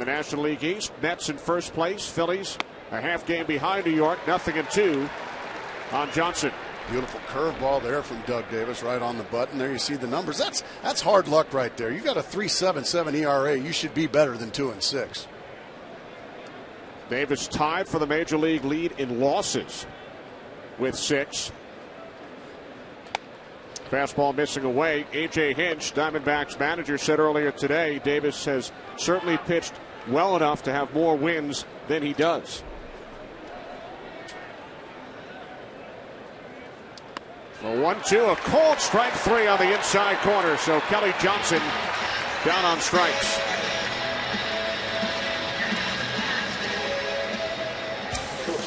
the National League East, Mets in first place. Phillies a half game behind New York, 0-2 on Johnson. Beautiful curveball there from Doug Davis, right on the button. There you see the numbers. That's hard luck right there. You got a 3.77 ERA. You should be better than 2-6. Davis tied for the major league lead in losses with 6. Fastball missing away. A.J. Hinch, Diamondbacks manager, said earlier today Davis has certainly pitched well enough to have more wins than he does. A 1-2, a cold strike 3 on the inside corner. So Kelly Johnson down on strikes.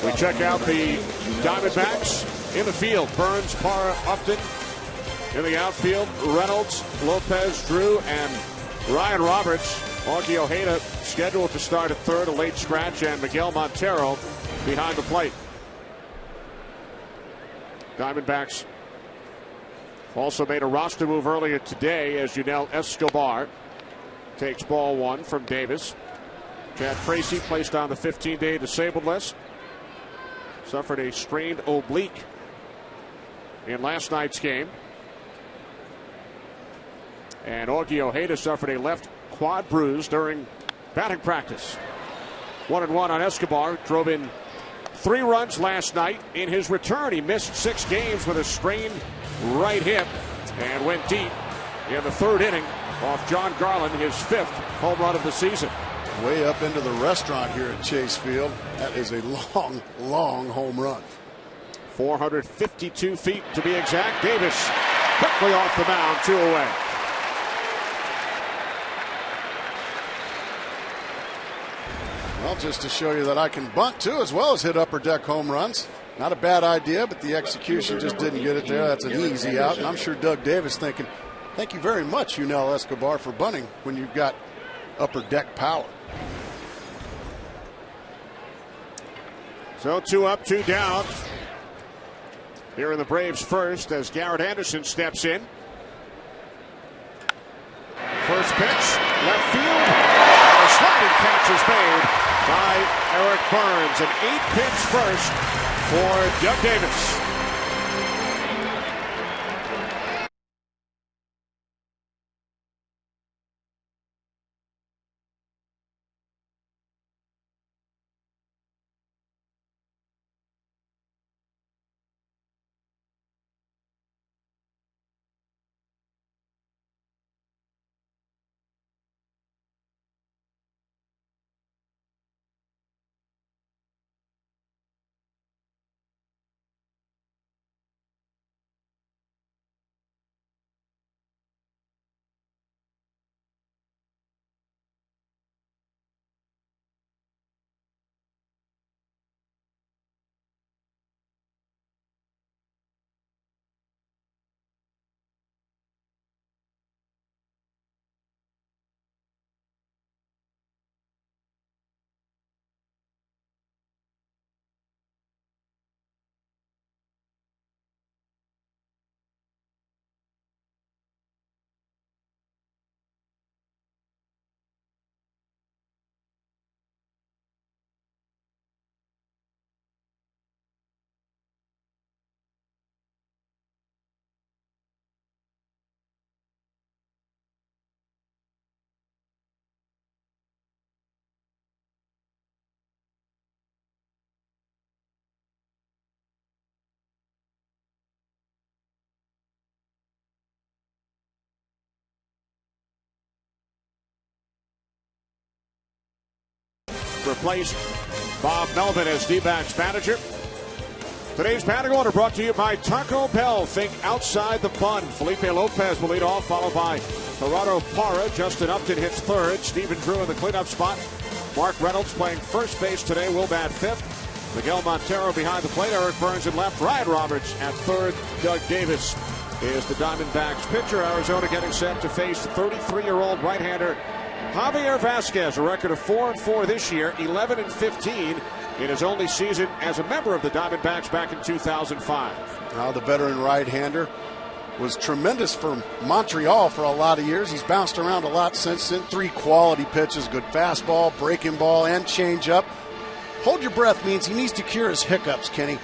We check out the Diamondbacks in the field. Burns, Parra, Upton. In the outfield, Reynolds, Lopez, Drew, and Ryan Roberts. Augie Ojeda scheduled to start at third, a late scratch, and Miguel Montero behind the plate. Diamondbacks also made a roster move earlier today as Yunel Escobar takes ball 1 from Davis. Chad Tracy placed on the 15-day disabled list. Suffered a strained oblique in last night's game. And Augie Ojeda suffered a left quad bruise during batting practice. 1-1 on Escobar. Drove in 3 runs last night. In his return, he missed 6 games with a strained right hip and went deep in the 3rd inning off John Garland, his 5th home run of the season. Way up into the restaurant here at Chase Field. That is a long, long home run. 452 feet to be exact. Davis quickly off the mound, 2 away. Well, just to show you that I can bunt too, as well as hit upper deck home runs. Not a bad idea, but the execution just didn't get it there. That's an easy out, and I'm sure Doug Davis thinking, thank you very much, Yunel Escobar, for bunting when you've got upper deck power. So 2 up, 2 down. Here in the Braves first as Garrett Anderson steps in. First pitch, left field. A sliding catch is made by Eric Burns. An 8-pitch first for Doug Davis. Replaced Bob Melvin as D-backs manager. Today's batting order brought to you by Taco Bell. Think outside the bun. Felipe Lopez will lead off, followed by Gerardo Parra. Justin Upton hits third. Stephen Drew in the cleanup spot. Mark Reynolds playing first base today. Will bat fifth. Miguel Montero behind the plate. Eric Burns in left. Ryan Roberts at third. Doug Davis is the Diamondbacks pitcher. Arizona getting set to face 33-year-old right-hander Javier Vasquez, a record of 4-4 this year, 11-15 in his only season as a member of the Diamondbacks back in 2005. Now the veteran right-hander was tremendous for Montreal for a lot of years. He's bounced around a lot since then. 3 quality pitches, good fastball, breaking ball, and changeup. Hold your breath means he needs to cure his hiccups, Kenny.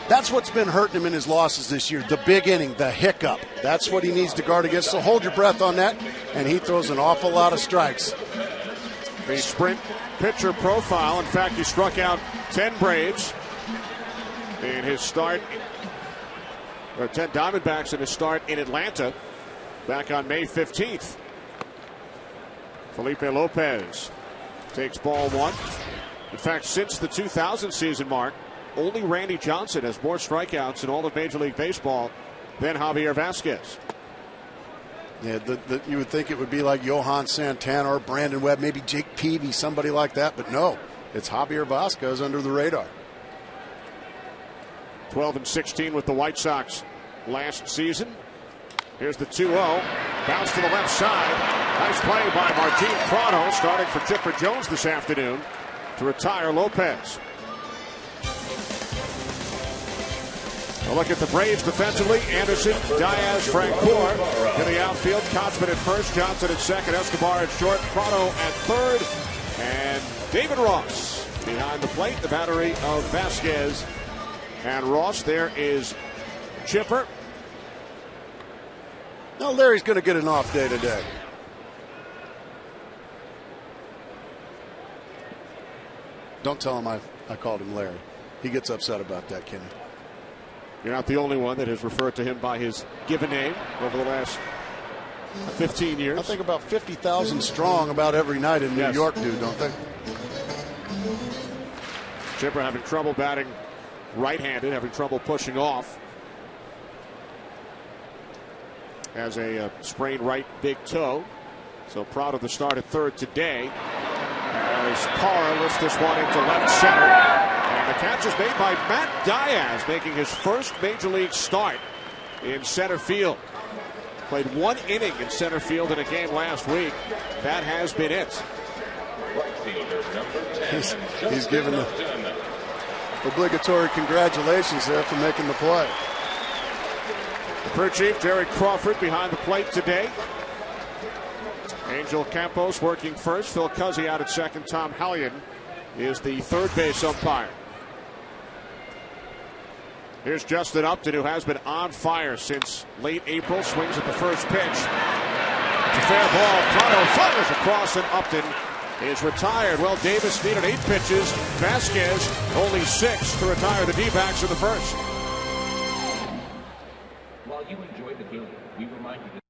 That's what's been hurting him in his losses this year, the big inning, the hiccup. That's what he needs to guard against, so hold your breath on that, and he throws an awful lot of strikes. The sprint pitcher profile, in fact, he struck out 10 Braves in his start, or 10 Diamondbacks in his start in Atlanta back on May 15th. Felipe Lopez takes ball 1. In fact, since the 2000 season mark, only Randy Johnson has more strikeouts in all of Major League Baseball than Javier Vasquez. Yeah, you would think it would be like Johan Santana or Brandon Webb, maybe Jake Peavy, somebody like that, but no, it's Javier Vasquez under the radar. 12-16 with the White Sox last season. Here's the 2-0. Bounce to the left side. Nice play by Martin Prado, starting for Chipper Jones this afternoon to retire Lopez. A look at the Braves defensively. Anderson, Diaz, Francoeur in the outfield. Kotzman at first, Johnson at second, Escobar at short, Prado at third, and David Ross behind the plate. The battery of Vasquez and Ross. There is Chipper. Now Larry's going to get an off day today. Don't tell him I called him Larry. He gets upset about that, Kenny. You're not the only one that has referred to him by his given name over the last 15 years. I think about 50,000 strong about every night in New York do, don't they? Chipper having trouble batting right-handed, having trouble pushing off. Has a sprained right big toe. So proud of the start at third today. As Parr lifts this one into left center. And the catch is made by Matt Diaz, making his first Major League start in center field. Played 1 inning in center field in a game last week. That has been it. He's given the obligatory congratulations there for making the play. The crew chief, Jerry Crawford, behind the plate today. Angel Campos working first. Phil Cuzzy out at second. Tom Hallion is the third base umpire. Here's Justin Upton, who has been on fire since late April. Swings at the first pitch. It's a fair ball. Prado fires across, and Upton is retired. Well, Davis needed 8 pitches. Vasquez only 6 to retire the D-backs in the first. While you enjoy the game, we remind you that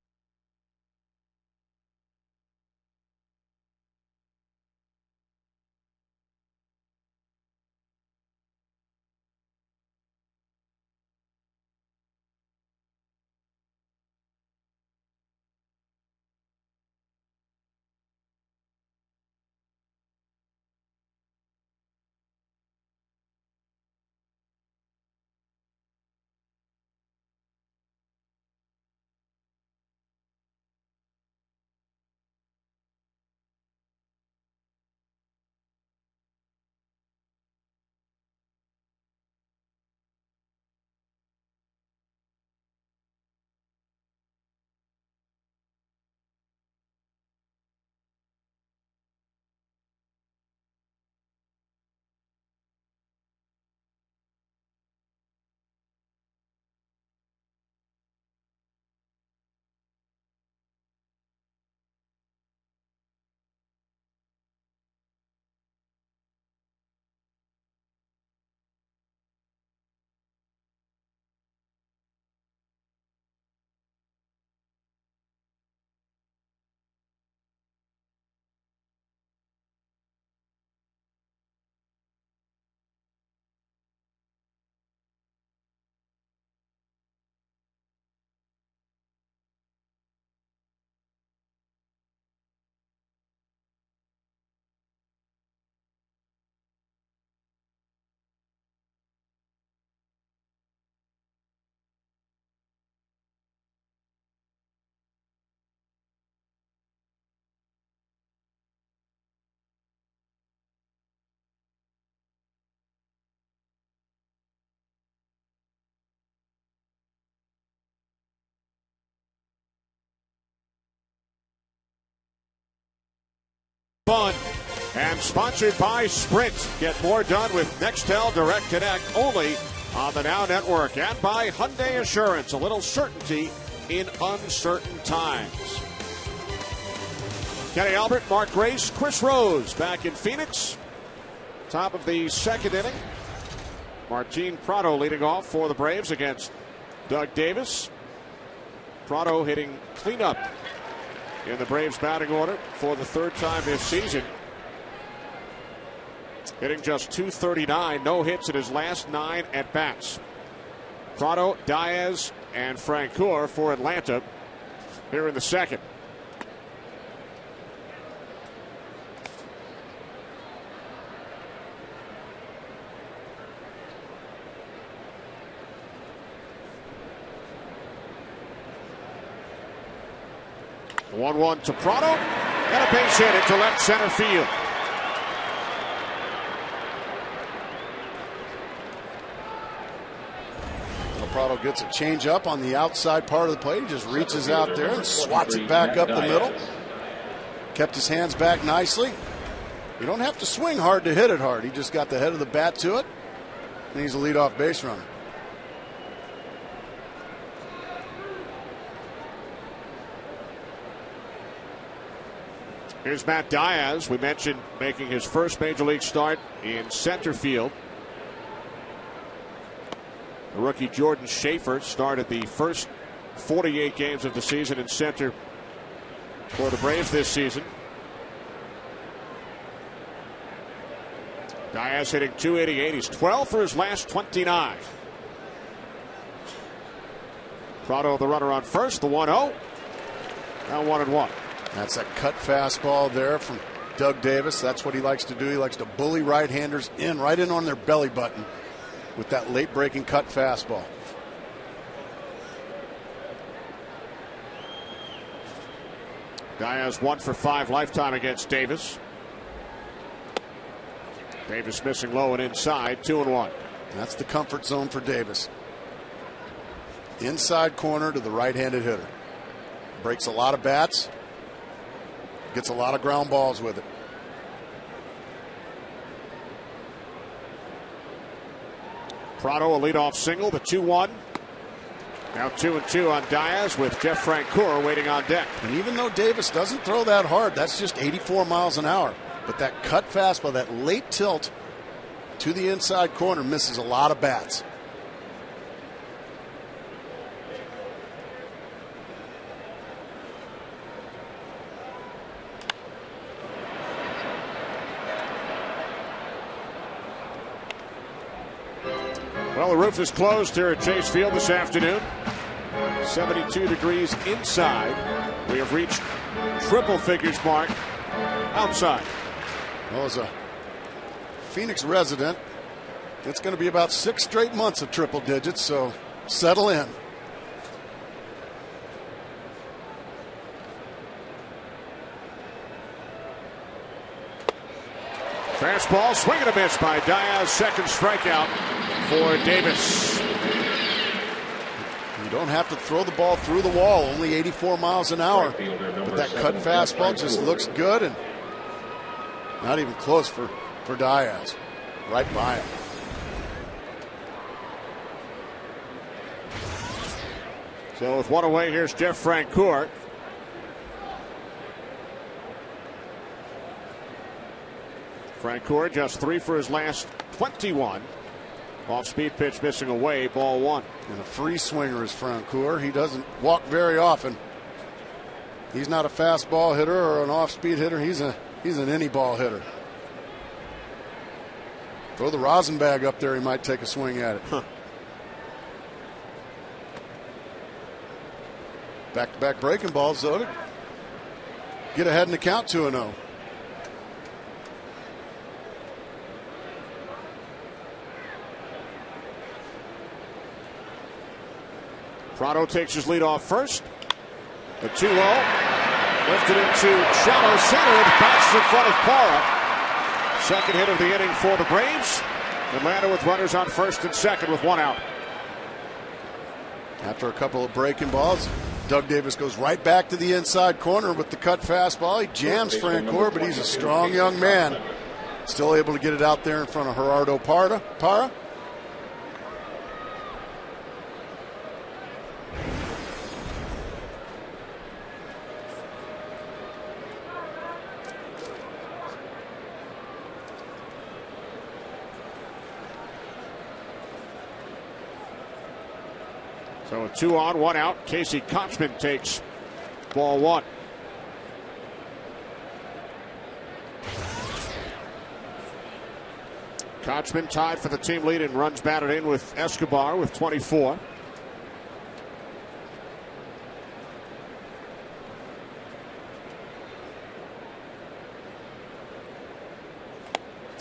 Fun and sponsored by Sprint. Get more done with Nextel Direct Connect only on the Now Network, and by Hyundai Assurance. A little certainty in uncertain times. Kenny Albert, Mark Grace, Chris Rose back in Phoenix. Top of the second inning. Martin Prado leading off for the Braves against Doug Davis. Prado hitting cleanup in the Braves batting order for the third time this season. Hitting just .239, no hits in his last 9 at-bats. Prado, Diaz, and Francoeur for Atlanta here in the second. The 1-1 to Prado, and a base hit into left center field. Prado gets a change up on the outside part of the plate. He just reaches out there and swats it back up the middle. Kept his hands back nicely. You don't have to swing hard to hit it hard. He just got the head of the bat to it, and he's a leadoff base runner. Here's Matt Diaz. We mentioned making his first major league start in center field. The rookie Jordan Schaefer started the first 48 games of the season in center for the Braves this season. Diaz hitting .288. He's 12 for his last 29. Prado the runner on first, the 1-0. Now 1-1. That's a cut fastball there from Doug Davis. That's what he likes to do. He likes to bully right-handers right in on their belly button with that late breaking cut fastball. Diaz 1 for 5 lifetime against Davis. Davis missing low and inside, 2-1. That's the comfort zone for Davis. Inside corner to the right-handed hitter. Breaks a lot of bats. Gets a lot of ground balls with it. Prado a leadoff single, the 2-1. Now 2-2 on Diaz with Jeff Francoeur waiting on deck. And even though Davis doesn't throw that hard, that's just 84 miles an hour. But that cut fastball, that late tilt to the inside corner misses a lot of bats. Well, the roof is closed here at Chase Field this afternoon. 72 degrees inside. We have reached triple figures mark outside. Well, as a Phoenix resident, it's going to be about 6 straight months of triple digits, so settle in. Fastball, swing and a miss by Diaz. Second strikeout for Davis. You don't have to throw the ball through the wall, only 84 miles an hour. But that cut fastball just looks good and not even close for Diaz. Right by him. So with one away, here's Jeff Francoeur. Francoeur just 3 for his last 21. Off-speed pitch missing away, ball 1. And a free swinger is Francoeur. He doesn't walk very often. He's not a fastball hitter or an off-speed hitter. He's an any ball hitter. Throw the rosin bag up there, he might take a swing at it. Back-to-back breaking balls, though, to get ahead in the count 2-0. Prado takes his lead off first. The 2-0. Lifted into shallow center and bounces in front of Parra. Second hit of the inning for the Braves. Atlanta with runners on first and second with 1 out. After a couple of breaking balls, Doug Davis goes right back to the inside corner with the cut fastball. He jams Francoeur, but he's a strong young man. Still able to get it out there in front of Gerardo Parra. So a 2 on, 1 out. Casey Kochman takes ball 1. Kochman tied for the team lead and runs batted in with Escobar with 24.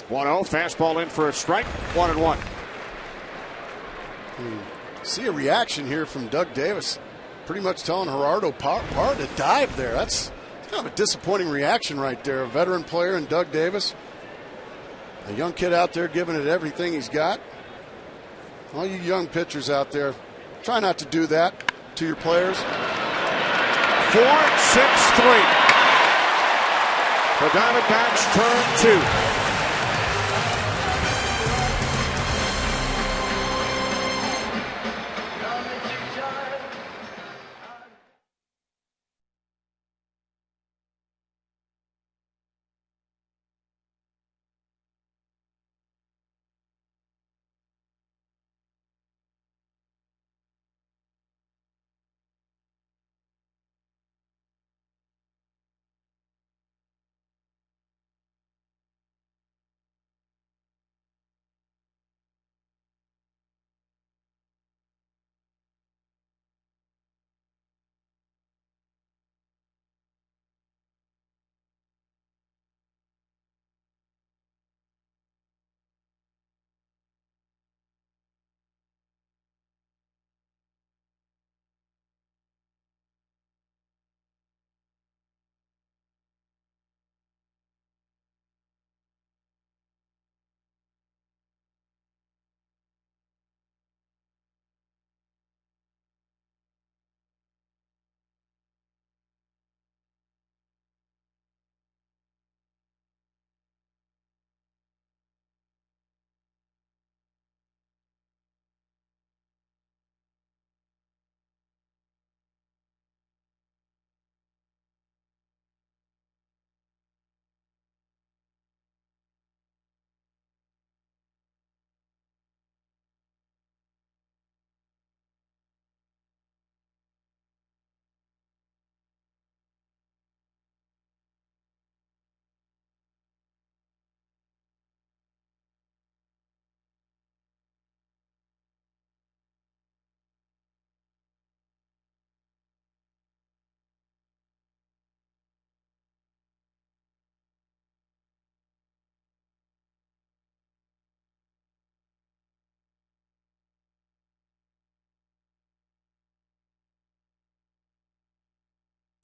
One 0, fastball in for a strike. 1-1. See a reaction here from Doug Davis, pretty much telling Gerardo Parra to dive there. That's kind of a disappointing reaction right there. A veteran player in Doug Davis, a young kid out there giving it everything he's got. All you young pitchers out there, try not to do that to your players. 4-6-3. The Diamondbacks turn 2.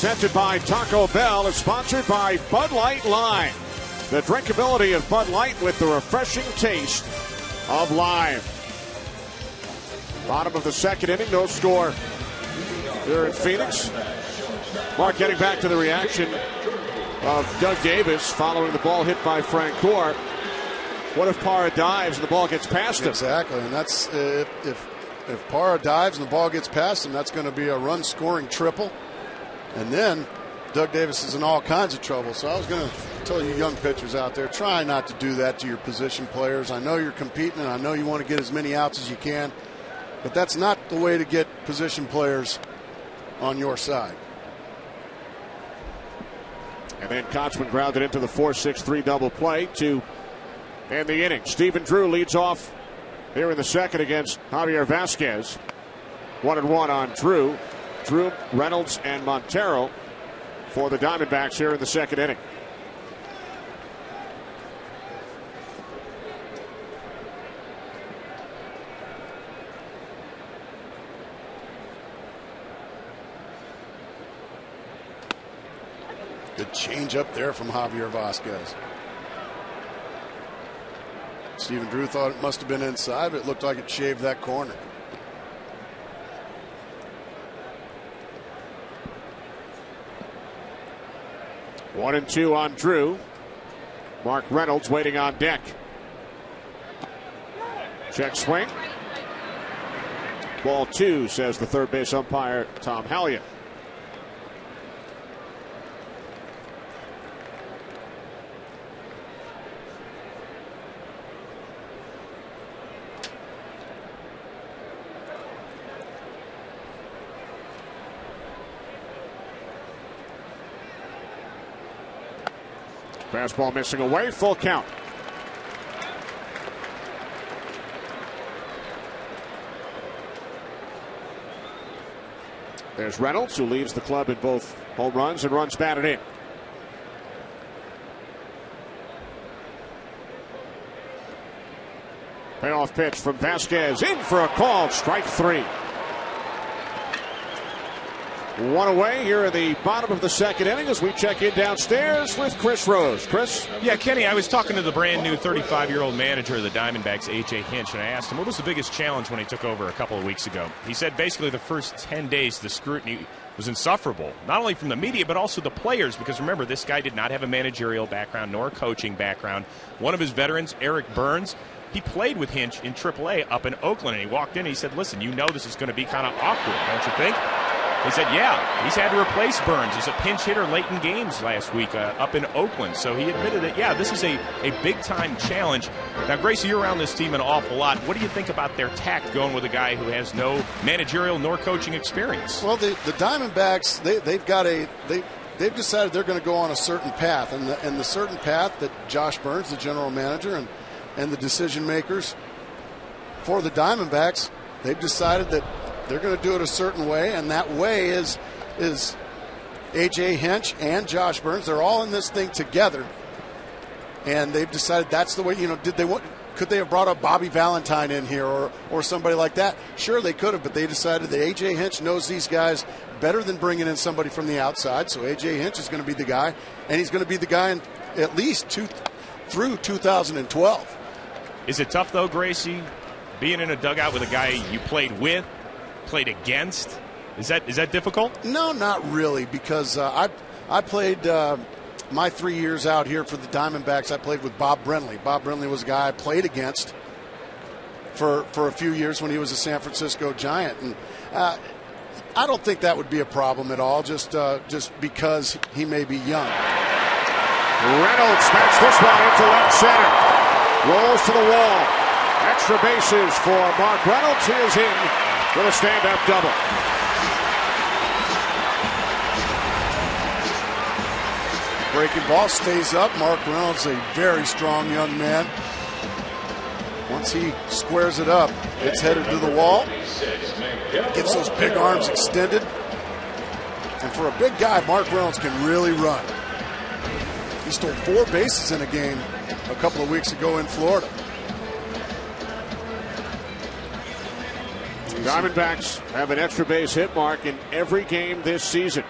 Presented by Taco Bell is sponsored by Bud Light Lime. The drinkability of Bud Light with the refreshing taste of lime. Bottom of the second inning, no score here in Phoenix. Mark, getting back to the reaction of Doug Davis following the ball hit by Francoeur. What if Parra dives and the ball gets past him? Exactly, and that's if Parra dives and the ball gets past him, that's going to be a run-scoring triple. And then Doug Davis is in all kinds of trouble. So I was going to tell you young pitchers out there, try not to do that to your position players. I know you're competing, and I know you want to get as many outs as you can, but that's not the way to get position players on your side. And then Kochman grounded into the 4-6-3 double play to end the inning. Stephen Drew leads off here in the second against Javier Vasquez. 1-1 on Drew. Drew, Reynolds, and Montero for the Diamondbacks here in the second inning. Good change up there from Javier Vasquez. Stephen Drew thought it must have been inside, but it looked like it shaved that corner. 1-2 on Drew. Mark Reynolds waiting on deck. Check swing. Ball 2, says the third base umpire, Tom Hallion. Fastball missing away, full count. There's Reynolds, who leads the club in both home runs and runs batted in. Payoff pitch from Vasquez, in for a call, strike 3. One away here in the bottom of the second inning as we check in downstairs with Chris Rose. Chris? Yeah, Kenny, I was talking to the brand new 35-year-old manager of the Diamondbacks, A.J. Hinch, and I asked him what was the biggest challenge when he took over a couple of weeks ago. He said basically the first 10 days the scrutiny was insufferable, not only from the media but also the players, because remember, this guy did not have a managerial background nor a coaching background. One of his veterans, Eric Burns, he played with Hinch in AAA up in Oakland, and he walked in and he said, listen, you know this is going to be kind of awkward, don't you think? He said, yeah, he's had to replace Burns. He's a pinch hitter late in games last week up in Oakland. So he admitted that, yeah, this is a big-time challenge. Now, Gracie, you're around this team an awful lot. What do you think about their tact going with a guy who has no managerial nor coaching experience? Well, the Diamondbacks, they've decided they're going to go on a certain path. And the certain path that Josh Burns, the general manager, and the decision makers for the Diamondbacks, they've decided that they're going to do it a certain way, and that way is A.J. Hinch and Josh Burns. They're all in this thing together, and they've decided that's the way. Could they have brought up Bobby Valentine in here or somebody like that? Sure, they could have, but they decided that A.J. Hinch knows these guys better than bringing in somebody from the outside. So A.J. Hinch is going to be the guy, and he's going to be the guy in at least through 2012. Is it tough though, Gracie, being in a dugout with a guy you played with? Played against? Is that difficult? No, not really, because I played my 3 years out here for the Diamondbacks. I played with Bob Brenly. Bob Brenly was a guy I played against for a few years when he was a San Francisco Giant, and I don't think that would be a problem at all. Just because he may be young. Reynolds smacks this one into left center. Rolls to the wall. Extra bases for Mark Reynolds. He is in with a stand-up double. Breaking ball stays up. Mark Reynolds, a very strong young man. Once he squares it up, it's headed to the wall. Gets those big arms extended. And for a big guy, Mark Reynolds can really run. He stole 4 bases in a game a couple of weeks ago in Florida. Diamondbacks have an extra base hit mark in every game this season.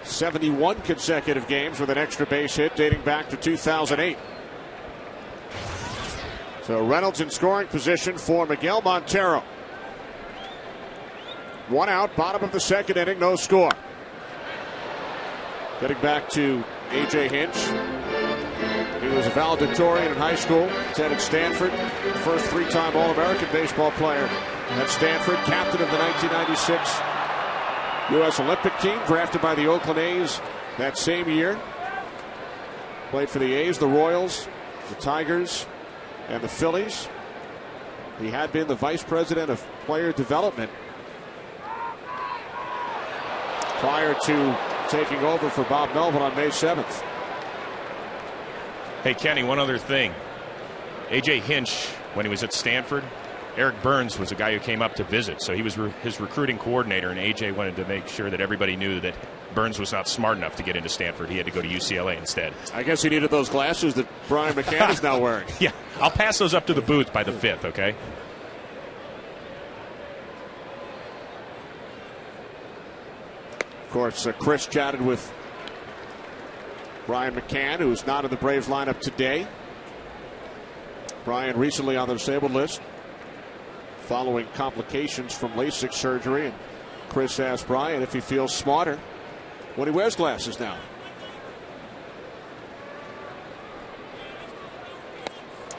71 consecutive games with an extra base hit dating back to 2008. So Reynolds in scoring position for Miguel Montero. 1 out, bottom of the second inning, no score. Getting back to A.J. Hinch. He was a valedictorian in high school, attended Stanford, first 3-time All-American baseball player at Stanford, captain of the 1996 U.S. Olympic team, drafted by the Oakland A's that same year. Played for the A's, the Royals, the Tigers, and the Phillies. He had been the vice president of player development prior to taking over for Bob Melvin on May 7th. Hey, Kenny, one other thing. A.J. Hinch, when he was at Stanford, Eric Burns was a guy who came up to visit, so he was his recruiting coordinator, and A.J. wanted to make sure that everybody knew that Burns was not smart enough to get into Stanford. He had to go to UCLA instead. I guess he needed those glasses that Brian McCann is now wearing. Yeah, I'll pass those up to the booth by the 5th, okay? Of course, Chris chatted with Brian McCann, who's not in the Braves lineup today. Brian recently on the disabled list following complications from LASIK surgery. And Chris asked Brian if he feels smarter when he wears glasses now.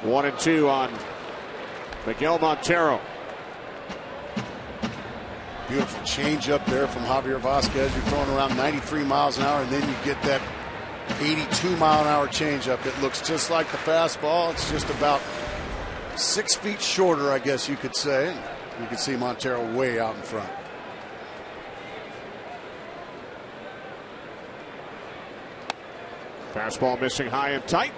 One and two on Miguel Montero. Beautiful change up there from Javier Vasquez. You're throwing around 93 miles an hour, and then you get that 82 mile an hour change up. It looks just like the fastball. It's just about 6 feet shorter, I guess you could say. And you can see Montero way out in front. Fastball missing high and tight.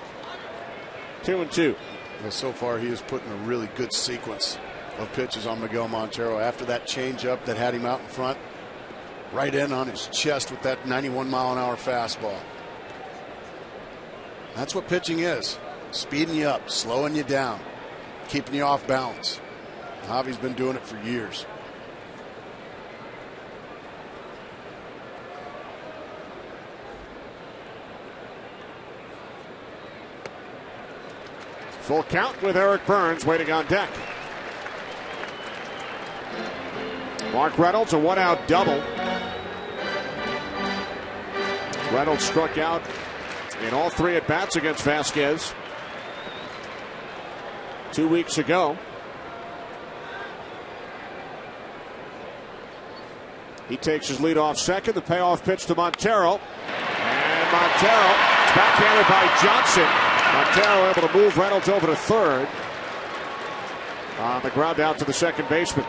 2-2. Well, so far he is putting a really good sequence of pitches on Miguel Montero. After that changeup that had him out in front, right in on his chest with that 91 mile an hour fastball. That's what pitching is. Speeding you up, slowing you down, keeping you off balance. Javi's been doing it for years. Full count with Eric Burns waiting on deck. Mark Reynolds, a one-out double. Reynolds struck out in all 3 at-bats against Vasquez 2 weeks ago. He takes his lead off second. The payoff pitch to Montero. And Montero is backhanded by Johnson. Montero able to move Reynolds over to third. On the ground out to the second baseman.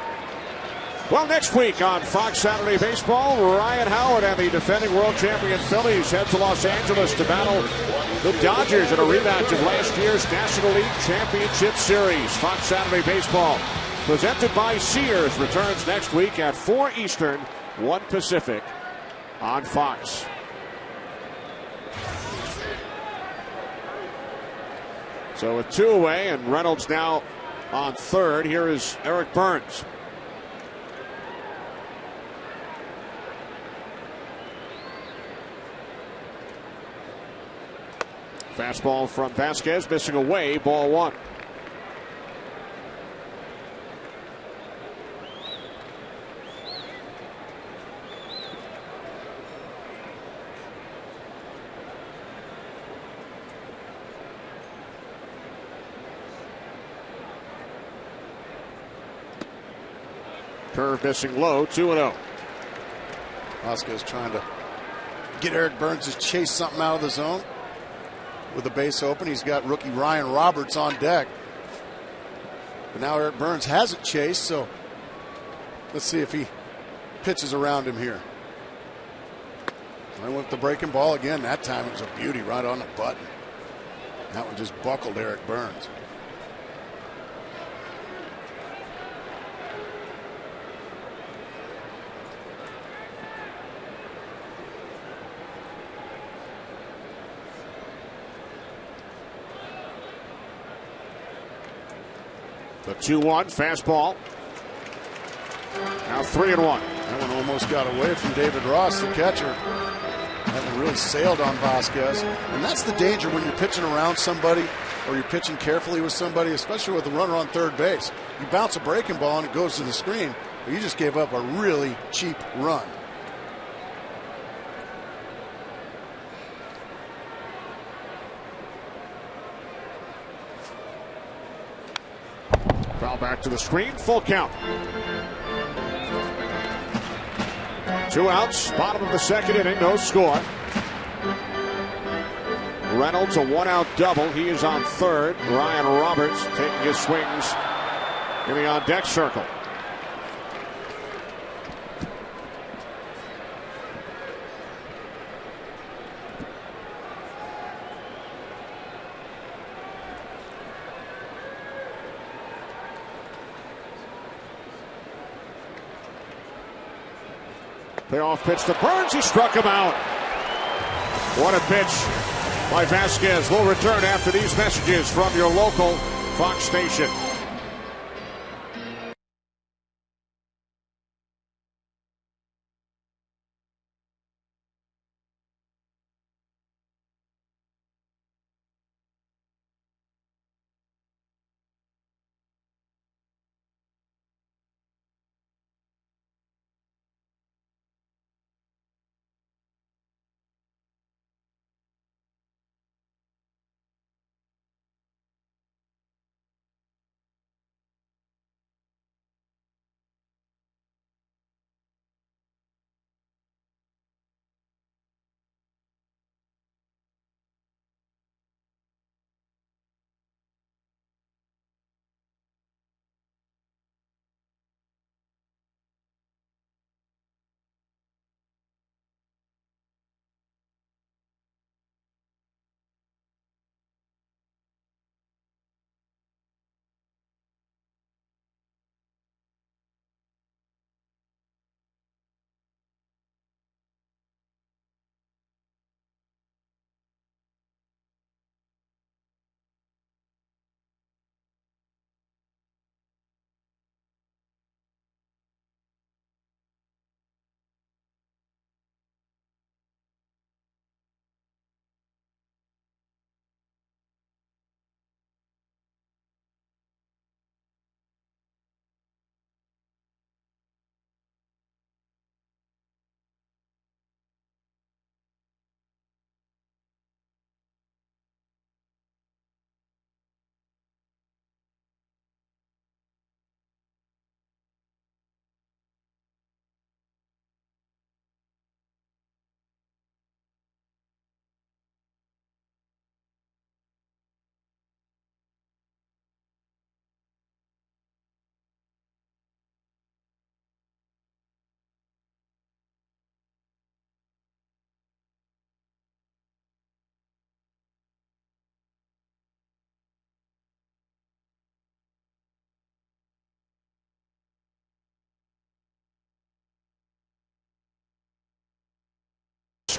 Well, next week on Fox Saturday Baseball, Ryan Howard and the defending world champion Phillies head to Los Angeles to battle the Dodgers in a rematch of last year's National League Championship Series. Fox Saturday Baseball, presented by Sears, returns next week at 4 Eastern, 1 Pacific on Fox. So with 2 away and Reynolds now on third, here is Eric Burns. Fastball from Vasquez, missing away, ball 1. Curve missing low, 2-0. Vasquez trying to get Eric Burns to chase something out of the zone. With the base open, he's got rookie Ryan Roberts on deck. But now Eric Burns hasn't chased, so let's see if he pitches around him here. I went with the breaking ball again. That time it was a beauty right on the button. That one just buckled Eric Burns. The 2-1 fastball. Now 3-1. That one almost got away from David Ross, the catcher. That one really sailed on Vasquez. And that's the danger when you're pitching around somebody or you're pitching carefully with somebody, especially with a runner on third base. You bounce a breaking ball and it goes to the screen, but you just gave up a really cheap run. Foul back to the screen, full count. 2 outs, bottom of the second inning, no score. Reynolds, a 1-out double. He is on third. Ryan Roberts taking his swings in the on-deck circle. Payoff pitch to Burns. He struck him out. What a pitch by Vasquez. We'll return after these messages from your local Fox station.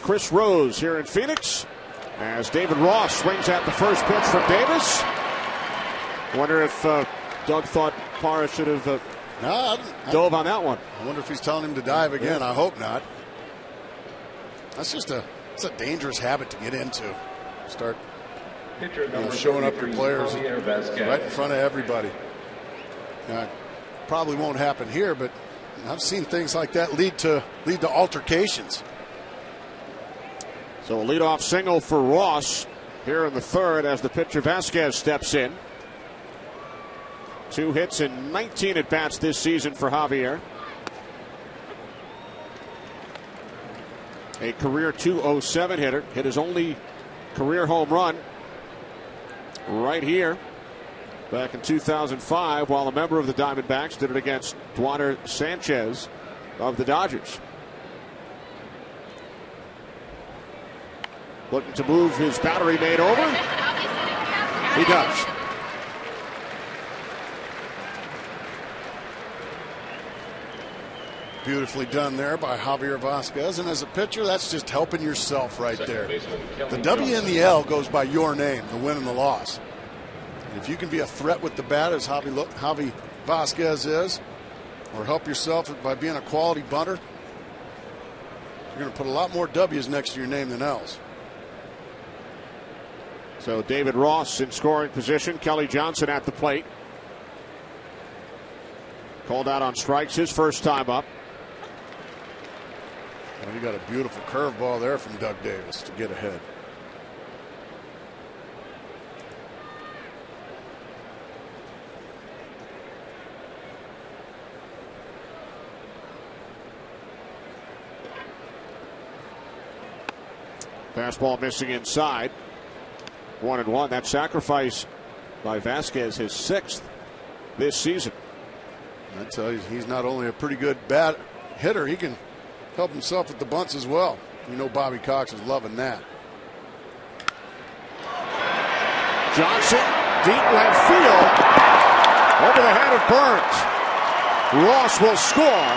Chris Rose here in Phoenix as David Ross swings at the first pitch from Davis. Wonder if Doug thought Parra should have dove on that one. I wonder if he's telling him to dive again. I hope not. That's just it's a dangerous habit to get into. Start showing up your players right in front of everybody. Now, probably won't happen here, but I've seen things like that lead to altercations. So a leadoff single for Ross here in the third as the pitcher Vasquez steps in. 2 hits and 19 at bats this season for Javier. A career .207 hitter. Hit his only career home run right here back in 2005 while a member of the Diamondbacks did it against Duaner Sanchez of the Dodgers. Looking to move his battery mate over. He does. Beautifully done there by Javier Vasquez. And as a pitcher, that's just helping yourself right there. The W and the L goes by your name, the win and the loss. And if you can be a threat with the bat, as Javi Vasquez is, or help yourself by being a quality bunter, you're going to put a lot more W's next to your name than L's. So David Ross in scoring position. Kelly Johnson at the plate. Called out on strikes his first time up. Well, you got a beautiful curveball there from Doug Davis to get ahead. Fastball missing inside. 1-1. That sacrifice by Vasquez, his 6th this season. I tell you, he's not only a pretty good bat hitter, he can help himself with the bunts as well. You know Bobby Cox is loving that. Johnson, deep left field, over the head of Burns. Ross will score.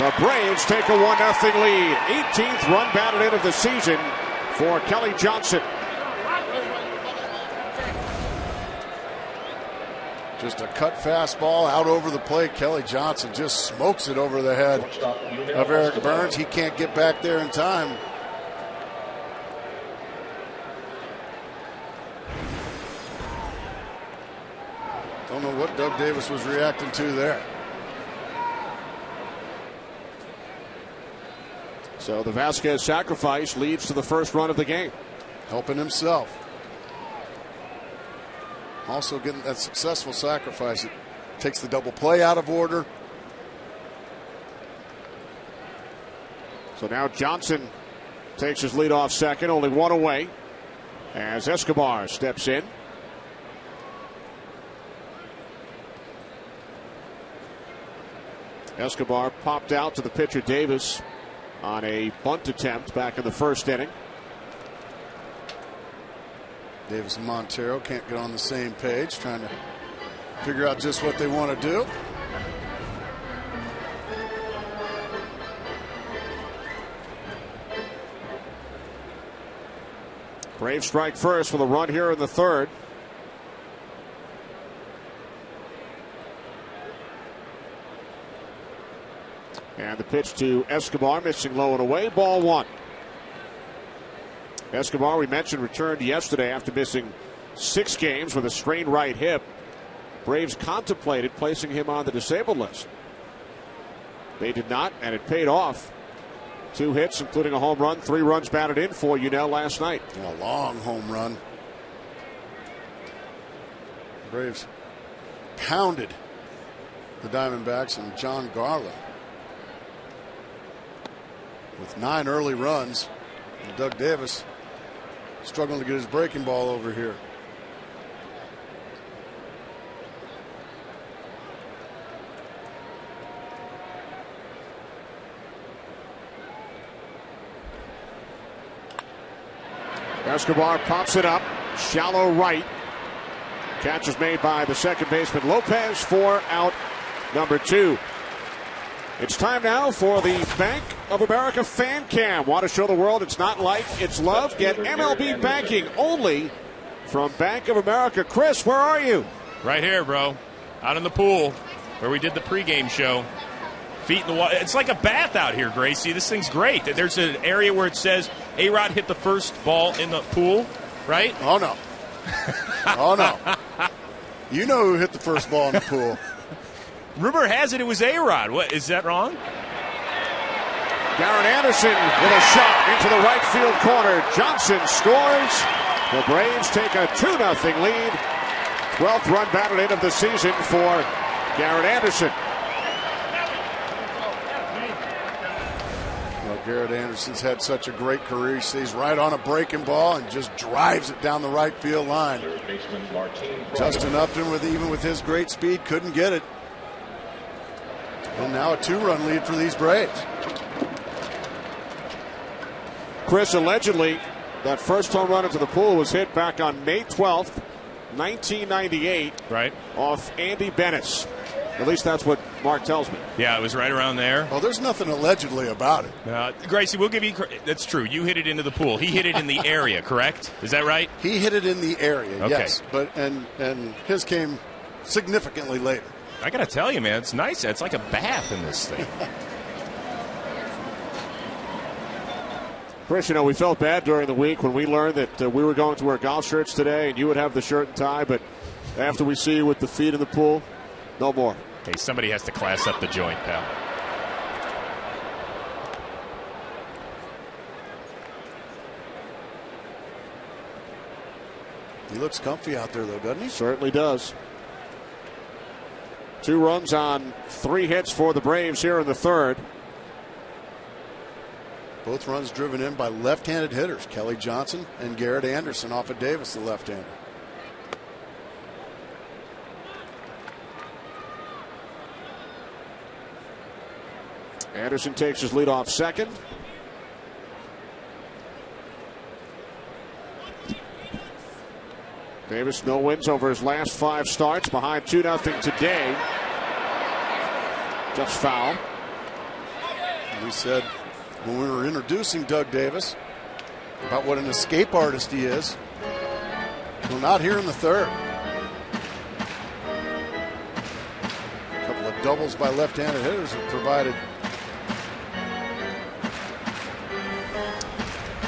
The Braves take a 1-0 lead. 18th run batted in of the season for Kelly Johnson. Just a cut fastball out over the plate. Kelly Johnson just smokes it over the head of Eric Burns. He can't get back there in time. Don't know what Doug Davis was reacting to there. So the Vasquez sacrifice leads to the first run of the game. Helping himself. Also getting that successful sacrifice. It takes the double play out of order. So now Johnson takes his leadoff second, only one away, as Escobar steps in. Escobar popped out to the pitcher Davis on a bunt attempt back in the first inning. Davis and Montero can't get on the same page, trying to figure out just what they want to do. Braves strike first with a run here in the third. And the pitch to Escobar, missing low and away, ball 1. Escobar, we mentioned, returned yesterday after missing 6 games with a strained right hip. Braves contemplated placing him on the disabled list. They did not, and it paid off. 2 hits, including a home run, 3 runs batted in for Unell last night. A long home run. Braves pounded the Diamondbacks and John Garland with 9 early runs. And Doug Davis struggling to get his breaking ball over here. Escobar pops it up, shallow right. Catch is made by the second baseman Lopez for out number 2. It's time now for the Bank of America Fan Cam. Want to show the world it's not like, it's love? Get MLB banking only from Bank of America. Chris, where are you? Right here, bro. Out in the pool where we did the pregame show. Feet in the water. It's like a bath out here, Gracie. This thing's great. There's an area where it says A-Rod hit the first ball in the pool, right? Oh, no. Oh, no. You know who hit the first ball in the pool. Rumor has it was A-Rod. What, is that wrong? Garrett Anderson with a shot into the right field corner. Johnson scores. The Braves take a 2-0 lead. 12th run batted in of the season for Garrett Anderson. Well, Garrett Anderson's had such a great career. He stays right on a breaking ball and just drives it down the right field line. Justin Upton, even with his great speed, couldn't get it. And now a 2-run lead for these Braves. Chris, allegedly, that first home run into the pool was hit back on May 12th, 1998. Right. Off Andy Bennis. At least that's what Mark tells me. Yeah, it was right around there. Well, there's nothing allegedly about it. Gracie, we'll give you that's true. You hit it into the pool. He hit it in the area, correct? Is that right? He hit it in the area, okay. Yes. But and his came significantly later. I got to tell you, man, it's nice. It's like a bath in this thing. Chris, we felt bad during the week when we learned that we were going to wear golf shirts today and you would have the shirt and tie, but after we see you with the feet in the pool, no more. Hey, somebody has to class up the joint, pal. He looks comfy out there, though, doesn't he? Certainly does. 2 runs on 3 hits for the Braves here in the third. Both runs driven in by left-handed hitters, Kelly Johnson and Garrett Anderson off of Davis, the left-hander. Anderson takes his lead off second. Davis no wins over his last 5 starts, behind 2-0 today. Just foul. We said when we were introducing Doug Davis about what an escape artist he is. Well, not here in the third. A couple of doubles by left-handed hitters have provided.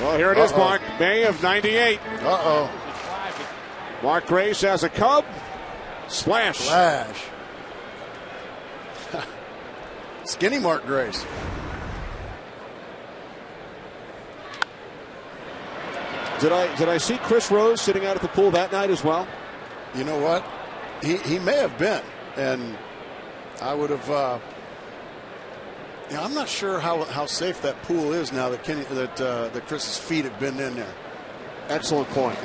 Well, here it is, Mark. May of '98. Uh-oh. Mark Grace has a Cub. Splash. Splash. Skinny Mark Grace. Did I see Chris Rose sitting out at the pool that night as well? You know what? He may have been, and I would have. I'm not sure how safe that pool is now that that Chris's feet have been in there. Excellent point.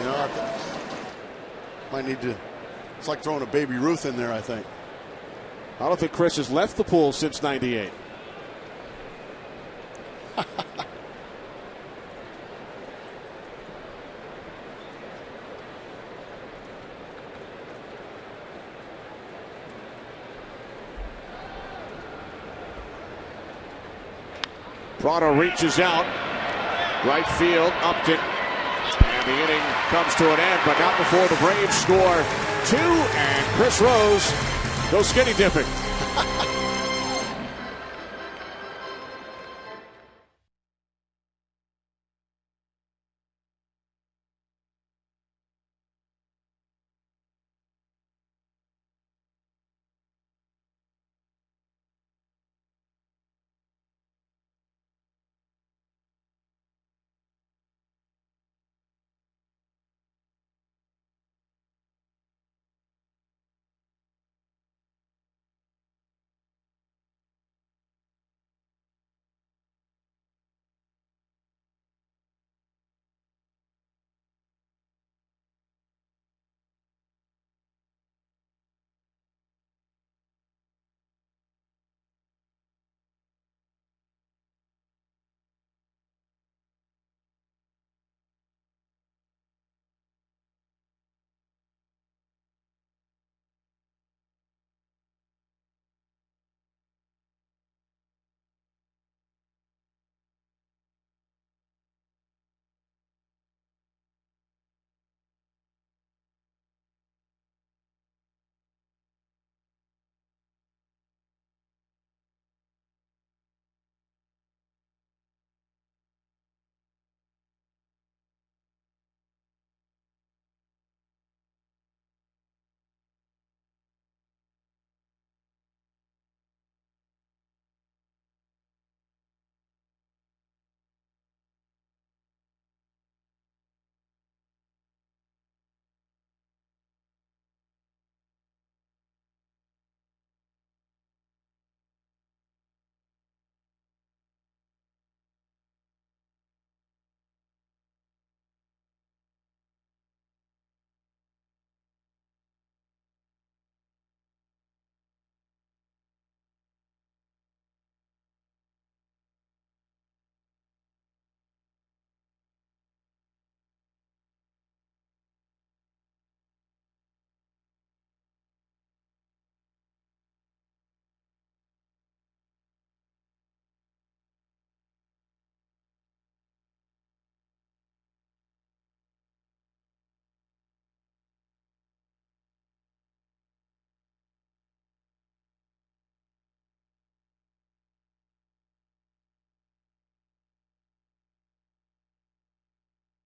Might need to. It's like throwing a Baby Ruth in there, I think. I don't think Chris has left the pool since '98. Prado reaches out. Right field, Upton. And the inning comes to an end, but not before the Braves score 2, and Chris Rose goes skinny dipping.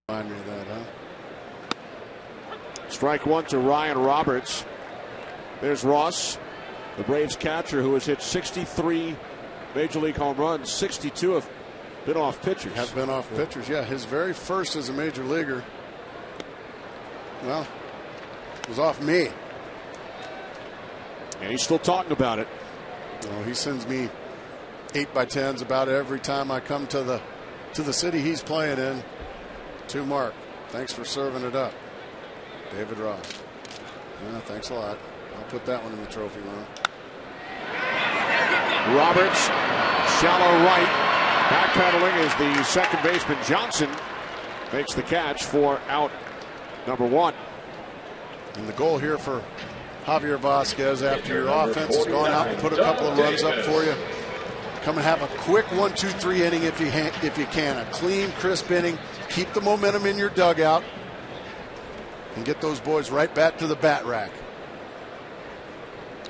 Remind me of that, huh? Strike one to Ryan Roberts. There's Ross, the Braves catcher, who has hit 63 Major League home runs. 62 have been off pitchers. Have been off pitchers, yeah. His very first as a major leaguer, well, was off me. And he's still talking about it. Well, he sends me 8x10s about every time I come to the city he's playing in. To Mark, thanks for serving it up. David Ross. Yeah, thanks a lot. I'll put that one in the trophy room. Roberts, shallow right. Backpedaling is the second baseman Johnson. Makes the catch for out number one. And the goal here for Javier Vasquez, after your offense has gone out and put a couple of runs up for you, come and have a quick 1-2-3 inning if you can. A clean, crisp inning. Keep the momentum in your dugout and get those boys right back to the bat rack.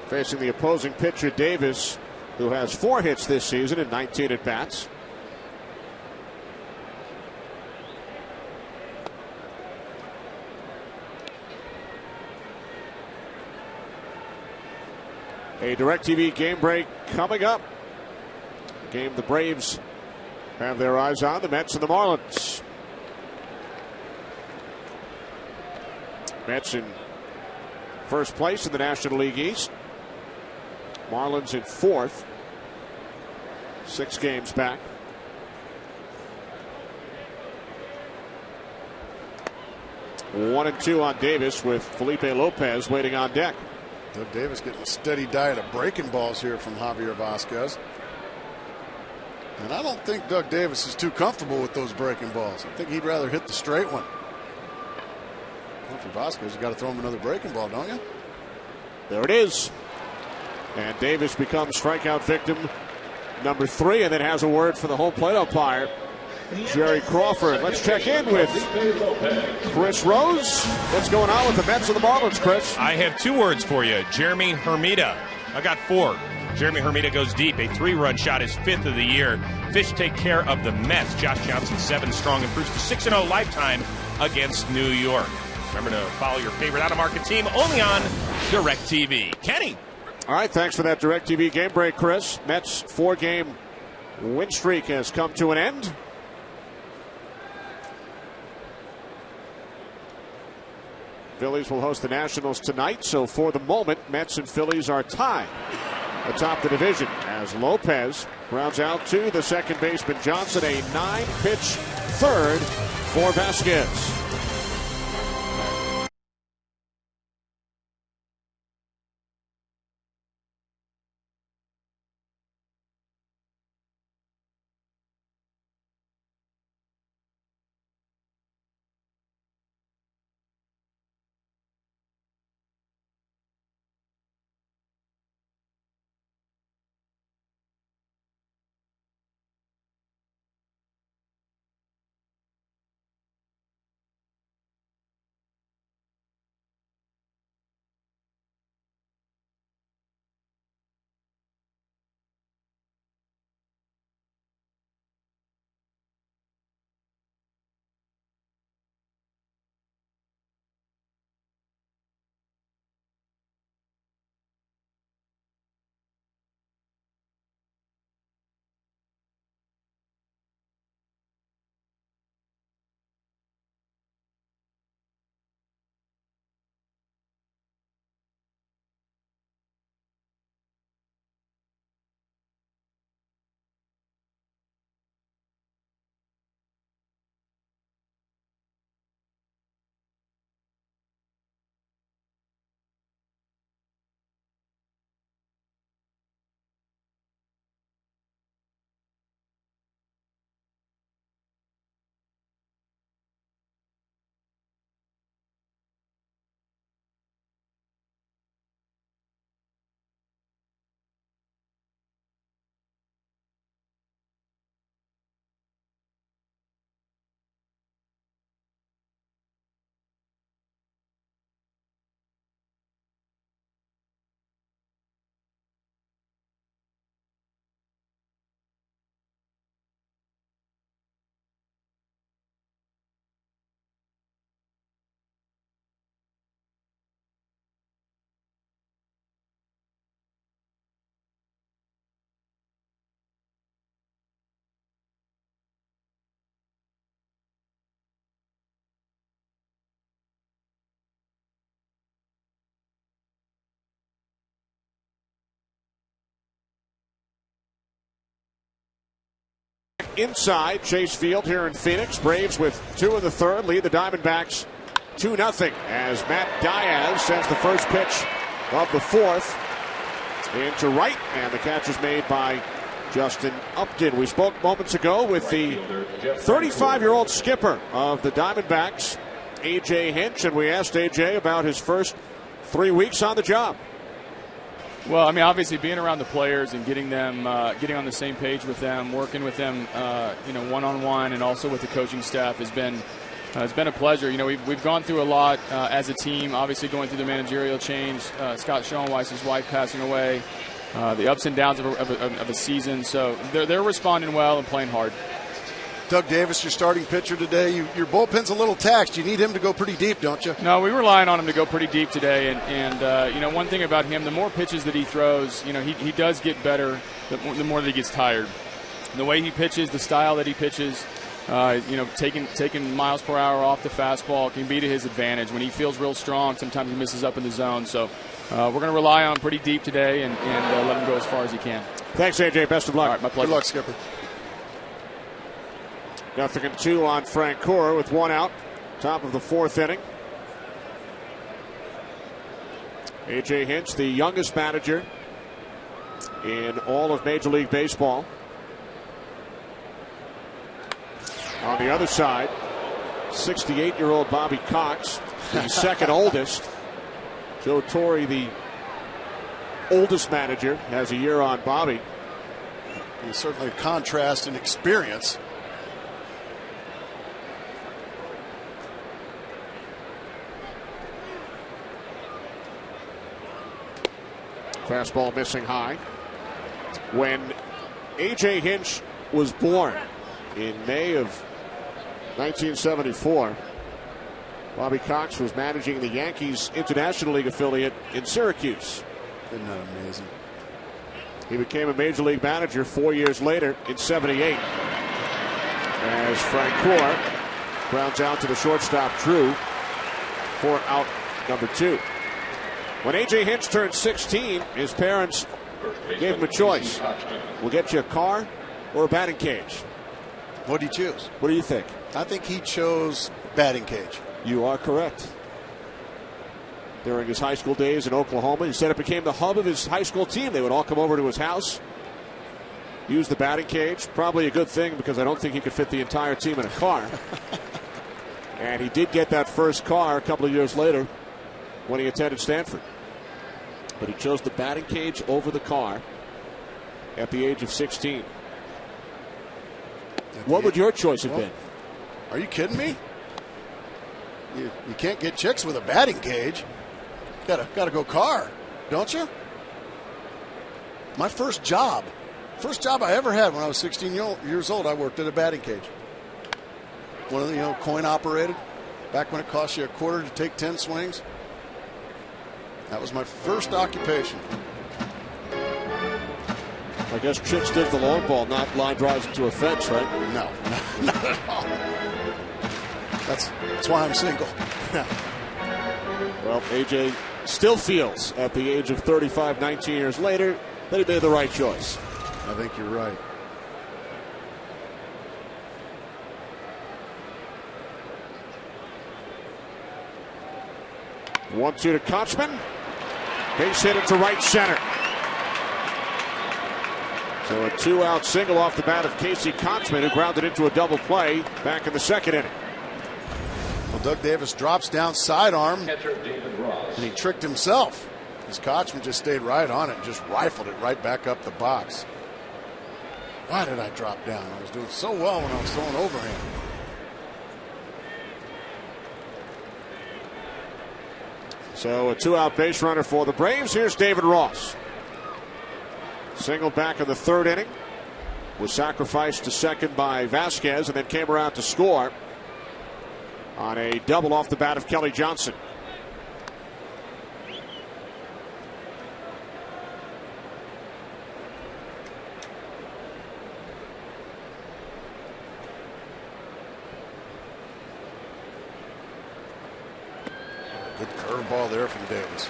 Facing the opposing pitcher Davis, who has 4 hits this season in 19 at bats. A DirecTV game break coming up. Game the Braves have their eyes on, the Mets and the Marlins. Mets in first place in the National League East. Marlins in fourth. 6 games back. One and two on Davis with Felipe Lopez waiting on deck. Doug Davis getting a steady diet of breaking balls here from Javier Vasquez. And I don't think Doug Davis is too comfortable with those breaking balls. I think he'd rather hit the straight one. Well, for Vasquez, you got to throw him another breaking ball, don't you? There it is. And Davis becomes strikeout victim number 3, and then has a word for the home plate umpire, Jerry Crawford. Let's check in with Chris Rose. What's going on with the Mets and the Marlins, Chris? I have 2 words for you. Jeremy Hermida. I got 4. Jeremy Hermida goes deep. A 3-run shot, his 5th of the year. Fish take care of the Mets. Josh Johnson 7 strong, improves to 6-0 lifetime against New York. Remember to follow your favorite out-of-market team only on DirecTV. Kenny. All right, thanks for that DirecTV game break, Chris. Mets 4-game win streak has come to an end. Phillies will host the Nationals tonight, so for the moment, Mets and Phillies are tied atop the division as Lopez grounds out to the second baseman Johnson, a 9-pitch third for Vasquez. inside Chase Field here in Phoenix. Braves with 2 in the third lead the Diamondbacks 2-0 as Matt Diaz sends the first pitch of the fourth into right, and the catch is made by Justin Upton. We spoke moments ago with the 35-year-old skipper of the Diamondbacks, A.J. Hinch, and we asked A.J. about his first 3 weeks on the job. Well, I mean, obviously being around the players and getting them, getting on the same page with them, working with them, one-on-one, and also with the coaching staff has been a pleasure. We've gone through a lot as a team. Obviously, going through the managerial change, Scott Schoenweiss's wife passing away, the ups and downs of a season. So they're responding well and playing hard. Doug Davis, your starting pitcher today. Your bullpen's a little taxed. You need him to go pretty deep, don't you? No, we were relying on him to go pretty deep today. And one thing about him, the more pitches that he throws, he does get better the more that he gets tired. The way he pitches, the style that he pitches, taking miles per hour off the fastball can be to his advantage. When he feels real strong, sometimes he misses up in the zone. So we're going to rely on him pretty deep today and let him go as far as he can. Thanks, A.J. Best of luck. All right, my pleasure. Good luck, Skipper. 0-2 on Frank Cora with 1 out. Top of the 4th inning. A.J. Hinch, the youngest manager in all of Major League Baseball. On the other side, 68-year-old Bobby Cox, the second oldest. Joe Torre, the oldest manager, has a year on Bobby. And certainly a contrast in experience. Fastball missing high. When A.J. Hinch was born in May of 1974, Bobby Cox was managing the Yankees International League affiliate in Syracuse. Isn't that amazing? He became a Major League manager 4 years later in '78. As Frank Cora grounds out to the shortstop Drew for out number 2. When A.J. Hinch turned 16, his parents gave him a choice. We'll get you a car or a batting cage. What did he choose? What do you think? I think he chose batting cage. You are correct. During his high school days in Oklahoma, he said it became the hub of his high school team. They would all come over to his house, use the batting cage. Probably a good thing because I don't think he could fit the entire team in a car. And he did get that first car a couple of years later when he attended Stanford. But he chose the batting cage over the car at the age of 16. What would your choice have been? Are you kidding me? You can't get chicks with a batting cage. Gotta go car, don't you? My first job I ever had when I was 16 years old, I worked at a batting cage. One of the coin operated. Back when it cost you a quarter to take 10 swings. That was my first occupation. I guess chicks dig the long ball, not line drives into a fence, right? No, not at all. That's why I'm single. Well, A.J. still feels at the age of 35, 19 years later, that he made the right choice. I think you're right. One-two to Kochman. Base hit into right center. So a 2-out single off the bat of Casey Kochman, who grounded into a double play back in the second inning. Well, Doug Davis drops down sidearm, and he tricked himself. His Kochman just stayed right on it and just rifled it right back up the box. Why did I drop down? I was doing so well when I was throwing overhand. So a 2-out base runner for the Braves. Here's David Ross. Single back in the third inning. Was sacrificed to second by Vasquez and then came around to score on a double off the bat of Kelly Johnson. Good curveball there from Davis.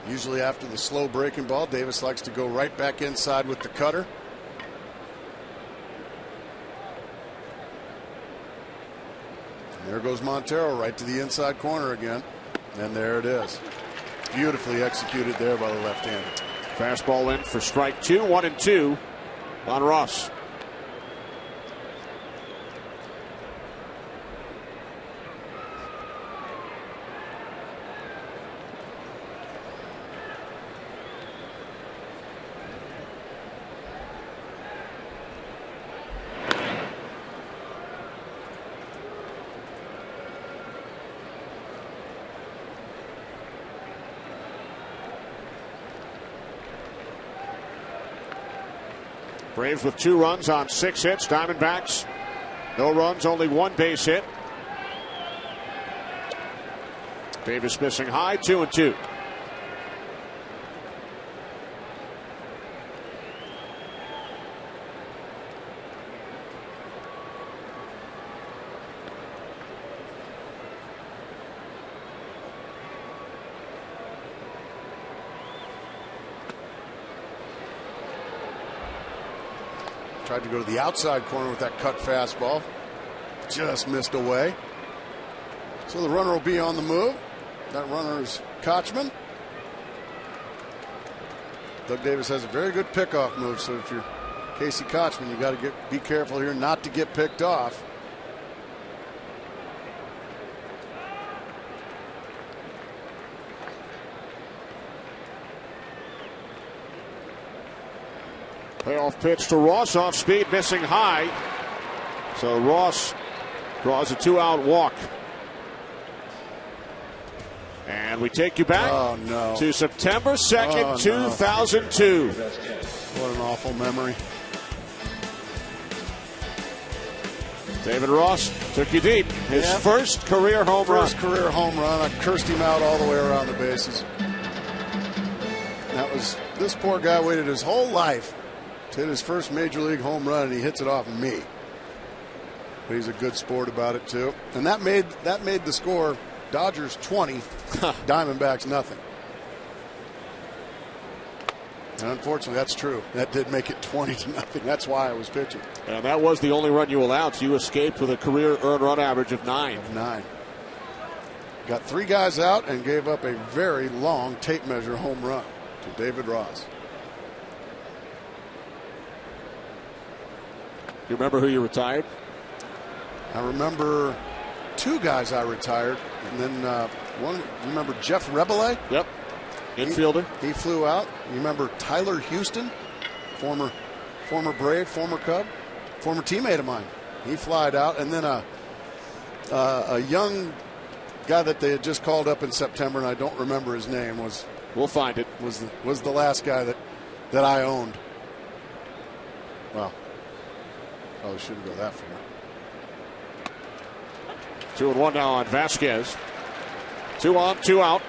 Usually after the slow breaking ball, Davis likes to go right back inside with the cutter. And there goes Montero right to the inside corner again. And there it is. Beautifully executed there by the left-hander. Fastball in for strike 2, 1-2 on Ross. Braves with 2 runs on 6 hits. Diamondbacks, no runs, only 1 base hit. Davis missing high, 2-2. Tried to go to the outside corner with that cut fastball. Just missed away. So the runner will be on the move. That runner is Kochman. Doug Davis has a very good pickoff move, so if you're Casey Kochman, you got to be careful here not to get picked off. Payoff pitch to Ross, off speed, missing high. So Ross draws a 2-out walk. And we take you back to September 2nd, 2002. What an awful memory. David Ross took you deep. His first career home run. First career home run. I cursed him out all the way around the bases. That was, this poor guy waited his whole life to hit his first major league home run, and he hits it off me. But he's a good sport about it too. And that made the score Dodgers 20, Diamondbacks nothing. And unfortunately, that's true. That did make it 20-0. That's why I was pitching. And that was the only run you allowed. So you escaped with a career earned run average of 9. Got 3 guys out and gave up a very long tape measure home run to David Ross. You remember who you retired? I remember 2 guys I retired, and then one. Remember Jeff Rebele? Yep. Infielder. He flew out. You remember Tyler Houston, former Brave, former Cub, former teammate of mine. He flied out, and then a young guy that they had just called up in September, and I don't remember his name. We'll find it. Was the last guy that I owned. Well, probably shouldn't go that far. 2-1 now on Vasquez. 2 on, 2 out.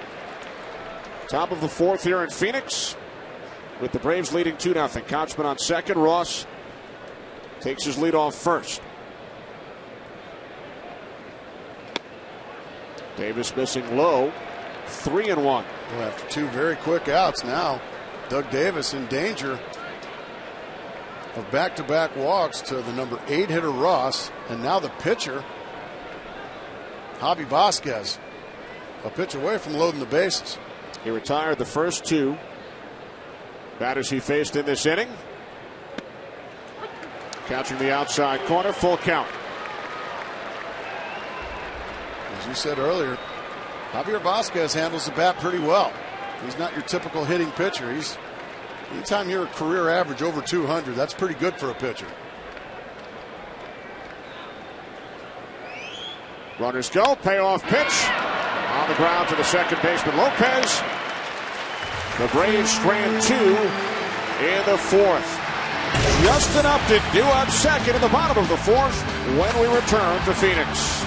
Top of the 4th here in Phoenix, with the Braves leading 2-0. Kochman on second. Ross takes his lead off first. Davis missing low. 3-1. Well, after 2 very quick outs now, Doug Davis in danger of back-to-back walks to the number 8 hitter Ross, and now the pitcher Javi Vasquez, a pitch away from loading the bases. He retired the first 2 batters he faced in this inning. Catching the outside corner, full count. As you said earlier, Javier Vasquez handles the bat pretty well. He's not your typical hitting pitcher. Anytime you're a career average over 200, that's pretty good for a pitcher. Runners go, payoff pitch on the ground to the second baseman Lopez. The Braves strand 2 in the 4th. Just enough to do up second in the bottom of the 4th when we return to Phoenix.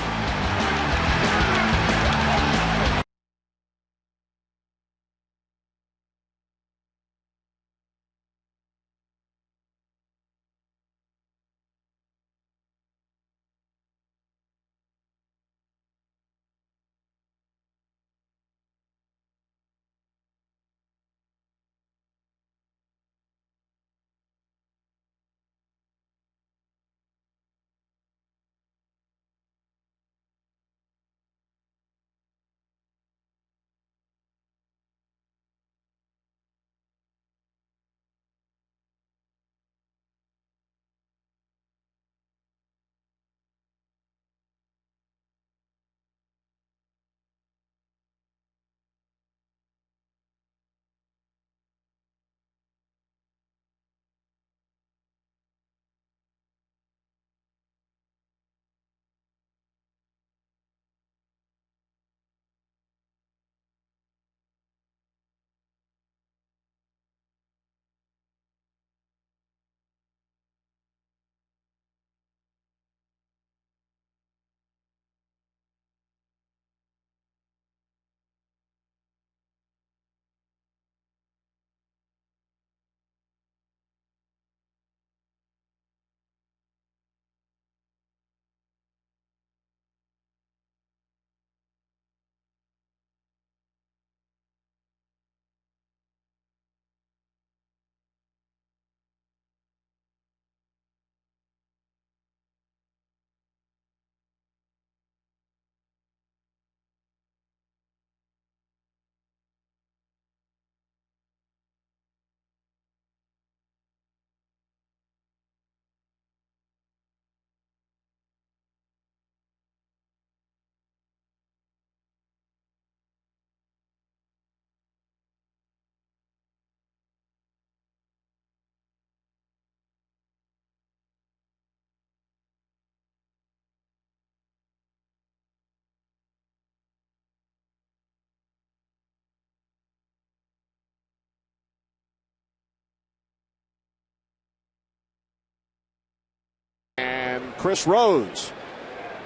Chris Rose.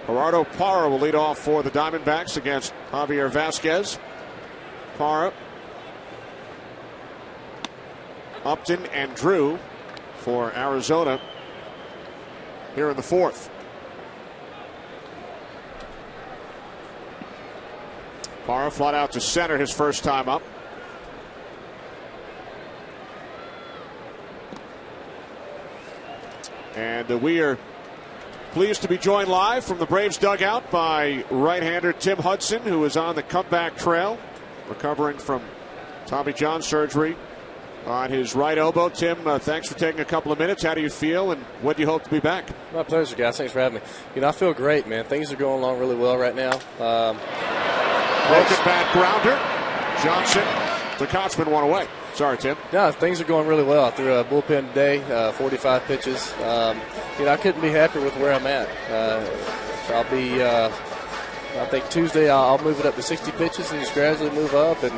Gerardo Parra will lead off for the Diamondbacks against Javier Vasquez. Parra, Upton, and Drew for Arizona here in the fourth. Parra flat out to center his first time up. And we are pleased to be joined live from the Braves dugout by right-hander Tim Hudson, who is on the comeback trail, recovering from Tommy John surgery on his right elbow. Tim, thanks for taking a couple of minutes. How do you feel, and when do you hope to be back? My pleasure, guys. Thanks for having me. I feel great, man. Things are going along really well right now. Broken bat grounder. Johnson, the Kotsman, one away. Sorry, Tim. No, things are going really well. I threw a bullpen today, 45 pitches. I couldn't be happier with where I'm at. I'll be, I think Tuesday I'll move it up to 60 pitches and just gradually move up. And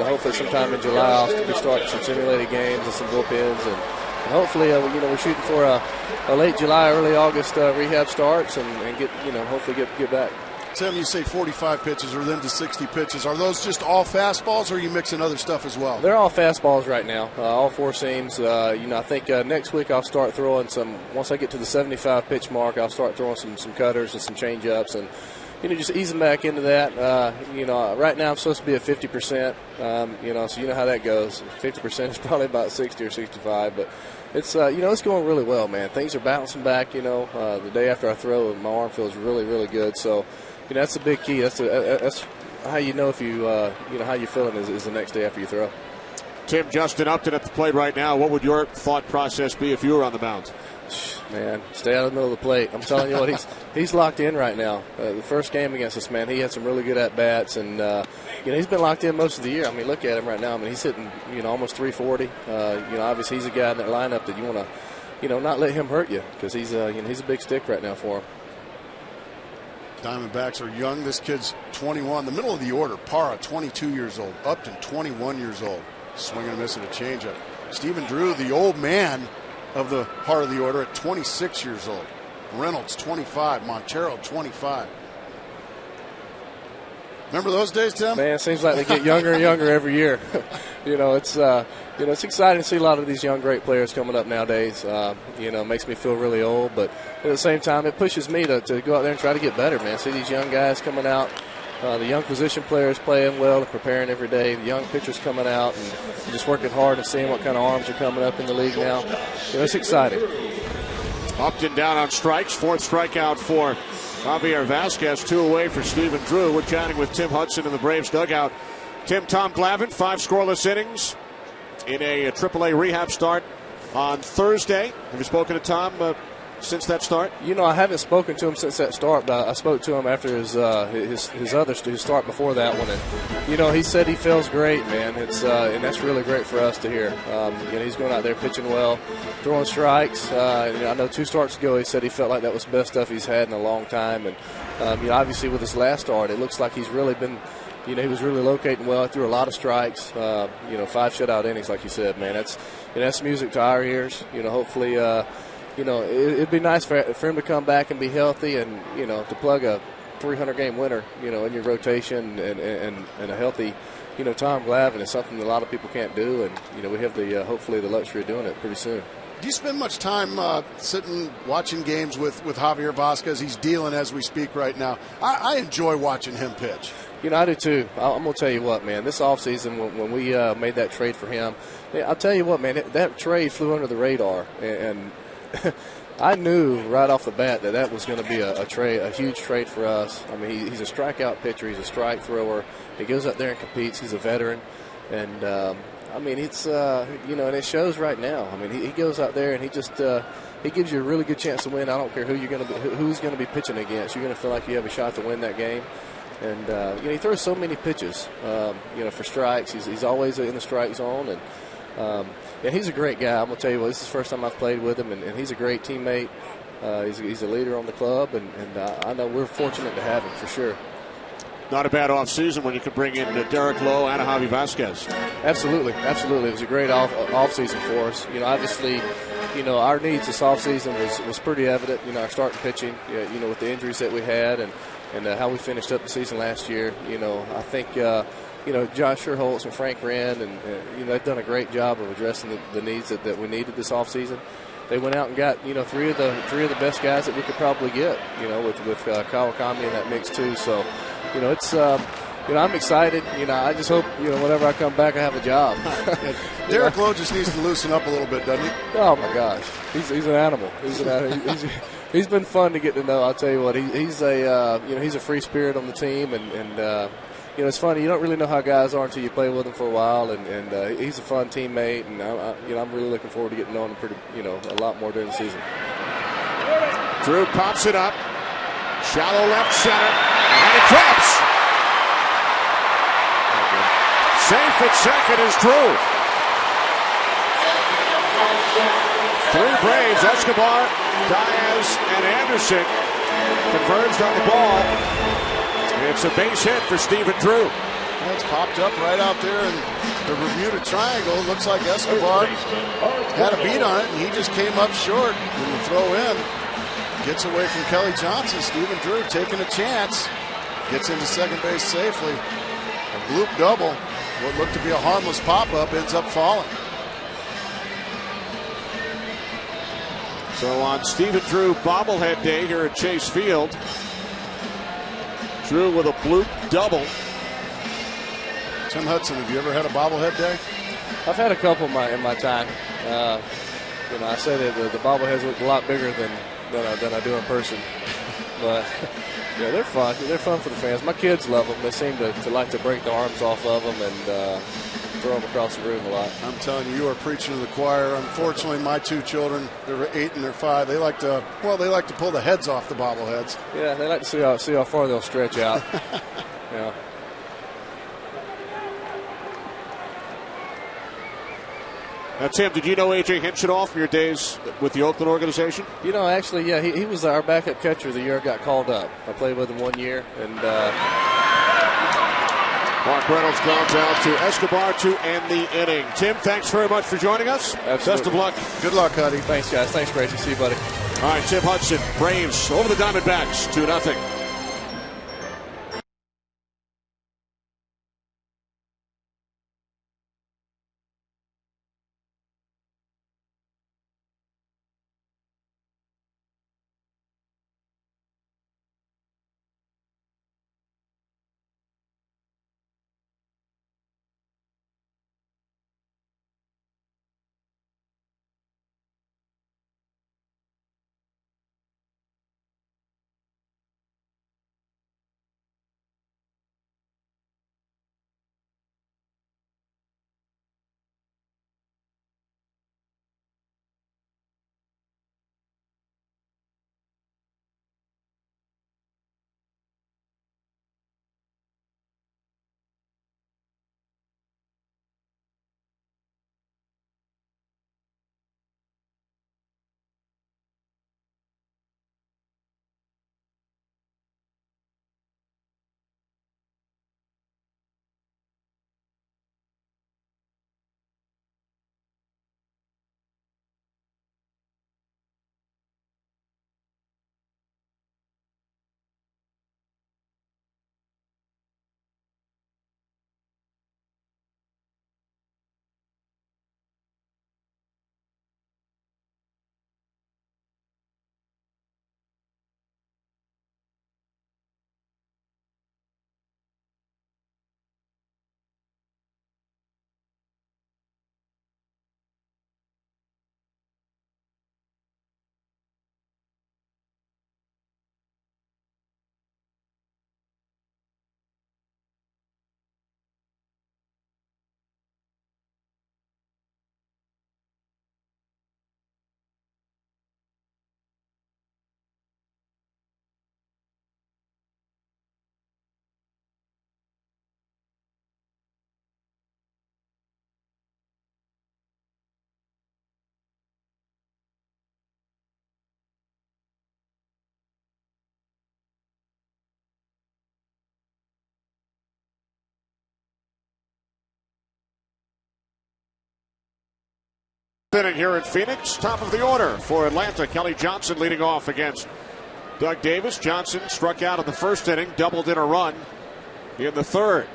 hopefully sometime in July I'll be starting some simulated games and some bullpens. And hopefully, we're shooting for a late July, early August rehab starts and get, hopefully get back. Tim, you say 45 pitches or then to 60 pitches. Are those just all fastballs, or are you mixing other stuff as well? They're all fastballs right now, all four seams. I think next week I'll start throwing some. Once I get to the 75 pitch mark, I'll start throwing some cutters and some change-ups and just easing back into that. Right now I'm supposed to be at 50%. So you know how that goes. 50% is probably about 60 or 65, but it's it's going really well, man. Things are bouncing back. The day after I throw, my arm feels really, really good. So. That's the big key. That's how you know if you how you're feeling is the next day after you throw. Tim, Justin Upton at the plate right now. What would your thought process be if you were on the mound? Man, stay out of the middle of the plate. I'm telling you what, he's locked in right now. The first game against us, man, he had some really good at bats, and he's been locked in most of the year. I mean, look at him right now. I mean, he's hitting almost 340. Obviously he's a guy in that lineup that you want to not let him hurt you because he's a big stick right now for him. Diamondbacks are young. This kid's 21. The middle of the order, Parra, 22 years old. Upton, 21 years old. Swinging and missing a changeup. Stephen Drew, the old man of the heart of the order, at 26 years old. Reynolds, 25. Montero, 25. Remember those days, Tim? Man, it seems like they get younger and younger every year. It's exciting to see a lot of these young, great players coming up nowadays. It makes me feel really old, but at the same time, it pushes me to go out there and try to get better, man. See these young guys coming out, the young position players playing well and preparing every day, the young pitchers coming out and just working hard and seeing what kind of arms are coming up in the league now. It's exciting. Upton down on strikes, fourth strikeout for Javier Vasquez, 2 away for Stephen Drew. We're chatting with Tim Hudson in the Braves dugout. Tim, Tom Glavine, 5 scoreless innings in a AAA rehab start on Thursday. Have you spoken to Tom since that start? I haven't spoken to him since that start, but I spoke to him after his start before that one. And, he said he feels great, man. And that's really great for us to hear. He's going out there pitching well, throwing strikes. I know 2 starts ago he said he felt like that was the best stuff he's had in a long time. And, obviously with his last start, it looks like he's really been – he was really locating well. Threw a lot of strikes. 5 shutout innings, like you said, man. That's music to our ears. Hopefully, it'd be nice for him to come back and be healthy, and to plug a 300-game winner, in your rotation and a healthy, Tom Glavine is something that a lot of people can't do, and we have the hopefully the luxury of doing it pretty soon. Do you spend much time sitting watching games with Javier Vasquez? He's dealing as we speak right now. I enjoy watching him pitch. I do too. I'm going to tell you what, man. This offseason, when we made that trade for him, I'll tell you what, man, that trade flew under the radar. And I knew right off the bat that was going to be a huge trade for us. I mean, he's a strikeout pitcher. He's a strike thrower. He goes out there and competes. He's a veteran. And, it's, and it shows right now. I mean, he goes out there and he just he gives you a really good chance to win. I don't care who's going to be pitching against. You're going to feel like you have a shot to win that game. And, he throws so many pitches, for strikes. He's always in the strike zone. And he's a great guy. I'm going to tell you what, this is the first time I've played with him, and he's a great teammate. He's a leader on the club, and I know we're fortunate to have him for sure. Not a bad offseason when you can bring in Derek Lowe and Javi Vasquez. Absolutely. It was a great offseason for us. Obviously, our needs this offseason was pretty evident. Our starting pitching, with the injuries that we had and how we finished up the season last year. I think, Josh Sherholtz and Frank Wren, and they've done a great job of addressing the needs that we needed this offseason. They went out and got, three of the best guys that we could probably get, with Kawakami in that mix too. So, it's I'm excited. I just hope, whenever I come back, I have a job. Derek Lowe just needs to loosen up a little bit, doesn't he? Oh my gosh, he's an animal. He's been fun to get to know. I'll tell you what, he's a free spirit on the team, and it's funny. You don't really know how guys are until you play with them for a while, and he's a fun teammate, and I'm really looking forward to getting to know him a lot more during the season. Drew pops it up, shallow left center, and it drops. Safe at second is Drew. 3 Braves, Escobar, Diaz, and Anderson converged on the ball. It's a base hit for Stephen Drew. It's popped up right out there in the Bermuda Triangle. It looks like Escobar had a beat on it, and he just came up short. And the throw in gets away from Kelly Johnson. Stephen Drew taking a chance. Gets into second base safely. A bloop double. What looked to be a harmless pop-up ends up falling. So on Stephen Drew bobblehead day here at Chase Field, Drew with a bloop double. Tim Hudson, have you ever had a bobblehead day? I've had a couple in my time. I say that the bobbleheads look a lot bigger than I do in person. But yeah, they're fun. They're fun for the fans. My kids love them. They seem to like to break the arms off of them and throw them across the room a lot. I'm telling you, you are preaching to the choir. Unfortunately, my 2 children, they're 8 and they're 5. They like to pull the heads off the bobbleheads. Yeah, they like to see how far they'll stretch out. Yeah. Now, Tim, did you know A.J. Hinch at all from your days with the Oakland organization? Actually, yeah, he was our backup catcher the year I got called up. I played with him 1 year, and Mark Reynolds grounds out to Escobar to end the inning. Tim, thanks very much for joining us. Absolutely. Best of luck. Good luck, Huddy. Thanks, guys. Thanks, Gracie. See you, buddy. All right, Tim Hudson, Braves over the Diamondbacks, 2-0. Inning here in Phoenix, top of the order for Atlanta. Kelly Johnson leading off against Doug Davis. Johnson struck out in the first inning, doubled in a run in the third.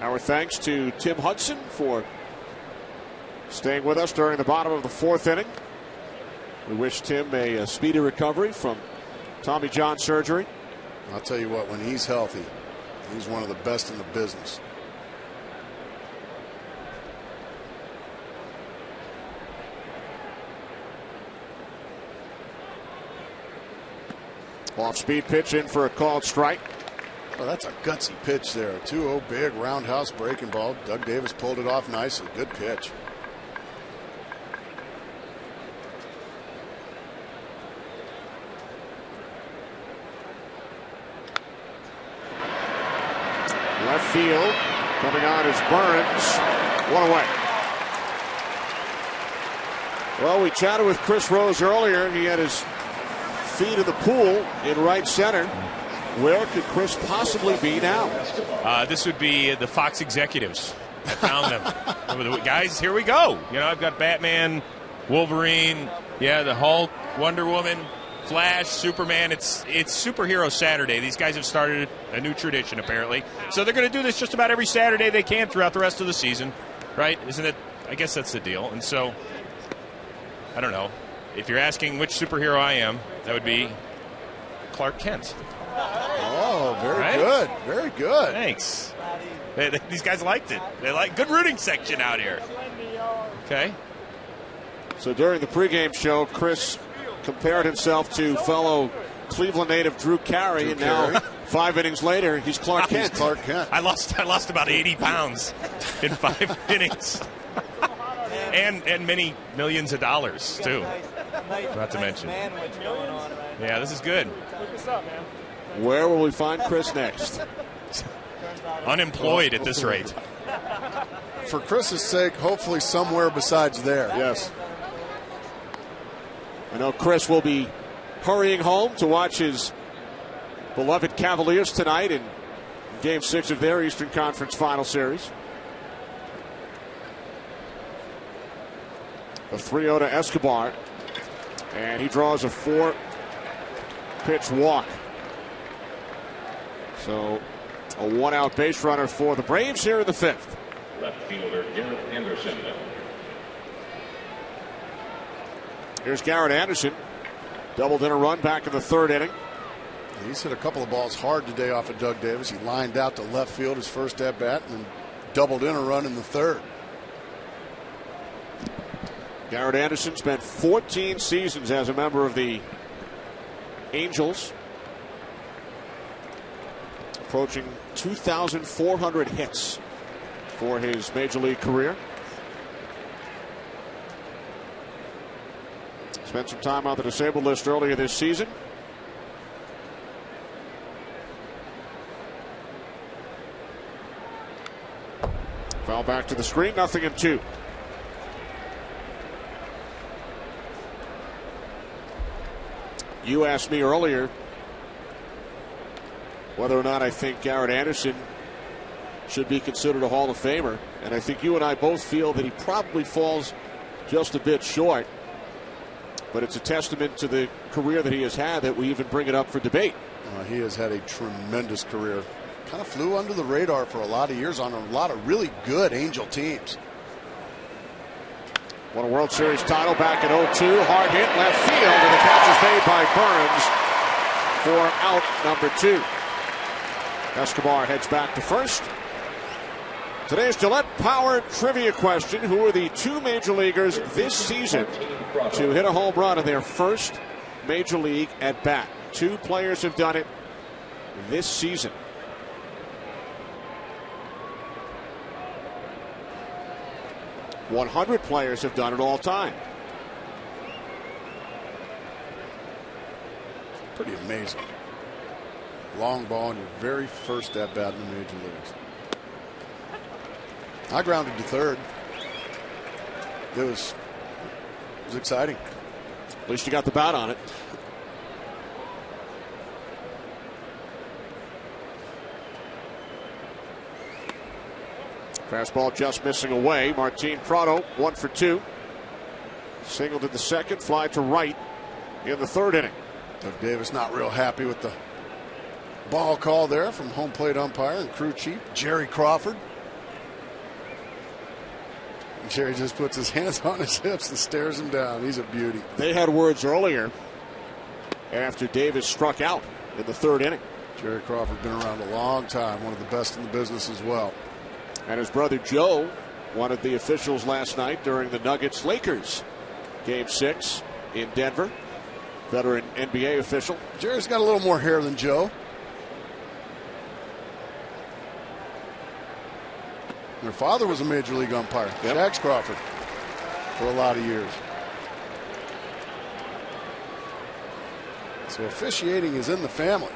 Our thanks to Tim Hudson for staying with us during the bottom of the fourth inning. We wish Tim a speedy recovery from Tommy John surgery. I'll tell you what, when he's healthy, he's one of the best in the business. Off-speed pitch in for a called strike. Oh, that's a gutsy pitch there. 2-0 big roundhouse breaking ball. Doug Davis pulled it off nicely. Good pitch. Left field. Coming on is Burns. One away. Well, we chatted with Chris Rose earlier. He had his feet in the pool in right center. Where could Chris possibly be now? This would be the Fox executives. I found them. Guys, here we go. You know, I've got Batman, Wolverine, the Hulk, Wonder Woman, Flash, Superman. It's Superhero Saturday. These guys have started a new tradition, apparently. So they're going to do this just about every Saturday they can throughout the rest of the season, right? Isn't it? I guess that's the deal. And so, I don't know. If you're asking which superhero I am, that would be Clark Kent. Oh, very good. Very good. Thanks. These guys liked it. They like good rooting section out here. Okay. So during the pregame show, Chris compared himself to fellow Cleveland native Drew Carey, and now 5 innings later, he's Clark Kent. He's Clark Kent. I lost about 80 pounds in 5 innings. And many millions of dollars, too. Not to mention. Yeah, this is good. Where will we find Chris next? Unemployed at this rate. For Chris's sake, hopefully somewhere besides there. Yes. I know Chris will be hurrying home to watch his beloved Cavaliers tonight in Game 6 of their Eastern Conference Final Series. A 3-0 to Escobar. And he draws a 4-pitch walk. So a 1-out base runner for the Braves here in the 5th. Left fielder Garrett Anderson. Here's Garrett Anderson. Doubled in a run back in the 3rd inning. He's hit a couple of balls hard today off of Doug Davis. He lined out to left field his first at bat and then doubled in a run in the 3rd. Garrett Anderson spent 14 seasons as a member of the Angels, approaching 2,400 hits for his major league career. Spent some time on the disabled list earlier this season. Foul back to the screen, 0-2. You asked me earlier whether or not I think Garrett Anderson should be considered a Hall of Famer. And I think you and I both feel that he probably falls just a bit short. But it's a testament to the career that he has had that we even bring it up for debate. He has had a tremendous career. Kind of flew under the radar for a lot of years on a lot of really good Angel teams. Won a World Series title back in 2002. Hard hit left field, and the catch is made by Burns for out number 2. Escobar heads back to first. Today's Gillette Power Trivia question. Who are the 2 major leaguers this season to hit a home run in their first major league at bat? 2 players have done it this season. .100 players have done it all time. Pretty amazing. Long ball in your very first at bat in the major leagues. I grounded to third. It was exciting. At least you got the bat on it. Fastball just missing away. Martin Prado 1 for 2. Singled in the second, fly to right in the third inning. Doug Davis not real happy with the ball call there from home plate umpire and crew chief Jerry Crawford. And Jerry just puts his hands on his hips and stares him down. He's a beauty. They had words earlier after Davis struck out in the third inning. Jerry Crawford been around a long time, one of the best in the business as well. And his brother Joe, one of the officials last night during the Nuggets-Lakers Game 6 in Denver. Veteran NBA official. Jerry's got a little more hair than Joe. Their father was a major league umpire, Shags Crawford, for a lot of years. So officiating is in the family.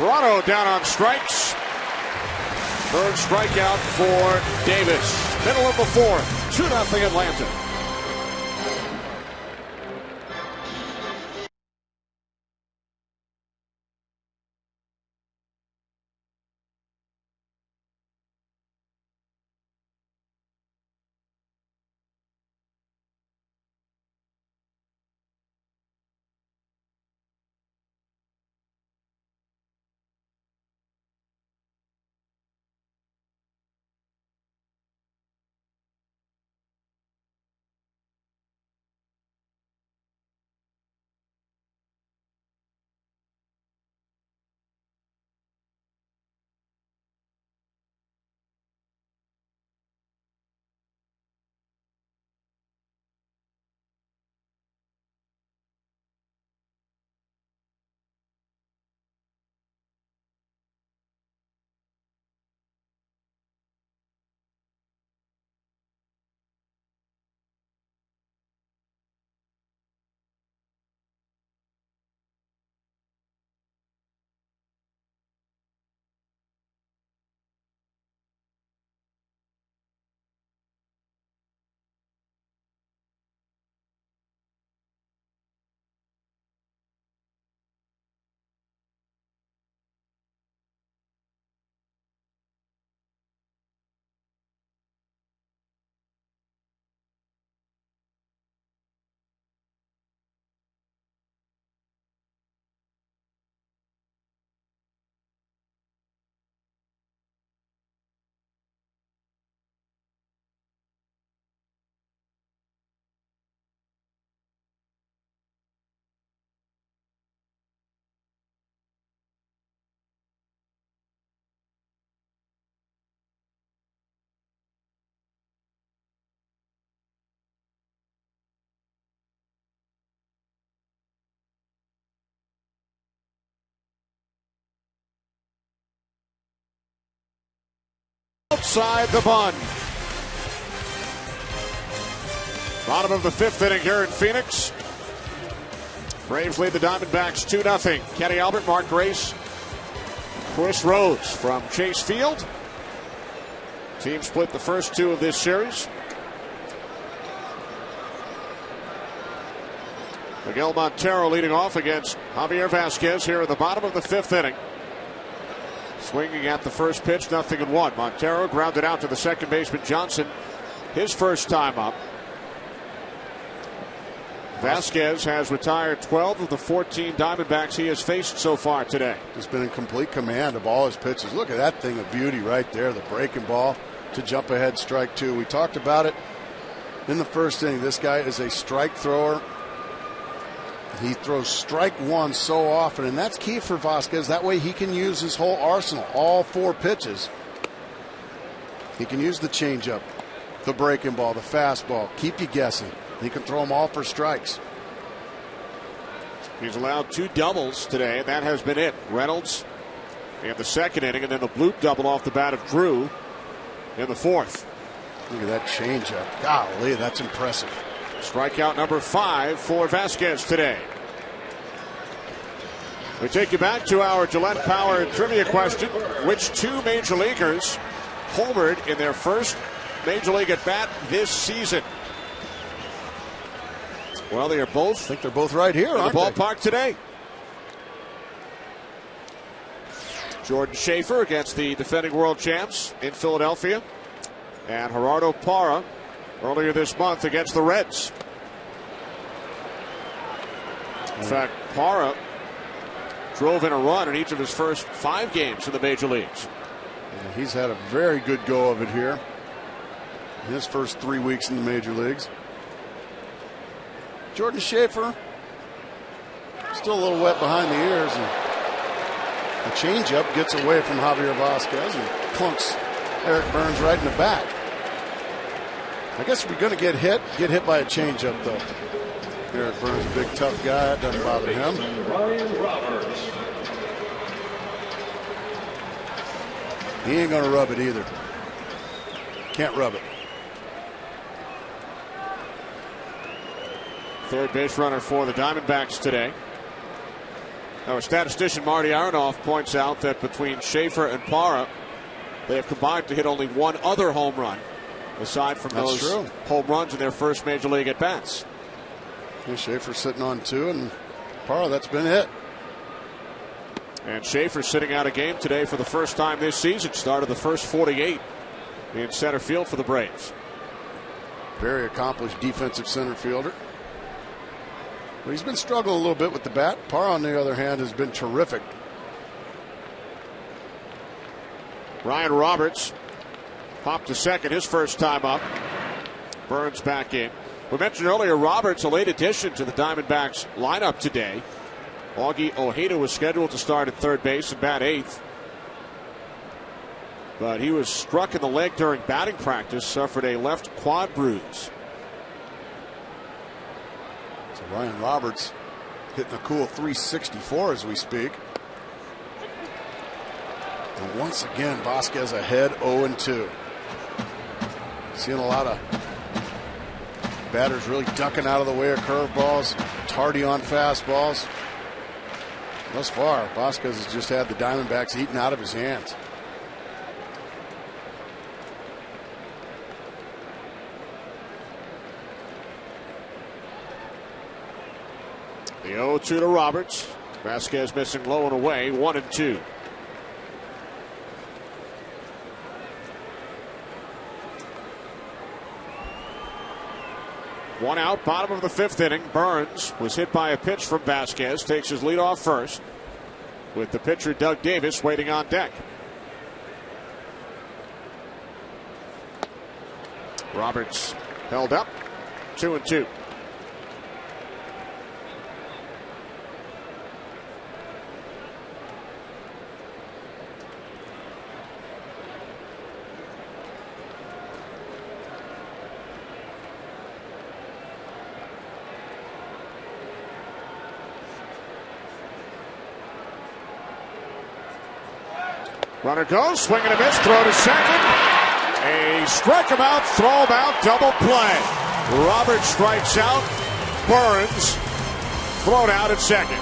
Toronto down on strikes. Third strikeout for Davis. Middle of the fourth. 2-0 Atlanta. Outside the bun. Bottom of the fifth inning here in Phoenix. Braves lead the Diamondbacks 2-0. Kenny Albert, Mark Grace, Chris Rhodes from Chase Field. Team split the first two of this series. Miguel Montero leading off against Javier Vasquez here at the bottom of the fifth inning. Swinging at the first pitch, 0-1. Montero grounded out to the second baseman Johnson, his first time up. Vasquez has retired 12 of the 14 Diamondbacks he has faced so far today. He's been in complete command of all his pitches. Look at that thing of beauty right there, the breaking ball to jump ahead, strike two. We talked about it in the first inning. This guy is a strike thrower. He throws strike one so often, and that's key for Vasquez. That way he can use his whole arsenal, all four pitches. He can use the changeup, the breaking ball, the fastball, keep you guessing. He can throw them all for strikes. He's allowed two doubles today, and that has been it. Reynolds in the second inning, and then the bloop double off the bat of Drew in the fourth. Look at that changeup. Golly, that's impressive. Strikeout number 5 for Vasquez today. We take you back to our Gillette Power trivia question. Which two major leaguers homered in their first major league at bat this season? Well, they are both. I think they're both right here, in the aren't ballpark today. Jordan Schaefer against the defending world champs in Philadelphia. And Gerardo Parra earlier this month against the Reds. In fact, Parra drove in a run in each of his first 5 games in the major leagues. Yeah, he's had a very good go of it here in his first 3 weeks in the major leagues. Jordan Schaefer still a little wet behind the ears, and the changeup gets away from Javier Vasquez and clunks Eric Burns right in the back. I guess if you're going to get hit by a changeup, though. Eric Burns, a big tough guy, that doesn't bother him. Ryan Roberts. He ain't going to rub it either. Can't rub it. Third base runner for the Diamondbacks today. Our statistician Marty Aronoff points out that between Schaefer and Parra, they have combined to hit only one other home run, aside from That's those true. home runs in their first major league at bats. Yeah, Schaefer sitting on 2, and Parra, that's been it. And Schaefer sitting out a game today for the first time this season. Started the first 48 in center field for the Braves. Very accomplished defensive center fielder. But he's been struggling a little bit with the bat. Parra, on the other hand, has been terrific. Ryan Roberts popped to second his first time up. Burns back in. We mentioned earlier Roberts, a late addition to the Diamondbacks lineup today. Augie Ojeda was scheduled to start at third base and bat 8th. But he was struck in the leg during batting practice, suffered a left quad bruise. So Ryan Roberts hitting a cool 364 as we speak. And once again, Vasquez ahead 0-2. Seeing a lot of batters really ducking out of the way of curveballs, tardy on fastballs. Thus far, Vasquez has just had the Diamondbacks eaten out of his hands. The 0-2 to Roberts. Vasquez missing low and away, 1-2. One out, bottom of the 5th inning. Burns was hit by a pitch from Vasquez. Takes his lead off first, with the pitcher Doug Davis waiting on deck. Roberts held up, 2-2. Runner goes, swing and a miss, throw to second. A strike him out, throw him out, double play. Roberts strikes out, Burns thrown out at second.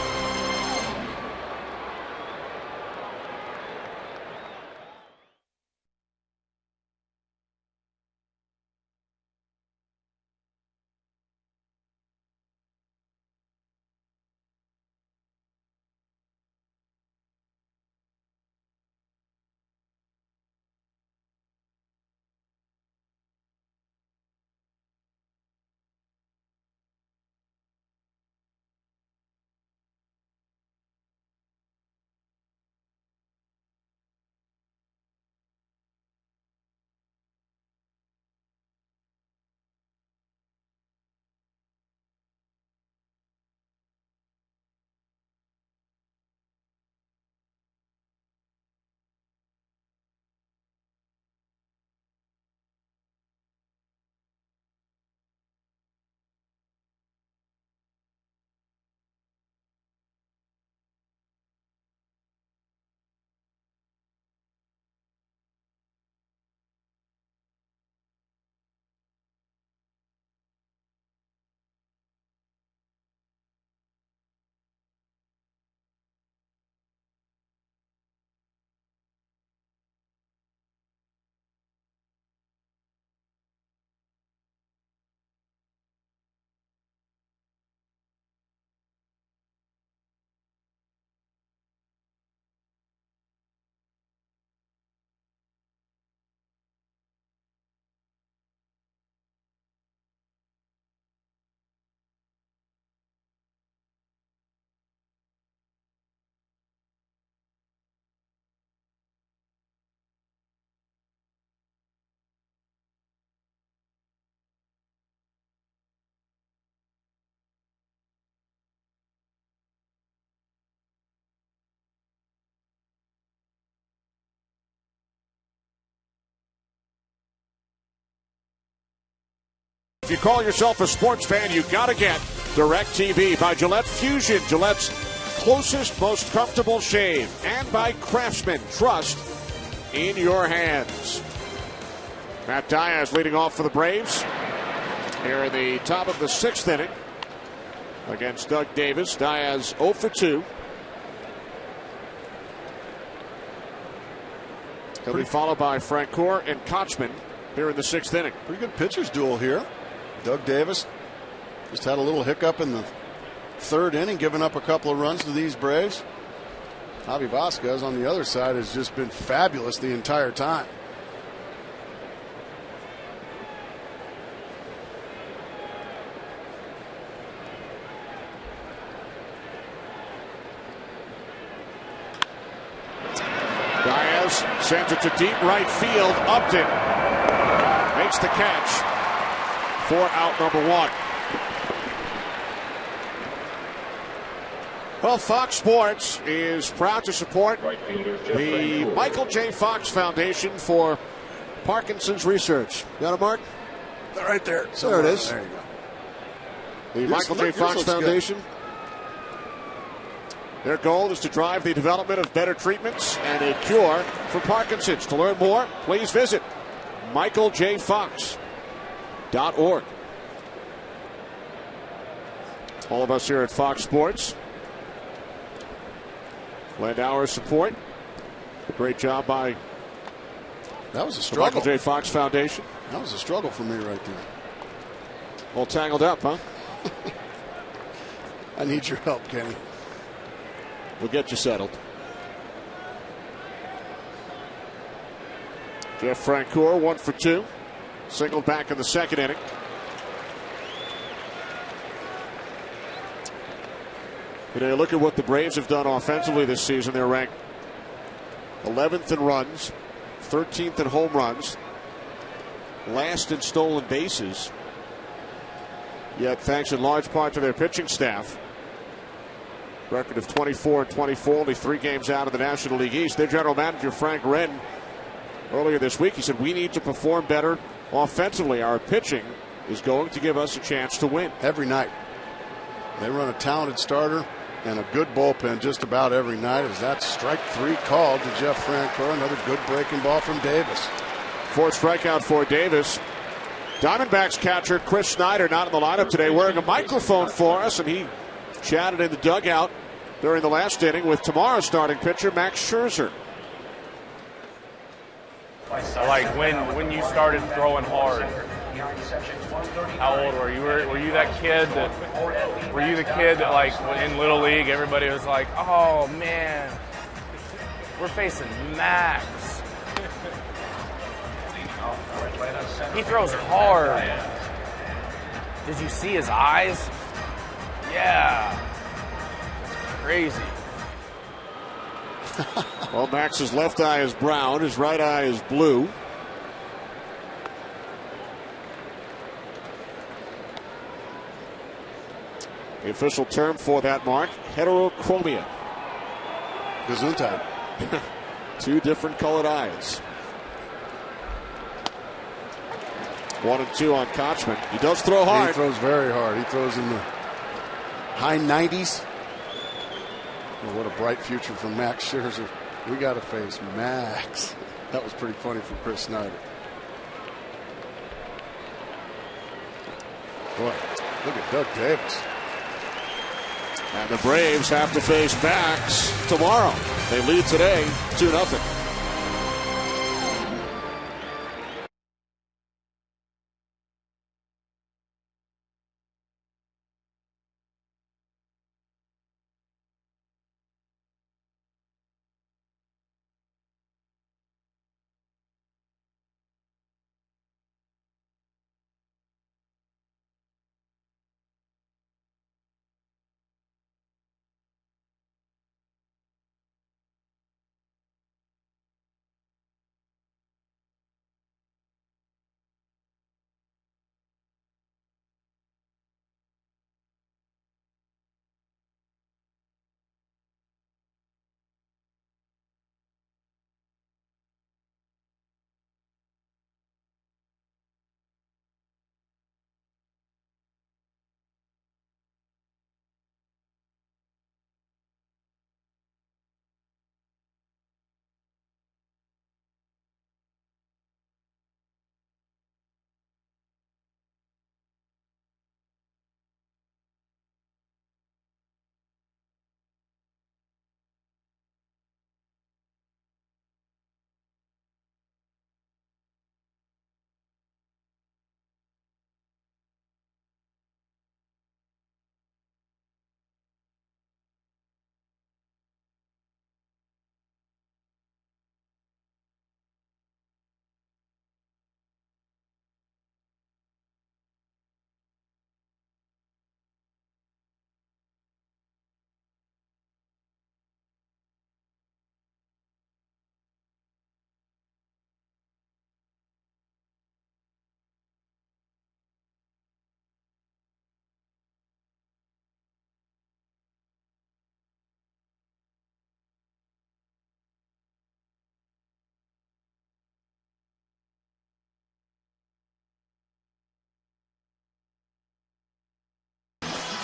If you call yourself a sports fan, you got to get DirecTV by Gillette Fusion, Gillette's closest, most comfortable shave, and by Craftsman. Trust in your hands. Matt Diaz leading off for the Braves here in the top of the 6th inning against Doug Davis. Diaz 0 for 2. He'll be followed by Francoeur and Kochman here in the 6th inning. Pretty good pitchers duel here. Doug Davis just had a little hiccup in the 3rd inning, giving up a couple of runs to these Braves. Javi Vasquez on the other side has just been fabulous the entire time. Diaz sends it to deep right field. Upton makes the catch for out number 1. Well, Fox Sports is proud to support the Michael J. Fox Foundation for Parkinson's Research. Got it, Mark? Right there. There it is. There you go. The Michael J. Fox Foundation. Good. Their goal is to drive the development of better treatments and a cure for Parkinson's. To learn more, please visit michaeljfox.org. All of us here at Fox Sports lend our support. Great job by that was a the struggle. Michael J. Fox Foundation. That was a struggle for me right there. All tangled up, huh? I need your help, Kenny. We'll get you settled. Jeff Francoeur 1 for 2. Singled back in the 2nd inning. You know, you look at what the Braves have done offensively this season. They're ranked 11th in runs, 13th in home runs, last in stolen bases. Yet, thanks in large part to their pitching staff, record of 24-24, only 3 games out of the National League East. Their general manager, Frank Wren, earlier this week, he said, we need to perform better offensively. Our pitching is going to give us a chance to win. Every night. They run a talented starter and a good bullpen just about every night. As that strike 3 called to Jeff Francoeur. Another good breaking ball from Davis. 4th strikeout for Davis. Diamondbacks catcher Chris Snyder not in the lineup today, wearing a microphone for us, and he chatted in the dugout during the last inning with tomorrow's starting pitcher Max Scherzer. Like when you started throwing hard, how old were you? Were you that kid that? Were you the kid that, like, in Little League, everybody was like, "Oh man, we're facing Max. He throws hard. Did you see his eyes? Yeah, crazy." Well, Max's left eye is brown, his right eye is blue. The official term for that, Mark, heterochromia. Gesundheit. 2 different colored eyes. 1 and 2 on Kochman. He does throw hard. He throws very hard. He throws in the high 90s. Oh, what a bright future for Max Scherzer. We got to face Max. That was pretty funny from Chris Snyder. Boy, look at Doug Davis. And the Braves have to face Max tomorrow. They lead today 2-0.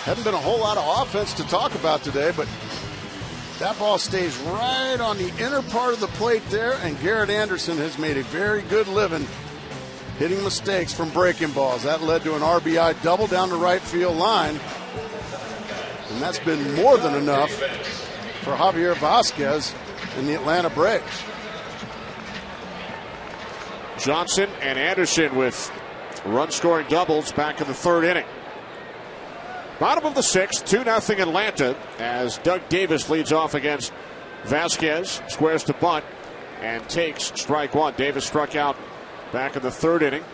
Hadn't been a whole lot of offense to talk about today, but that ball stays right on the inner part of the plate there, and Garrett Anderson has made a very good living hitting mistakes from breaking balls. That led to an RBI double down the right field line, and that's been more than enough for Javier Vasquez and the Atlanta Braves. Johnson and Anderson with run-scoring doubles back in the third inning. Bottom of the sixth, 2-0 Atlanta as Doug Davis leads off against Vasquez, squares to bunt, and takes strike one. Davis struck out back in the third inning.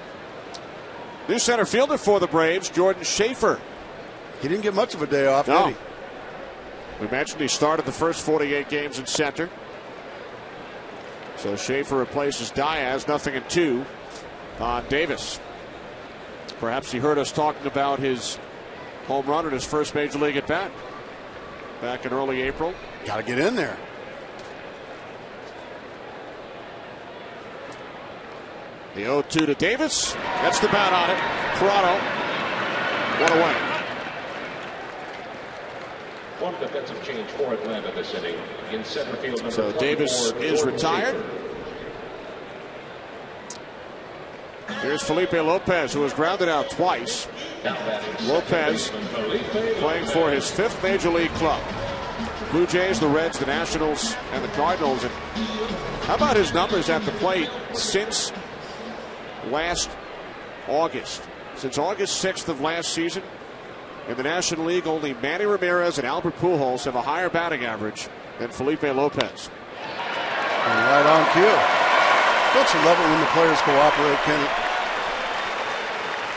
New center fielder for the Braves, Jordan Schaefer. He didn't get much of a day off, No. did he? We mentioned he started the first 48 games in center. So Schaefer replaces Diaz, 0-2 on Davis. Perhaps he heard us talking about his home run in his first major league at bat back in early April. Got to get in there. The 0-2 to Davis. That's the bat on it. Toronto. One away. One defensive change for Atlanta this inning. In center field, number So Davis 24, is Jordan retired. Schaefer. Here's Felipe Lopez, who was grounded out twice. Lopez playing for his fifth major league club. Blue Jays, the Reds, the Nationals, and the Cardinals. And how about his numbers at the plate since last August? Since August 6th of last season, in the National League, only Manny Ramirez and Albert Pujols have a higher batting average than Felipe Lopez. And right on cue. Don't you love it when the players cooperate, Kenny?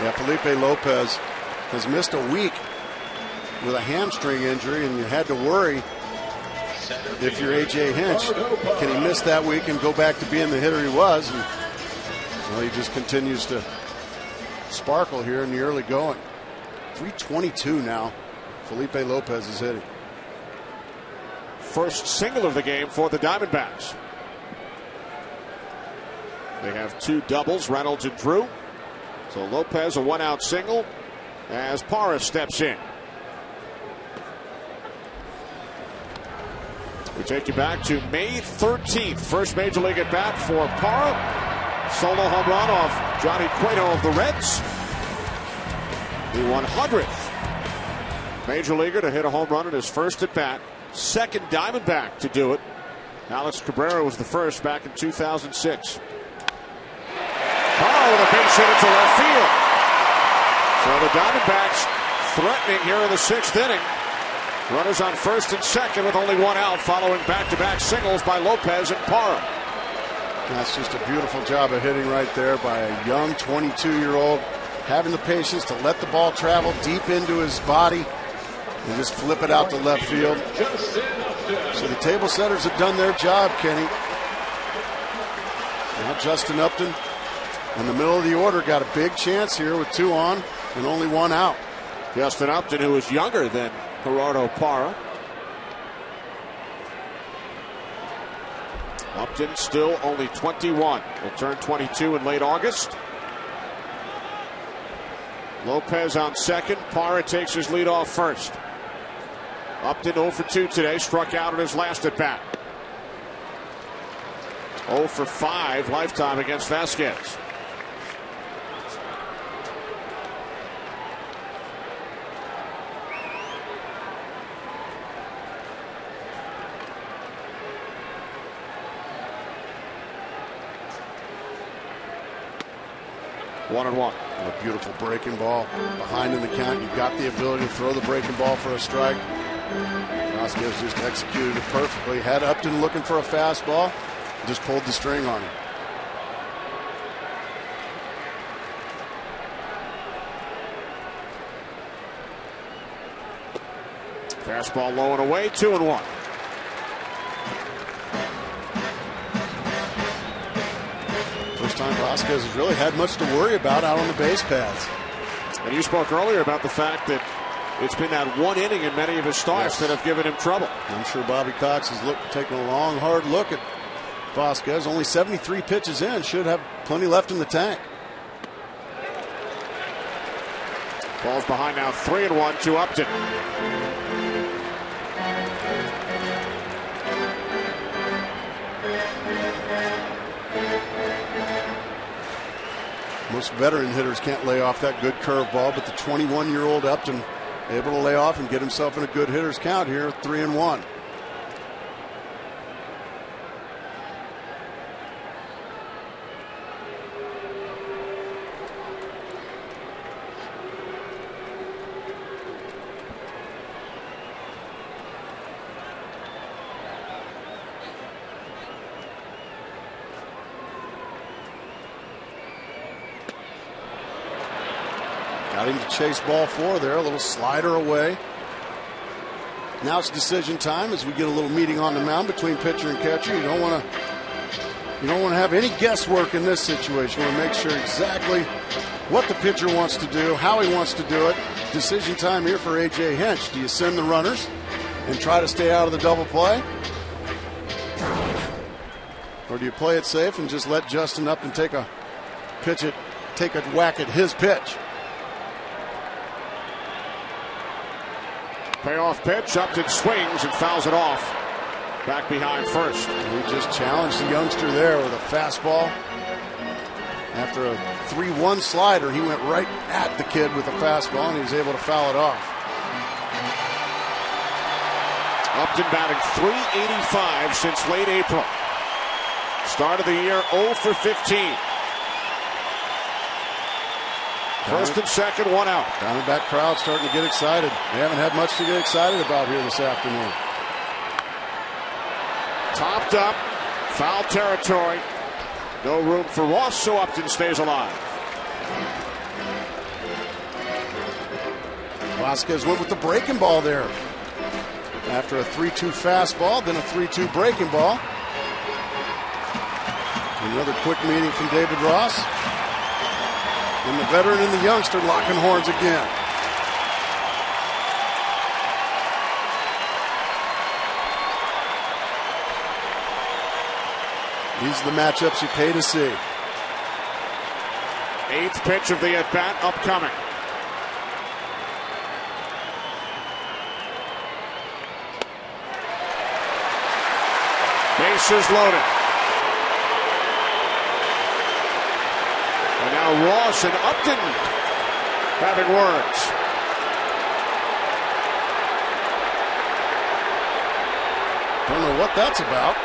Yeah, Felipe Lopez has missed a week with a hamstring injury, and you had to worry if you're A.J. Hinch, can he miss that week and go back to being the hitter he was? And, well, he just continues to sparkle here in the early going. 322 now. Felipe Lopez is hitting. First single of the game for the Diamondbacks. They have two doubles, Reynolds and Drew. So Lopez a one-out single as Parra steps in. We take you back to May 13th. First major league at bat for Parra. Solo home run off Johnny Cueto of the Reds. The 100th major leaguer to hit a home run in his first at bat. Second Diamondback to do it. Alex Cabrera was the first back in 2006. Parra with a base hit into left field. So the Diamondbacks threatening here in the sixth inning. Runners on first and second with only one out, following back-to-back singles by Lopez and Parra. That's just a beautiful job of hitting right there by a young 22-year-old, having the patience to let the ball travel deep into his body and just flip it out to left field. So the table setters have done their job, Kenny. Now Justin Upton in the middle of the order got a big chance here with two on and only one out. Justin Upton, who is younger than Gerardo Parra. Upton still only 21. Will turn 22 in late August. Lopez on second. Parra takes his lead off first. Upton 0 for 2 today. Struck out in his last at bat. 0 for 5 lifetime against Vasquez. One and one. And a beautiful breaking ball. Behind in the count, you've got the ability to throw the breaking ball for a strike. Vasquez just executed it perfectly. Had Upton looking for a fastball. Just pulled the string on him. Fastball low and away, 2-1. First time Vasquez has really had much to worry about out on the base paths. And you spoke earlier about the fact that it's been that one inning in many of his starts that have given him trouble. I'm sure Bobby Cox is taking a long, hard look at Vasquez. Only 73 pitches in. Should have plenty left in the tank. Falls behind now 3-1 to Upton. Most veteran hitters can't lay off that good curveball, but the 21-year-old Upton able to lay off and get himself in a good hitter's count here, 3-1. Got him to chase ball 4 there, a little slider away. Now it's decision time as we get a little meeting on the mound between pitcher and catcher. You don't want to have any guesswork in this situation. You want to make sure exactly what the pitcher wants to do, how he wants to do it. Decision time here for A.J. Hinch. Do you send the runners and try to stay out of the double play? Or do you play it safe and just let Justin Upton take a whack at his pitch? Payoff pitch. Upton swings and fouls it off. Back behind first. He just challenged the youngster there with a fastball. After a 3-1 slider, he went right at the kid with a fastball, and he was able to foul it off. Upton batting .385 since late April. Start of the year 0 for 15. First and second, 1 out. Diamondback crowd starting to get excited. They haven't had much to get excited about here this afternoon. Topped up, foul territory. No room for Ross, so Upton stays alive. Vasquez went with the breaking ball there. After a 3-2 fastball, then a 3-2 breaking ball. Another quick meeting from David Ross. And the veteran and the youngster locking horns again. These are the matchups you pay to see. 8th pitch of the at-bat upcoming. Bases loaded. And now Ross and Upton having words. Don't know what that's about.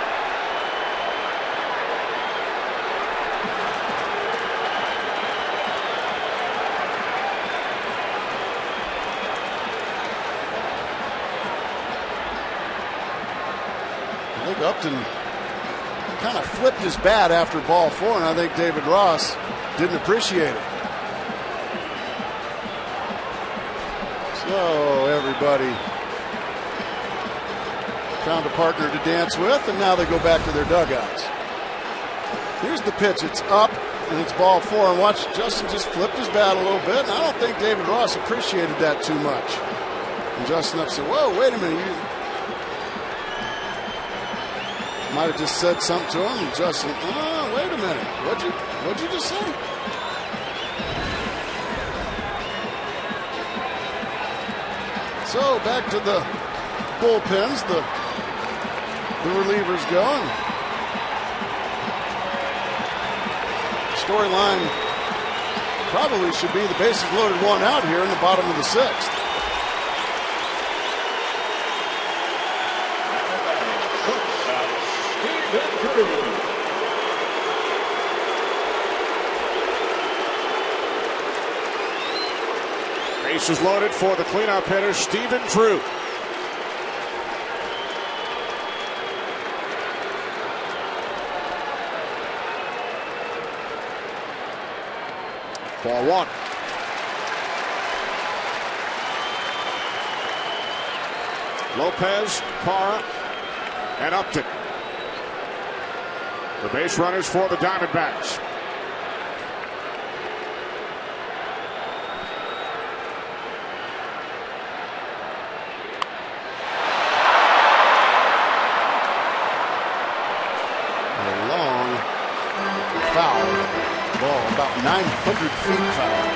I think Upton kind of flipped his bat after ball 4, and I think David Ross didn't appreciate it. So everybody found a partner to dance with, and now they go back to their dugouts. Here's the pitch. It's up, and it's ball 4. And watch, Justin just flipped his bat a little bit, and I don't think David Ross appreciated that too much. And Justin up said, whoa, wait a minute. You might have just said something to him, and Justin, oh, wait a minute. What'd you just say? So back to the bullpens, the relievers going. Storyline probably should be the bases loaded 1 out here in the bottom of the 6th. Bases loaded for the cleanup hitter, Stephen Drew. Ball 1. Lopez, Parra, and Upton. The base runners for the Diamondbacks. Foul ball, about 900 feet foul.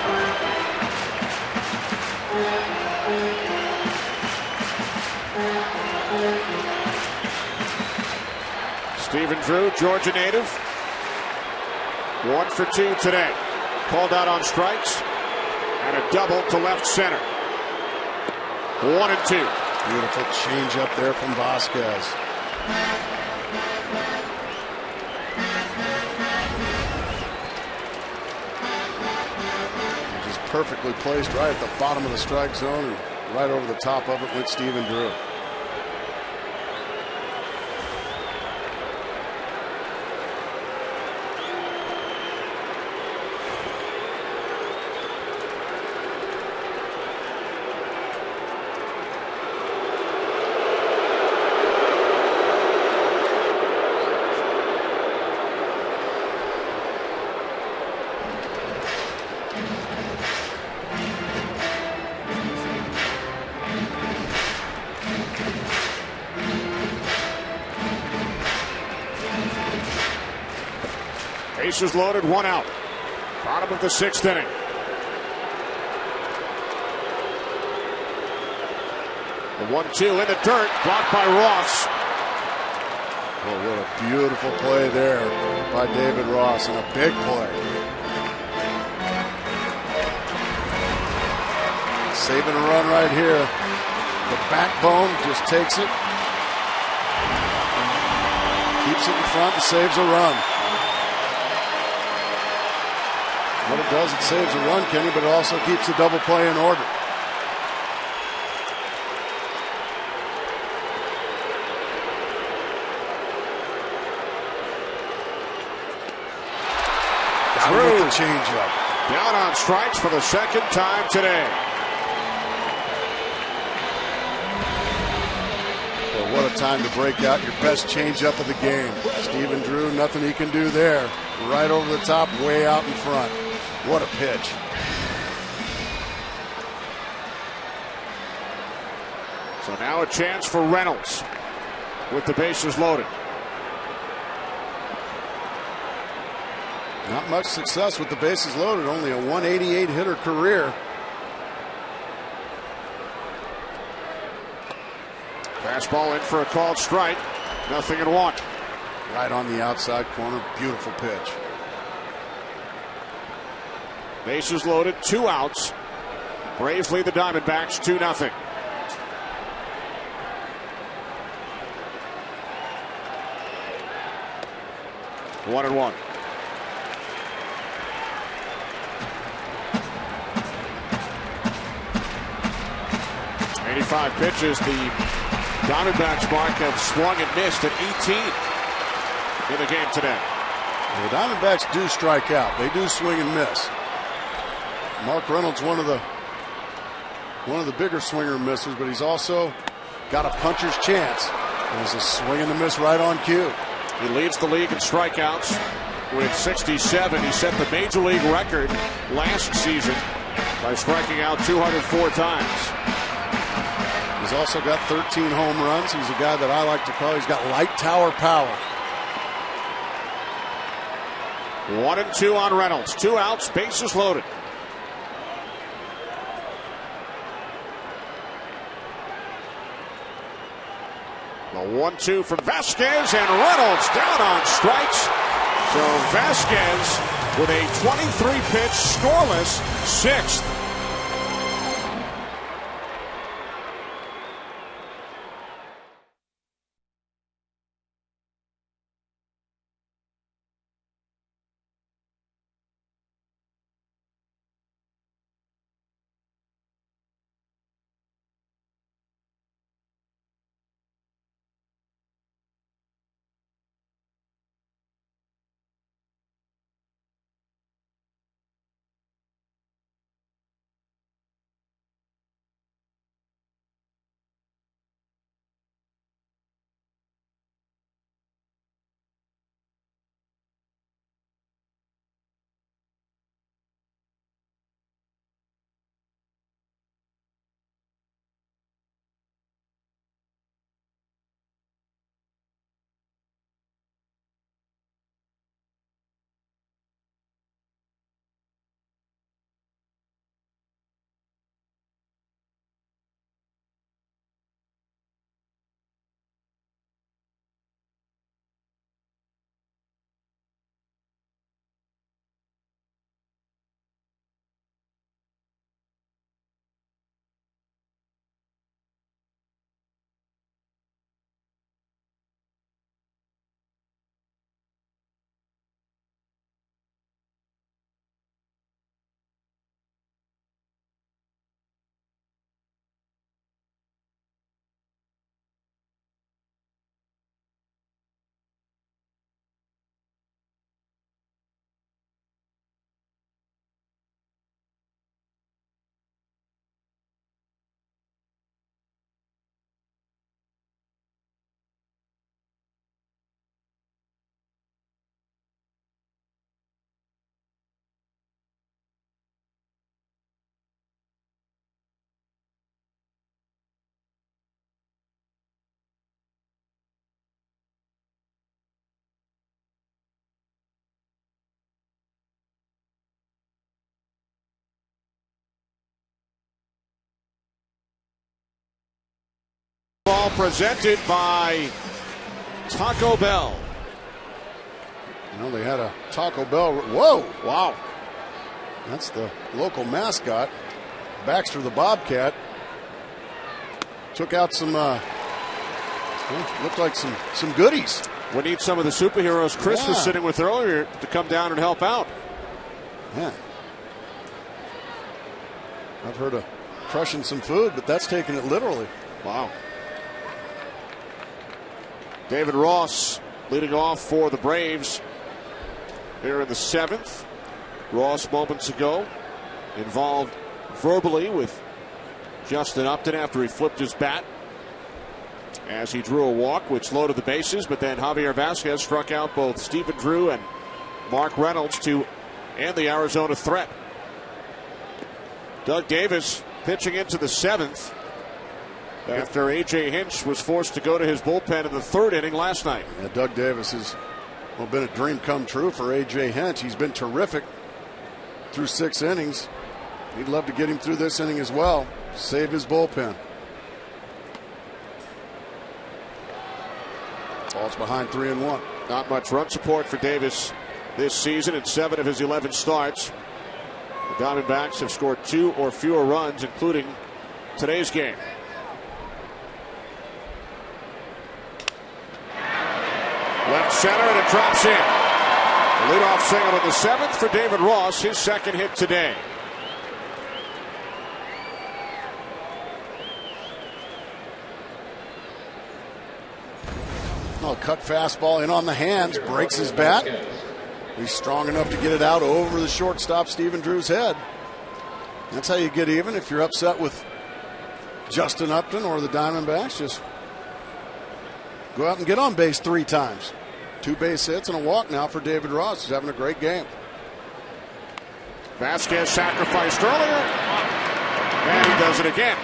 Stephen Drew, Georgia native. 1 for 2 today. Called out on strikes. And a double to left center. 1 and 2. Beautiful change up there from Vasquez. Just perfectly placed right at the bottom of the strike zone, and right over the top of it went Stephen Drew. Bases loaded, 1 out. Bottom of the 6th inning. The 1-2 in the dirt, blocked by Ross. Oh, what a beautiful play there by David Ross, and a big play. Saving a run right here. The backbone just takes it, keeps it in front, and saves a run. What it does, it saves a run, Kenny, but it also keeps the double play in order. With the changeup. Down on strikes for the 2nd time today. Well, what a time to break out your best changeup of the game. Stephen Drew, nothing he can do there. Right over the top, way out in front. What a pitch. So now a chance for Reynolds with the bases loaded. Not much success with the bases loaded, only a 188 hitter career. Fastball in for a called strike. 0-1. Right on the outside corner, beautiful pitch. Bases loaded, 2 outs. Braves lead the Diamondbacks 2-0. One and 1. '85 pitches. The Diamondbacks mark have swung and missed at 18 in the game today. The Diamondbacks do strike out. They do swing and miss. Mark Reynolds, one of the bigger swinger and missers, but he's also got a puncher's chance. There's a swing and a miss right on cue. He leads the league in strikeouts with 67. He set the major league record last season by striking out 204 times. He's also got 13 home runs. He's a guy that I like to call, he's got light tower power. 1 and 2 on Reynolds. 2 outs, bases loaded. The 1-2 from Vasquez, and Reynolds down on strikes. So Vasquez with a 23-pitch scoreless 6th. presented by Taco Bell. Well, they had a Taco Bell. Whoa! Wow. That's the local mascot, Baxter the Bobcat. Took out some, looked like some goodies. We need some of the superheroes Chris was sitting with earlier to come down and help out. Yeah. I've heard of crushing some food, but that's taking it literally. Wow. David Ross leading off for the Braves here in the 7th. Ross moments ago involved verbally with Justin Upton after he flipped his bat as he drew a walk, which loaded the bases, but then Javier Vasquez struck out both Stephen Drew and Mark Reynolds to end the Arizona threat. Doug Davis pitching into the 7th after A.J. Hinch was forced to go to his bullpen in the 3rd inning last night. Yeah, Doug Davis has been a dream come true for A.J. Hinch. He's been terrific through 6 innings. He'd love to get him through this inning as well. Save his bullpen. Ball's behind 3-1. Not much run support for Davis this season in 7 of his 11 starts. The Diamondbacks have scored 2 or fewer runs, including today's game. Left center, and it drops in. The leadoff single in the 7th for David Ross, his 2nd hit today. Oh, cut fastball in on the hands, breaks his bat. He's strong enough to get it out over the shortstop, Stephen Drew's head. That's how you get even. If you're upset with Justin Upton or the Diamondbacks, just go out and get on base 3 times. 2 base hits and a walk now for David Ross. He's having a great game. Vasquez sacrificed earlier, and he does it again.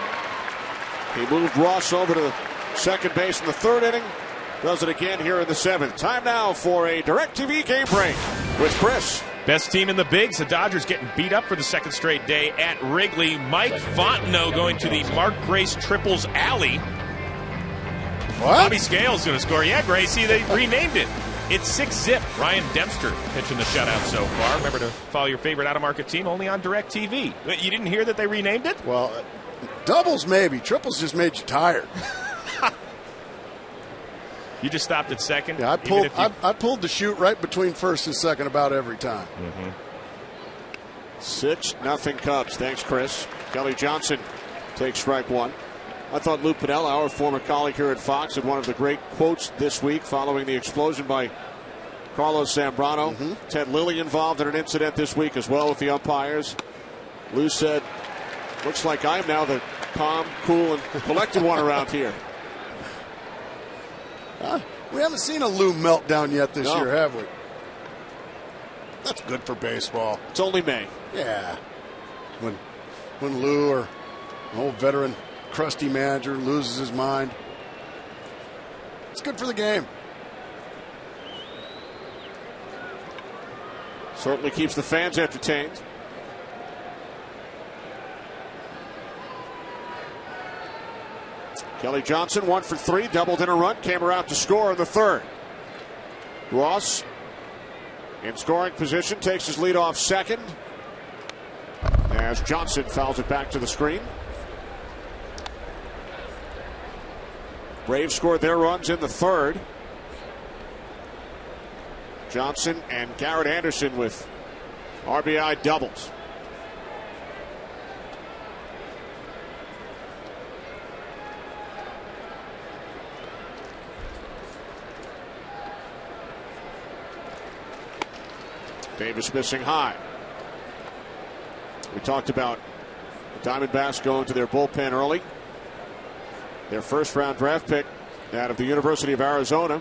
He moved Ross over to second base in the 3rd inning. Does it again here in the 7th. Time now for a DirecTV game break with Chris. Best team in the bigs. The Dodgers getting beat up for the 2nd straight day at Wrigley. Mike Fontenot going to the Mark Grace Triples Alley. What? Bobby Scales going to score. Yeah, Gracie, they renamed it. It's 6-zip. Ryan Dempster pitching the shutout so far. Remember to follow your favorite out-of-market team only on DirecTV. You didn't hear that they renamed it? Well, doubles maybe. Triples just made you tired. You just stopped at second? Yeah, I pulled the chute right between first and second about every time. 6-0 Cubs. Thanks, Chris. Kelly Johnson takes strike 1. I thought Lou Piniella, our former colleague here at Fox, had one of the great quotes this week following the explosion by Carlos Zambrano. Ted Lilly involved in an incident this week as well with the umpires. Lou said, "Looks like I'm now the calm, cool, and collected one around here." We haven't seen a Lou meltdown yet this year, have we? That's good for baseball. It's only May. Yeah. When Lou or an old veteran crusty manager loses his mind, it's good for the game. Certainly keeps the fans entertained. Kelly Johnson 1 for 3, doubled in a run, came around to score in the 3rd. Ross in scoring position, takes his lead off second as Johnson fouls it back to the screen. Braves scored their runs in the 3rd. Johnson and Garrett Anderson with RBI doubles. Davis missing high. We talked about the Diamondbacks going to their bullpen early. Their 1st-round draft pick out of the University of Arizona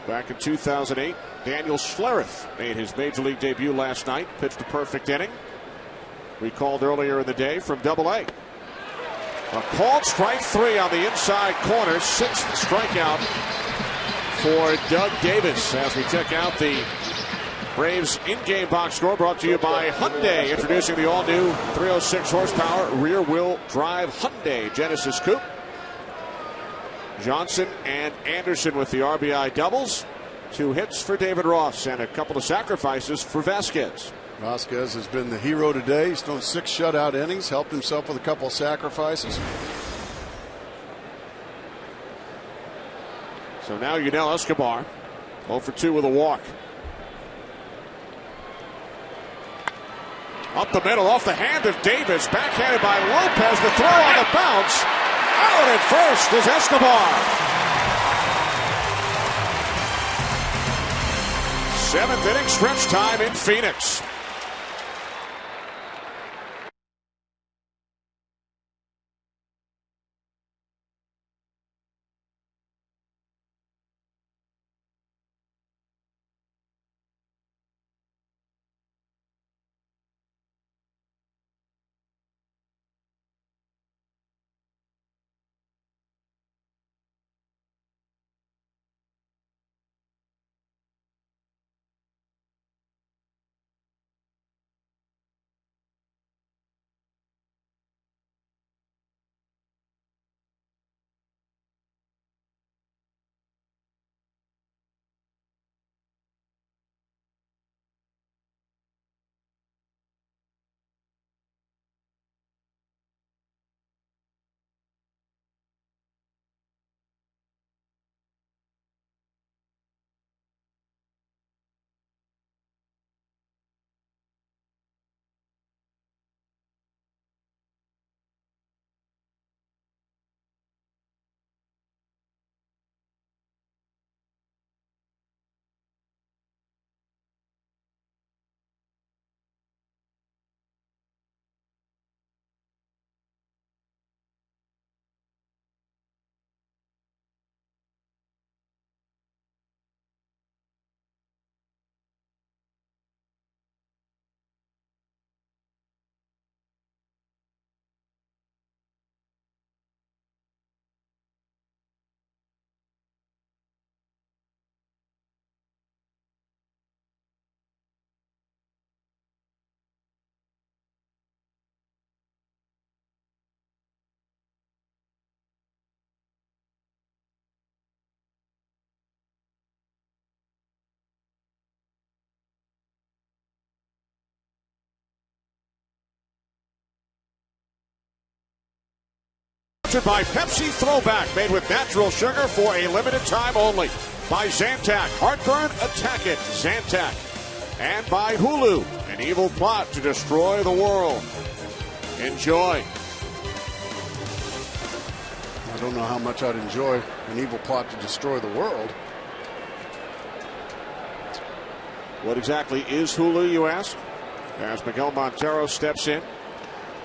back in 2008. Daniel Schlereth made his major league debut last night. Pitched a perfect inning. Recalled earlier in the day from Double-A. A called strike 3 on the inside corner. 6th strikeout for Doug Davis as we check out the Braves in-game box score, brought to you by Hyundai, introducing the all-new 306 horsepower rear-wheel drive Hyundai Genesis Coupe. Johnson and Anderson with the RBI doubles. 2 hits for David Ross and a couple of sacrifices for Vasquez. Vasquez has been the hero today. He's thrown 6 shutout innings, helped himself with a couple of sacrifices. So now Yunel Escobar 0 for 2 with a walk. Up the middle, off the hand of Davis, backhanded by Lopez. The throw on the bounce. Out at first is Escobar. 7th inning stretch time in Phoenix. By Pepsi Throwback, made with natural sugar for a limited time only. By Zantac, heartburn, attack it, Zantac. And by Hulu, an evil plot to destroy the world. Enjoy. I don't know how much I'd enjoy an evil plot to destroy the world. What exactly is Hulu, you ask? As Miguel Montero steps in.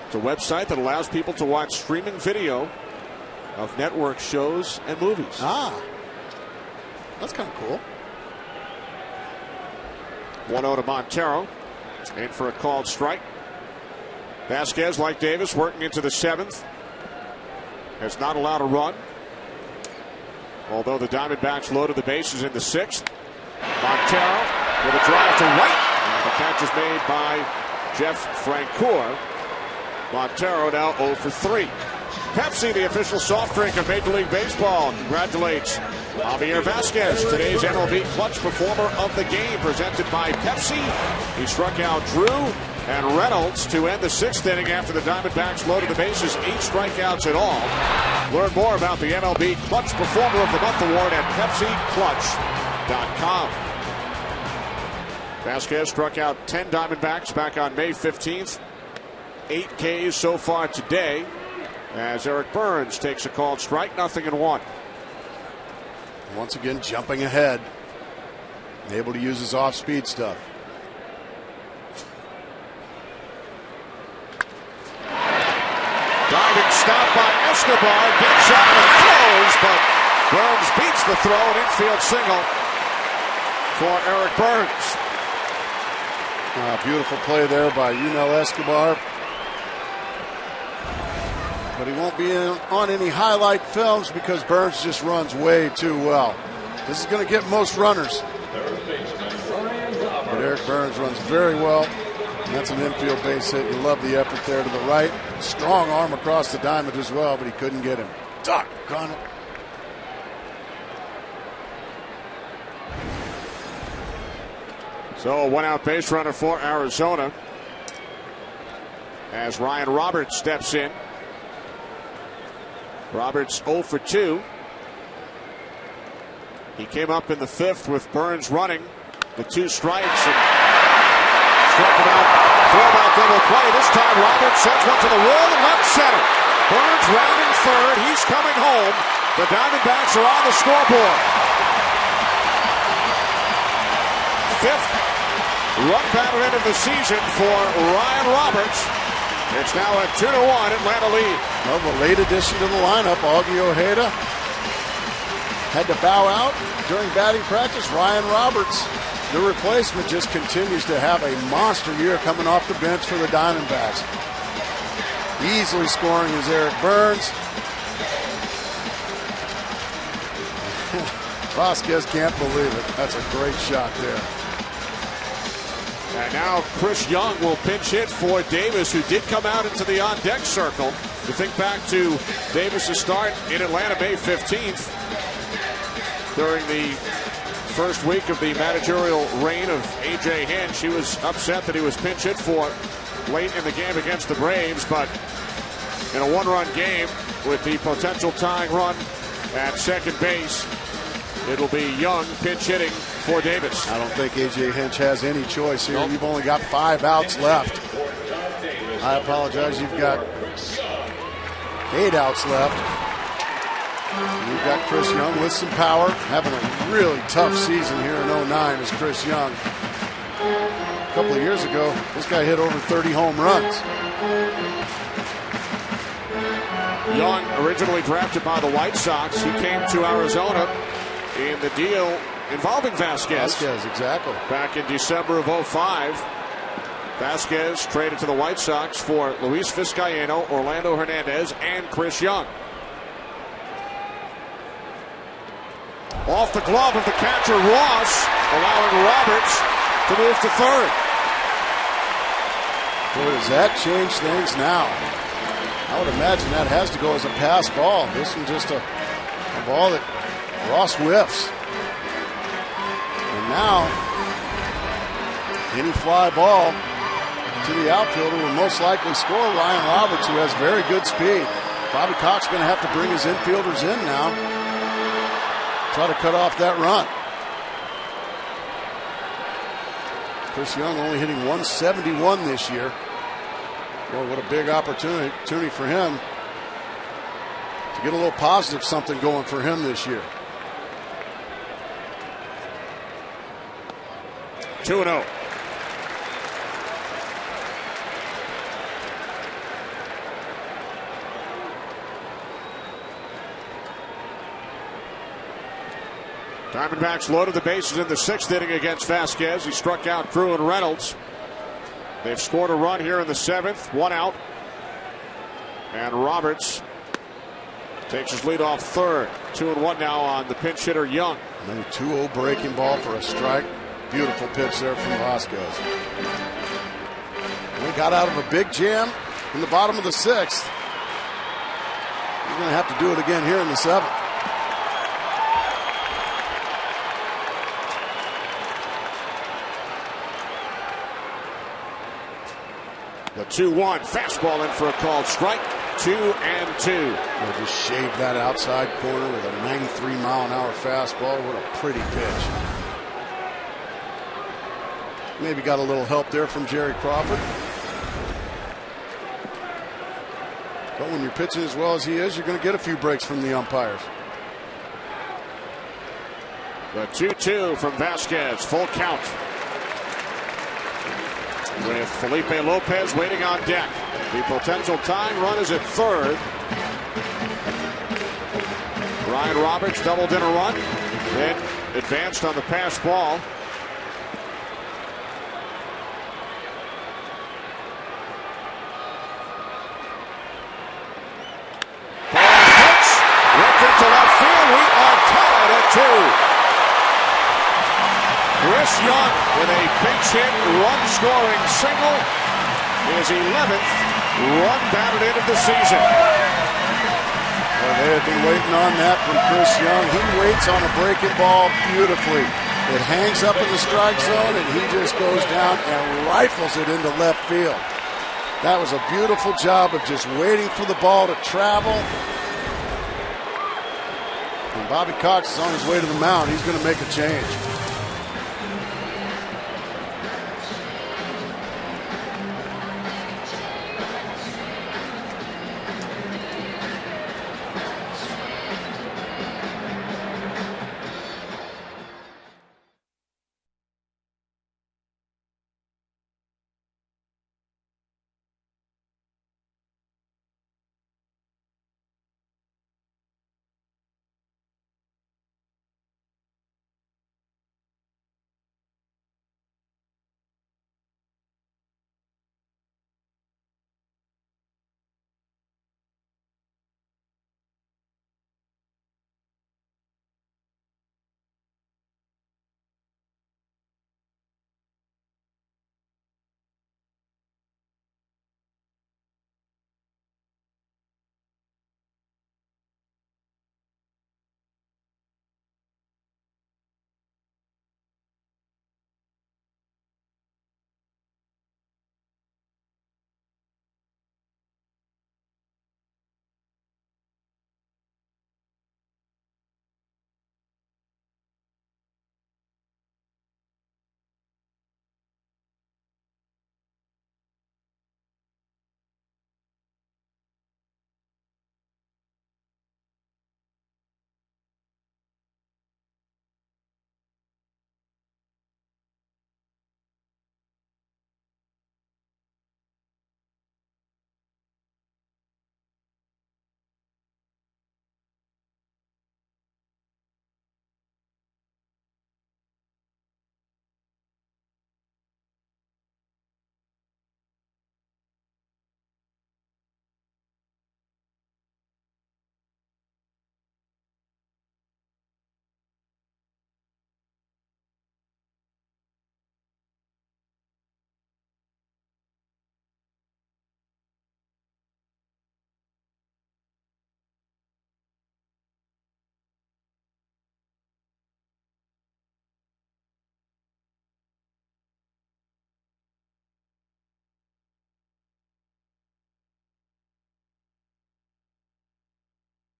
It's a website that allows people to watch streaming video of network shows and movies. Ah, that's kind of cool. 1-0 to Montero. In for a called strike. Vasquez, like Davis, working into the 7th. Has not allowed a run. Although the Diamondbacks loaded the bases in the 6th. Montero with a drive to right. And the catch is made by Jeff Francoeur. Montero now 0 for 3. Pepsi, the official soft drink of Major League Baseball, congratulates Javier Vasquez, today's MLB Clutch Performer of the Game, presented by Pepsi. He struck out Drew and Reynolds to end the 6th inning after the Diamondbacks loaded the bases, 8 strikeouts in all. Learn more about the MLB Clutch Performer of the Month award at PepsiClutch.com. Vasquez struck out 10 Diamondbacks back on May 15th. 8 Ks so far today, as Eric Burns takes a called strike, 0-1. Once again, jumping ahead, able to use his off-speed stuff. Diving stop by Escobar, gets up and throws, but Burns beats the throw, an infield single for Eric Burns. Beautiful play there by Yunel Escobar. But he won't be on any highlight films because Burns just runs way too well. This is going to get most runners. But Eric Burns runs very well. And that's an infield base hit. You love the effort there to the right. Strong arm across the diamond as well, but he couldn't get him. Doggone it. So a 1-out base runner for Arizona as Ryan Roberts steps in. Roberts 0 for 2. He came up in the 5th with Burns running with 2 strikes and struck him out. Throw-out double play. This time Roberts sends one to the wall and left center. Burns rounding third. He's coming home. The Diamondbacks are on the scoreboard. 5th run battle end of the season for Ryan Roberts. It's now a 2-1 Atlanta lead. Well, a late addition to the lineup, Augie Ojeda had to bow out during batting practice. Ryan Roberts, the replacement, just continues to have a monster year coming off the bench for the Diamondbacks. Easily scoring is Eric Burns. Vasquez can't believe it. That's a great shot there. And now Chris Young will pinch hit for Davis, who did come out into the on-deck circle. You think back to Davis' start in Atlanta May 15th. During the first week of the managerial reign of A.J. Hinch, he was upset that he was pinch hit for late in the game against the Braves, but in a one-run game with the potential tying run at second base, it'll be Young pinch hitting for Davis. I don't think A.J. Hinch has any choice here. Nope. You've only got 5 outs left. I apologize. You've got 8 outs left. You've got Chris Young with some power, having a really tough season here in 09 as Chris Young. A couple of years ago, this guy hit over 30 home runs. Young, originally drafted by the White Sox, he came to Arizona in the deal involving Vasquez. Vasquez, exactly. Back in December of 05. Vasquez traded to the White Sox for Luis Vizcaino, Orlando Hernandez, and Chris Young. Off the glove of the catcher, Ross, allowing Roberts to move to third. Boy, does that change things now. I would imagine that has to go as a pass ball. This one just a ball that Ross whiffs. And now, any fly ball to the outfielder will most likely score Ryan Roberts, who has very good speed. Bobby Cox going to have to bring his infielders in now. Try to cut off that run. Chris Young only hitting 171 this year. Boy, what a big opportunity for him to get a little positive something going for him this year. 2-0. Diamondbacks loaded the bases in the 6th inning against Vasquez. He struck out Crew and Reynolds. They've scored a run here in the 7th, 1 out. And Roberts takes his lead off third. 2-1 now on the pinch hitter Young. And then a 2-0 breaking ball for a strike. Beautiful pitch there from Vasquez. He got out of a big jam in the bottom of the 6th. He's going to have to do it again here in the 7th. The 2-1 fastball in for a called strike. 2-2. They'll just shave that outside corner with a 93-mile-an-hour fastball. What a pretty pitch. Maybe got a little help there from Jerry Crawford. But when you're pitching as well as he is, you're going to get a few breaks from the umpires. The 2-2 from Vasquez. Full count. With Felipe Lopez waiting on deck. The potential tying run is at third. Ryan Roberts doubled in a run, then advanced on the pass ball. Ball hits, ripped into left field. We are tied at 2. Chris Young with a pinch hit run-scoring single. His 11th run batted end of the season. Well, they have been waiting on that from Chris Young. He waits on a breaking ball beautifully. It hangs up in the strike zone, and he just goes down and rifles it into left field. That was a beautiful job of just waiting for the ball to travel. And Bobby Cox is on his way to the mound. He's going to make a change.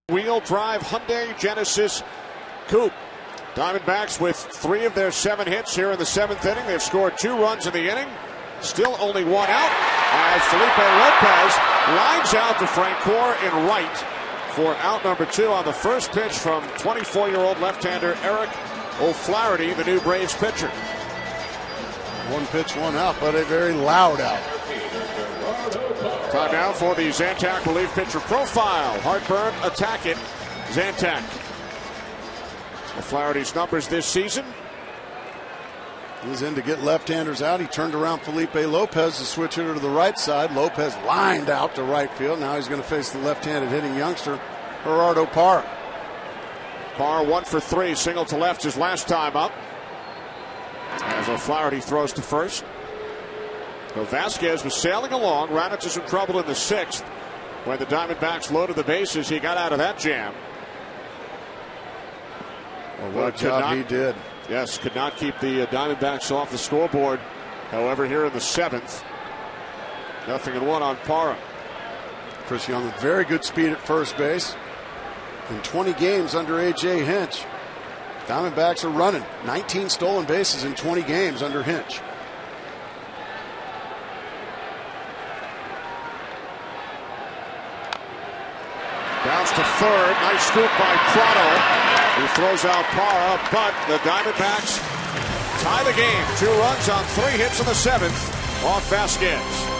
Wheel drive Hyundai Genesis Coupe. Diamondbacks with 3 of their 7 hits here in the 7th inning. They've scored 2 runs in the inning. Still only 1 out as Felipe Lopez lines out to Francoeur in right for out number 2 on the first pitch from 24-year-old left-hander Eric O'Flaherty, the new Braves pitcher. 1 pitch, 1 out, but a very loud out. Time now for the Zantac relief pitcher profile. Heartburn, attack it, Zantac. O'Flaherty's numbers this season. He's in to get left-handers out. He turned around Felipe Lopez to switch hitter to the right side. Lopez lined out to right field. Now he's going to face the left-handed hitting youngster, Gerardo Parra. Parra 1 for 3, single to left his last time up. As O'Flaherty throws to first. So Vasquez was sailing along, ran into some trouble in the 6th. When the Diamondbacks loaded the bases, he got out of that jam. Well, what a job he did. Yes, could not keep the Diamondbacks off the scoreboard. However, here in the 7th, 0-1 on Parra. Chris Young with very good speed at first base. In 20 games under A.J. Hinch, Diamondbacks are running 19 stolen bases in 20 games under Hinch. Bounce to third. Nice scoop by Prado. He throws out Parra, but the Diamondbacks tie the game. 2 runs on 3 hits in the 7th off Vasquez.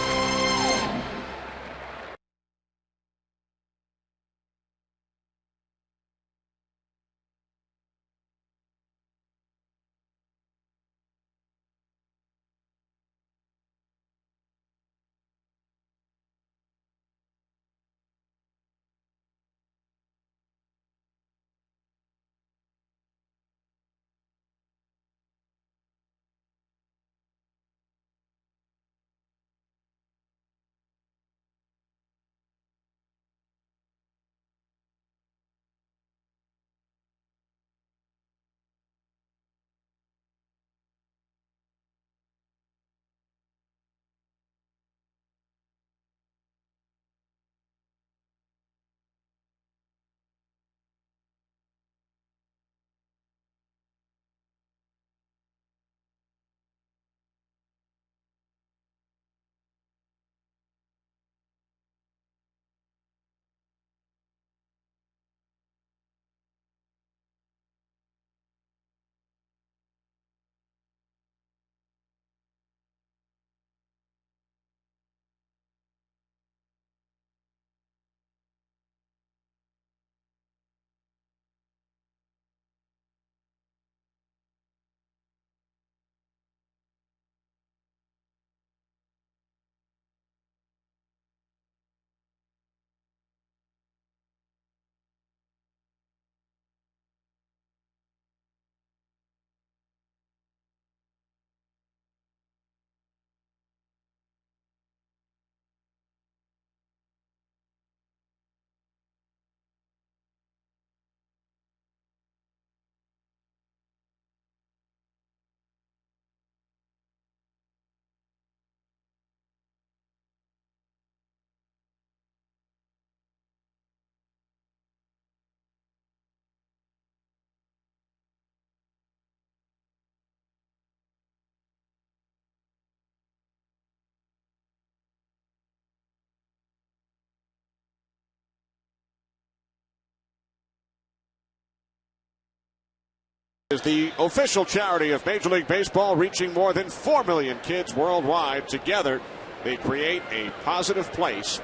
Is the official charity of Major League Baseball, reaching more than 4 million kids worldwide. Together, they create a positive place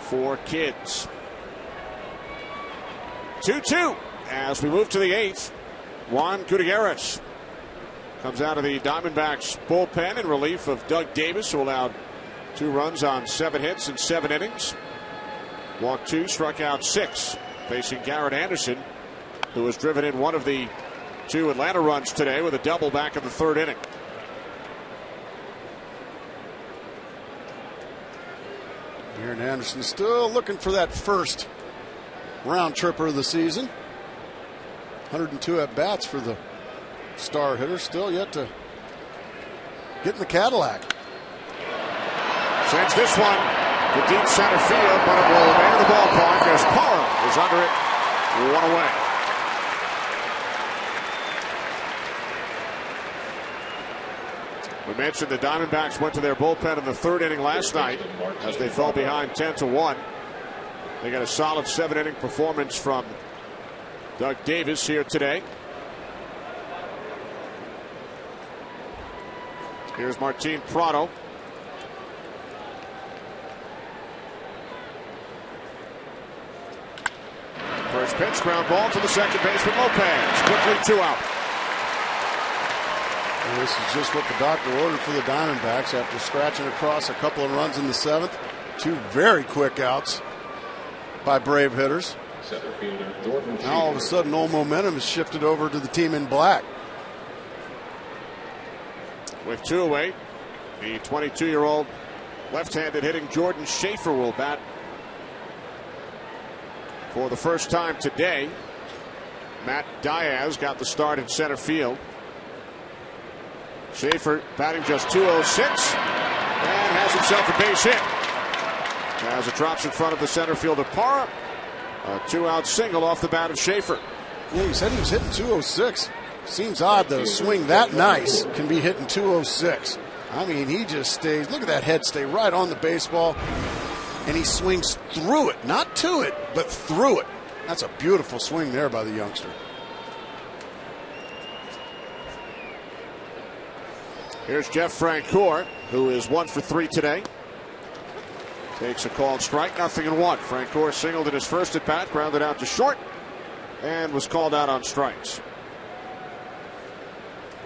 for kids. 2-2 as we move to the 8th. Juan Gutierrez comes out of the Diamondbacks bullpen in relief of Doug Davis, who allowed 2 runs on 7 hits in 7 innings. Walked 2, struck out 6, facing Garrett Anderson, who was driven in one of the 2 Atlanta runs today with a double back in the 3rd inning. Garrett Anderson still looking for that first round tripper of the season. 102 at bats for the star hitter, still yet to get in the Cadillac. Sends this one to deep center field, but it will remain in the ballpark as Parra is under it, 1 away. We mentioned the Diamondbacks went to their bullpen in the 3rd inning last night as they fell behind 10-1. They got a solid 7-inning performance from Doug Davis here today. Here's Martin Prado. First pitch, ground ball to the second baseman Lopez. Quickly 2 out. And this is just what the doctor ordered for the Diamondbacks after scratching across a couple of runs in the 7th. 2 very quick outs by Brave hitters. Now all of a sudden, all momentum has shifted over to the team in black. With 2 away, the 22-year-old left-handed hitting Jordan Schaefer will bat for the first time today. Matt Diaz got the start in center field. Schaefer batting just .206 and has himself a base hit as it drops in front of the center fielder Parra. A 2-out single off the bat of Schaefer. Yeah, he said he was hitting .206. Seems odd that a swing that nice can be hitting .206. I mean, he just stays. Look at that head stay right on the baseball, and he swings through it, not to it, but through it. That's a beautiful swing there by the youngster. Here's Jeff Francoeur, who is 1 for 3 today. Takes a called strike, 0-1. Francoeur singled in his first at bat, grounded out to short, and was called out on strikes.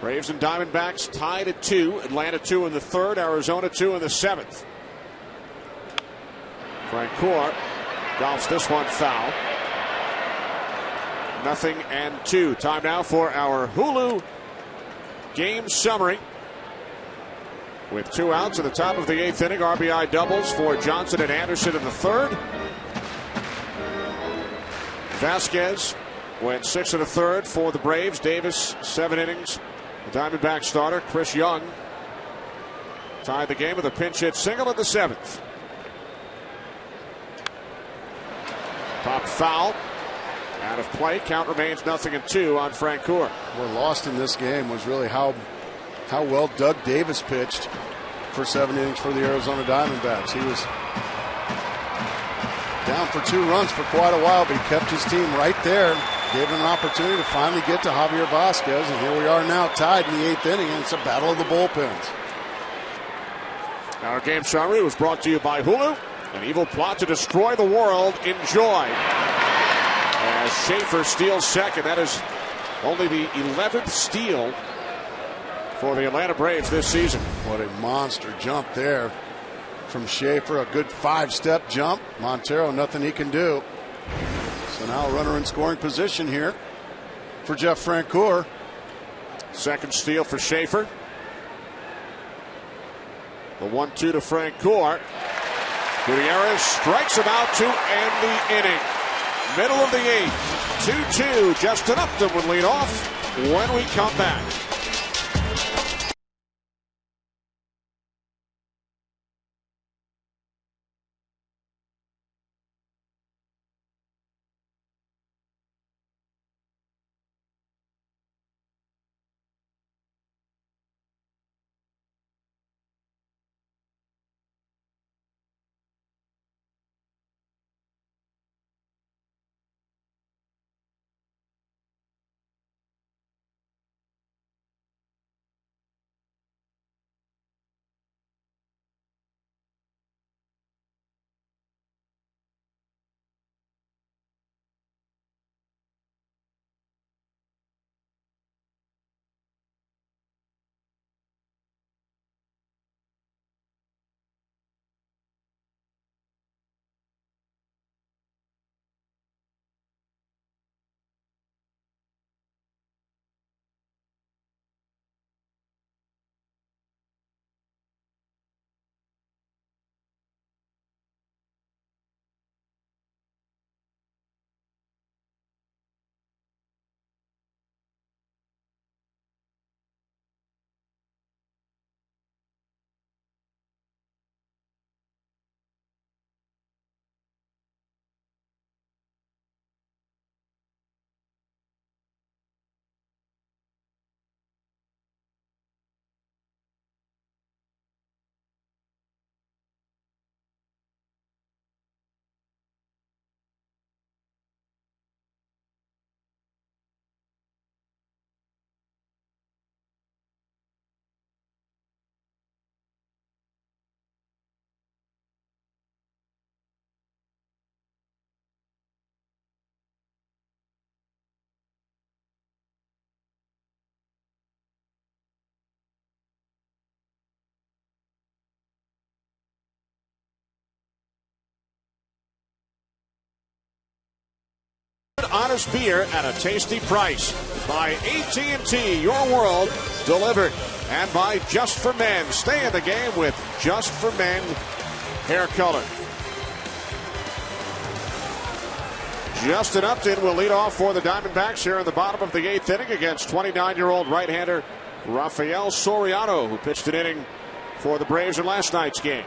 Braves and Diamondbacks tied at 2. Atlanta 2 in the 3rd, Arizona 2 in the 7th. Francoeur golfs this one foul. 0-2. Time now for our Hulu game summary. With 2 outs in the top of the 8th inning, RBI doubles for Johnson and Anderson in the 3rd. Vasquez went 6 1/3 for the Braves. Davis 7 innings. The Diamondback starter Chris Young tied the game with a pinch hit single in the 7th. Pop foul. Out of play. Count remains 0-2 on Francoeur. What lost in this game was really how well Doug Davis pitched for 7 innings for the Arizona Diamondbacks. He was down for 2 runs for quite a while, but he kept his team right there, gave him an opportunity to finally get to Javier Vasquez, and here we are now tied in the 8th inning, and it's a battle of the bullpens. Our game summary was brought to you by Hulu. An evil plot to destroy the world. Enjoy. As Schaefer steals second. That is only the 11th steal for the Atlanta Braves this season. What a monster jump there from Schaefer. A good 5-step jump. Montero, nothing he can do. So now a runner in scoring position here for Jeff Francoeur. Second steal for Schaefer. The 1-2 to Francoeur. Gutierrez strikes him out to end the inning. Middle of the 8th. 2-2. Justin Upton would lead off when we come back. honest beer at a tasty price. By AT&T, your world delivered. And by Just for Men. Stay in the game with Just for Men hair color. Justin Upton will lead off for the Diamondbacks here in the bottom of the 8th inning against 29-year-old right-hander Rafael Soriano, who pitched an inning for the Braves in last night's game.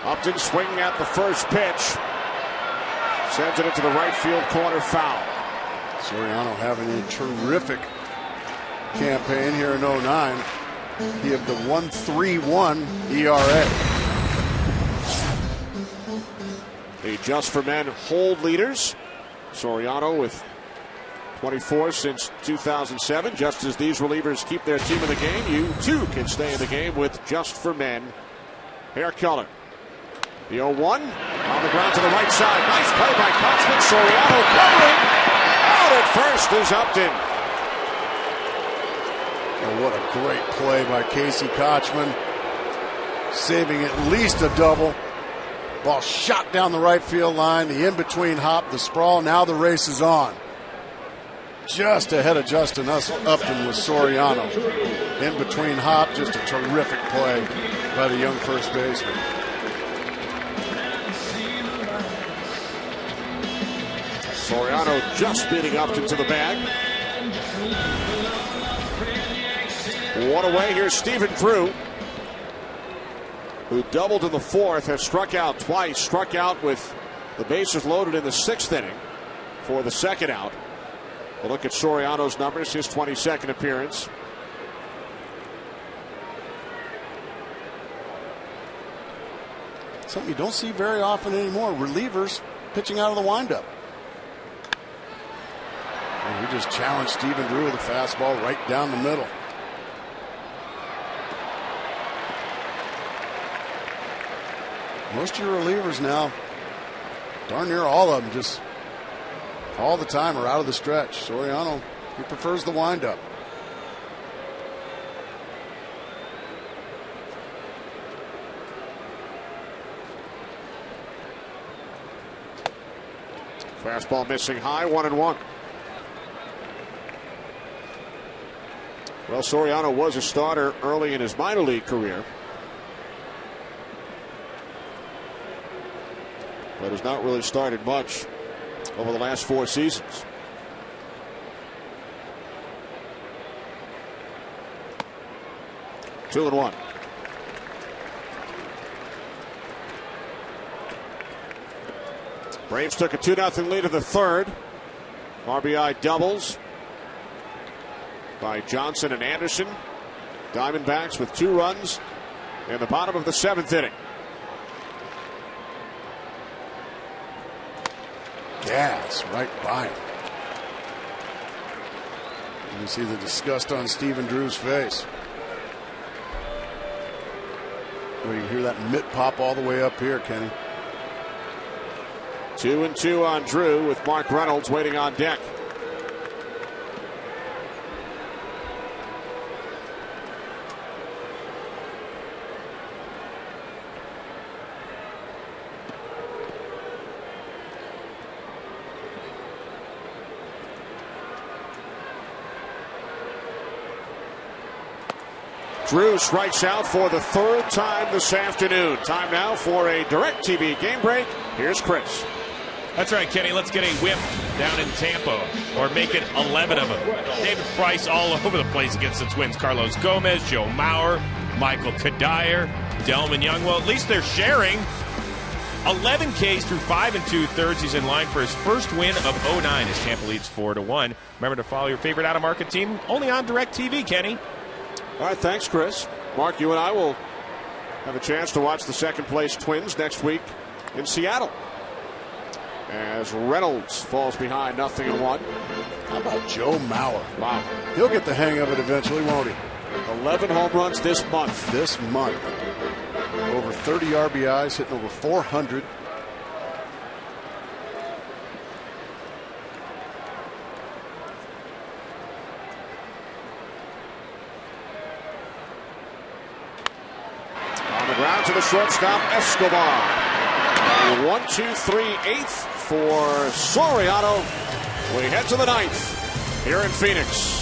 Upton swinging at the first pitch. Sends it into the right field corner, foul. Soriano having a terrific campaign here in 09. He had the 1.31 ERA. The Just for Men hold leaders. Soriano with 24 since 2007. Just as these relievers keep their team in the game, you too can stay in the game with Just for Men hair color. The 0-1 on the ground to the right side. Nice play by Kotzman. Soriano covering. Out at first is Upton. Oh, what a great play by Casey Kotzman. Saving at least a double. Ball shot down the right field line. The in-between hop, the sprawl. Now the race is on. Just ahead of Justin Upton was Soriano. In-between hop, just a terrific play by the young first baseman. Soriano just beating Upton to the bag. One away. Here's Stephen Drew, who doubled in the 4th, has struck out twice, struck out with the bases loaded in the 6th inning for the 2nd out. We'll look at Soriano's numbers, his 22nd appearance. Something you don't see very often anymore. Relievers pitching out of the windup. And he just challenged Stephen Drew with a fastball right down the middle. Most of your relievers now, darn near all of them, just all the time are out of the stretch. Soriano, he prefers the windup. Fastball missing high, 1-1. Well, Soriano was a starter early in his minor league career, but has not really started much over the last 4 seasons. Two and one. Braves took a 2-0 lead in the 3rd. RBI doubles by Johnson and Anderson. Diamondbacks with 2 runs in the bottom of the 7th inning. Gas right by him. You see the disgust on Stephen Drew's face. Well, you hear that mitt pop all the way up here, Kenny. 2-2 on Drew with Mark Reynolds waiting on deck. Drew strikes out for the 3rd time this afternoon. Time now for a DirecTV game break. Here's Chris. That's right, Kenny. Let's get a whip down in Tampa, or make it 11 of them. David Price all over the place against the Twins. Carlos Gomez, Joe Mauer, Michael Kadire, Delman Young. Well, at least they're sharing. 11 Ks through 5 2/3. He's in line for his first win of 09 as Tampa leads 4-1. Remember to follow your favorite out-of-market team only on DirecTV, Kenny. All right, thanks, Chris. Mark, you and I will have a chance to watch the 2nd place Twins next week in Seattle, as Reynolds falls behind 0-1. How about Joe Mauer? Wow. He'll get the hang of it eventually, won't he? 11 home runs this month. Over 30 RBIs, hitting over 400. On the ground to the shortstop, Escobar. 1, 2, 3, 8th for Soriano. We head to the 9th here in Phoenix.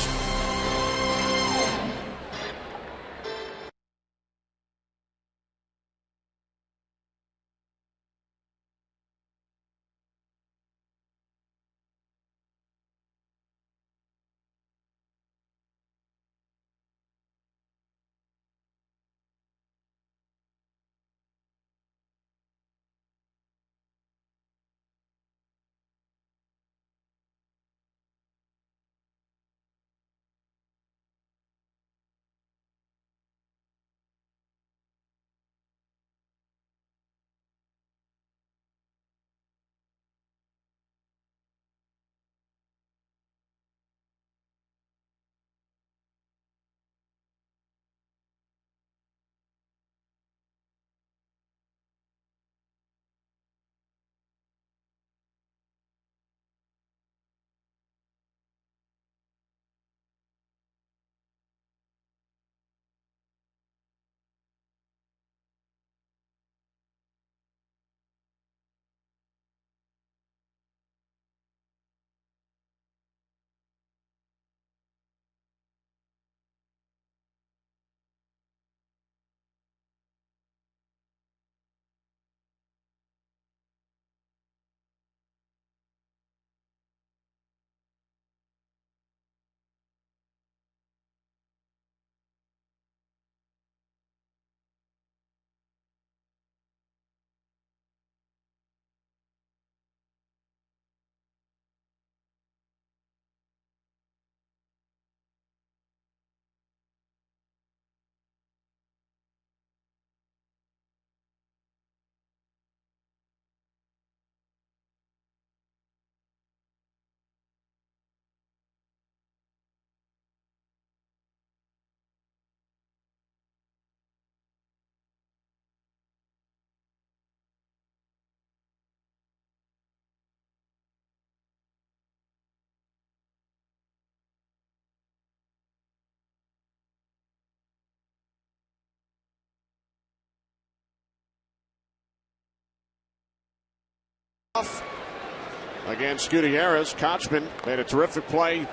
Against Gutierrez, Kochman made a terrific play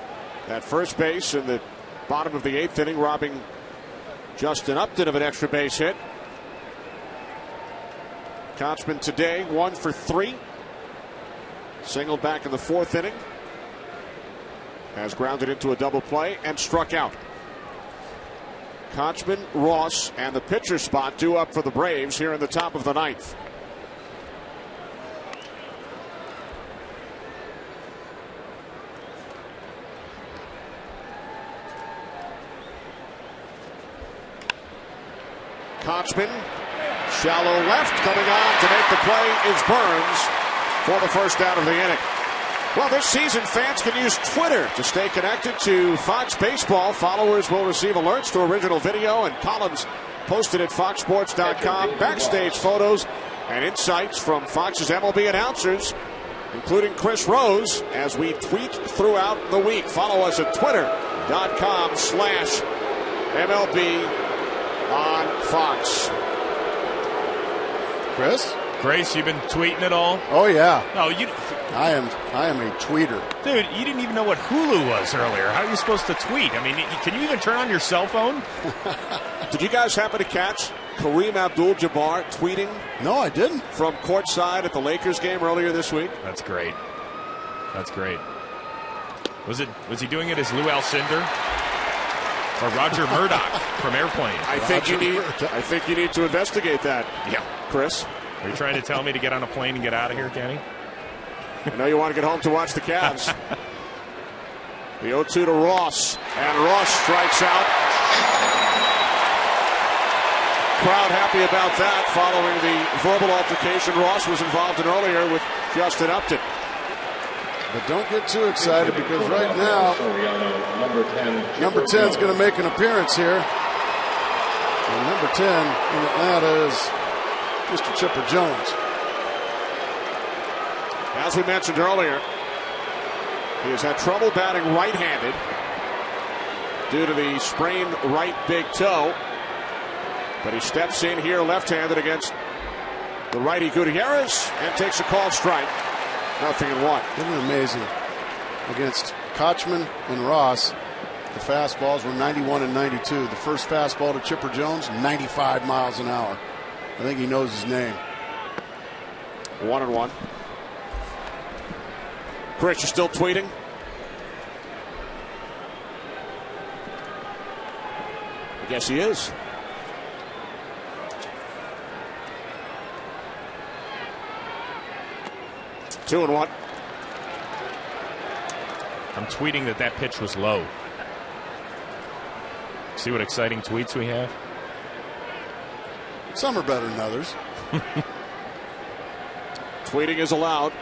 at first base in the bottom of the 8th inning, robbing Justin Upton of an extra base hit. Kochman today 1 for 3. Singled back in the 4th inning. Has grounded into a double play and struck out. Kochman, Ross, and the pitcher spot due up for the Braves here in the top of the 9th. Kochman, shallow left, coming on to make the play is Burns for the first out of the inning. Well, this season, fans can use Twitter to stay connected to Fox Baseball. Followers will receive alerts to original video and columns posted at foxsports.com, backstage photos and insights from Fox's MLB announcers, including Chris Rose, as we tweet throughout the week. Follow us at twitter.com/MLB on Fox. Chris? Grace, you've been tweeting it all? Oh, yeah. No, I am a tweeter. Dude, you didn't even know what Hulu was earlier. How are you supposed to tweet? I mean, can you even turn on your cell phone? Did you guys happen to catch Kareem Abdul-Jabbar tweeting? No, I didn't. From courtside at the Lakers game earlier this week? That's great. That's great. Was he doing it as Lou Alcindor? Or Roger Murdoch from Airplane? I think you need to investigate that. Yeah. Chris? Are you trying to tell me to get on a plane and get out of here, Kenny? I know you want to get home to watch the Cavs. The 0-2 to Ross, and Ross strikes out. Crowd happy about that following the verbal altercation Ross was involved in earlier with Justin Upton. But don't get too excited, because right now, number 10 is going to make an appearance here. And number 10 in Atlanta is Mr. Chipper Jones. As we mentioned earlier, he has had trouble batting right-handed due to the sprained right big toe. But he steps in here left-handed against the righty Gutierrez, and takes a called strike. 0-1. Isn't it amazing? Against Kochman and Ross, the fastballs were 91 and 92. The first fastball to Chipper Jones, 95 miles an hour. I think he knows his name. 1-1. Chris, you're still tweeting? I guess he is. Two and one. I'm tweeting that pitch was low. See what exciting tweets we have? Some are better than others. Tweeting is allowed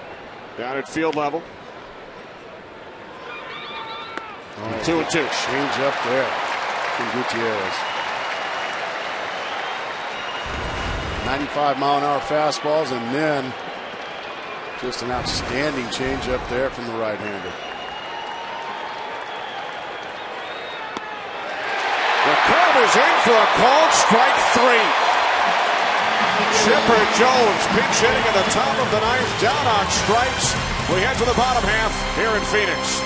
down at field level. 2-2. Change up there from Gutierrez. 95-mile-an-hour fastballs, and then just an outstanding change up there from the right-hander. The curve is in for a called strike 3. Chipper Jones pinch hitting at the top of the ninth, down on strikes. We head to the bottom half here in Phoenix.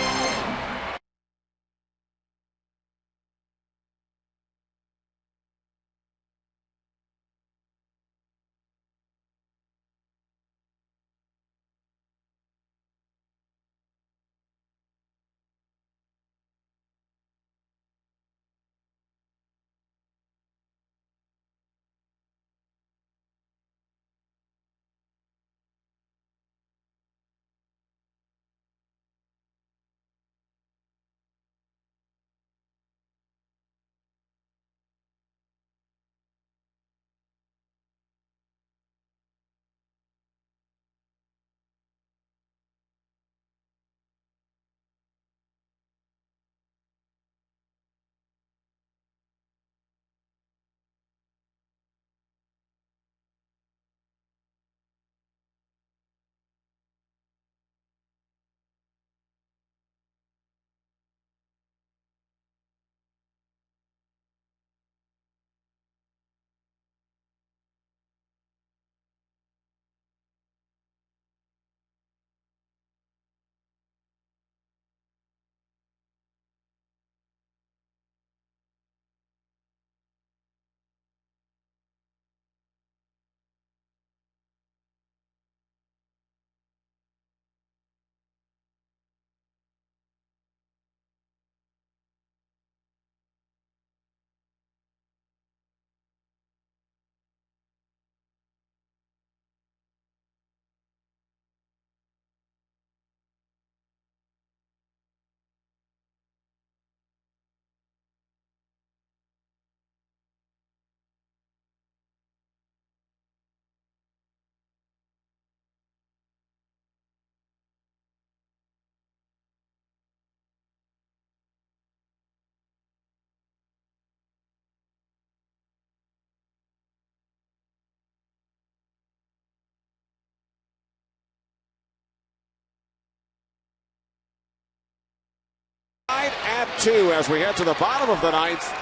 At 2 as we head to the bottom of the ninth,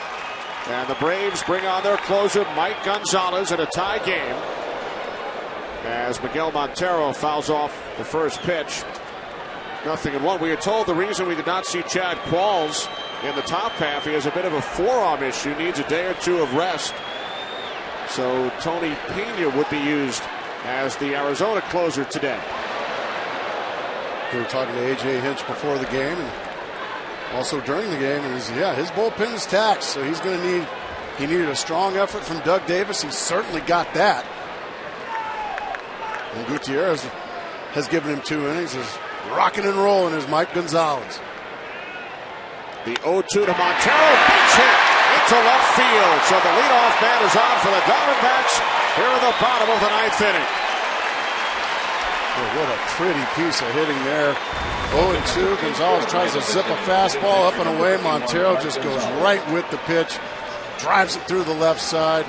and the Braves bring on their closer Mike Gonzalez in a tie game as Miguel Montero fouls off the first pitch. 0-1. We are told the reason we did not see Chad Qualls in the top half, he has a bit of a forearm issue, needs a day or two of rest, so Tony Pena would be used as the Arizona closer today. We were talking to A.J. Hinch before the game and also during the game, and his bullpen is taxed, so he's going to he needed a strong effort from Doug Davis. He certainly got that. And Gutierrez has given him 2 innings, is rocking and rolling as Mike Gonzalez. The 0-2 to Montero, pitch hit into left field. So the leadoff man is on for the Diamondbacks here in the bottom of the ninth inning. Boy, what a pretty piece of hitting there. 0-2. Gonzalez tries to zip a fastball up and away. Montero just goes right with the pitch, drives it through the left side.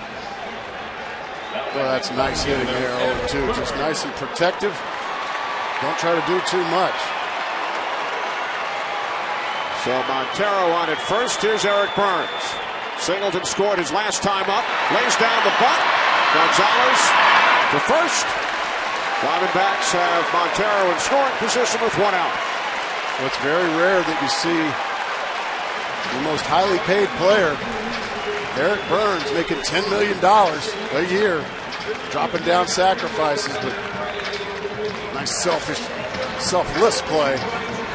Boy, that's nice hitting there. 0-2. Just nice and protective. Don't try to do too much. So Montero on at first. Here's Eric Burns. Singleton scored his last time up. Lays down the bunt. Gonzalez to first. Diamondbacks have Montero in scoring position with 1 out. Well, it's very rare that you see the most highly paid player, Eric Burns, making $10 million a year, dropping down sacrifices, but nice selfless play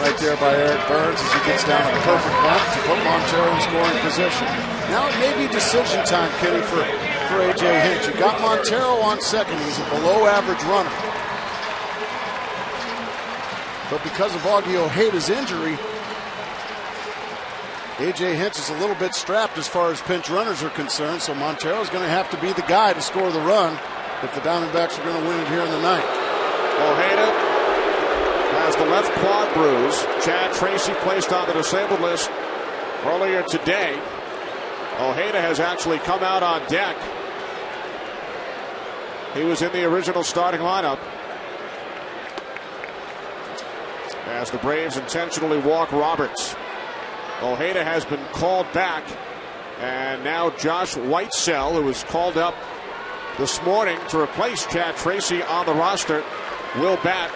right there by Eric Burns as he gets down a perfect bunt to put Montero in scoring position. Now it may be decision time, Kenny, for A.J. Hinch. You got Montero on second. He's a below-average runner. But because of Augie Ojeda's injury, A.J. Hinch is a little bit strapped as far as pinch runners are concerned, so Montero's going to have to be the guy to score the run if the Diamondbacks are going to win it here in the ninth. Ojeda has the left quad bruise. Chad Tracy placed on the disabled list earlier today. Ojeda has actually come out on deck. He was in the original starting lineup as the Braves intentionally walk Roberts. Ojeda has been called back, and now Josh Whitesell, who was called up this morning to replace Chad Tracy on the roster, will bat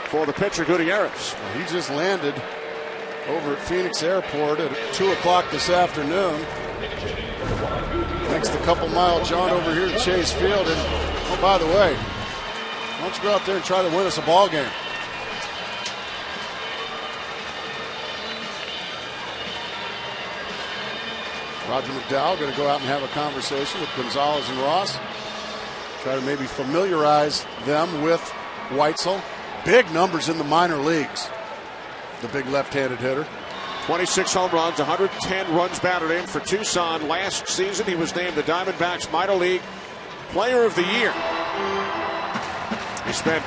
for the pitcher Gutierrez. Well, he just landed over at Phoenix Airport at 2 o'clock this afternoon. Next a couple mile jaunt over here to Chase Field. And oh, by the way, why don't you go out there and try to win us a ball game? Roger McDowell going to go out and have a conversation with Gonzalez and Ross. Try to maybe familiarize them with Whitesell. Big numbers in the minor leagues. The big left-handed hitter. 26 home runs, 110 runs batted in for Tucson. Last season, he was named the Diamondbacks Minor League Player of the Year. He spent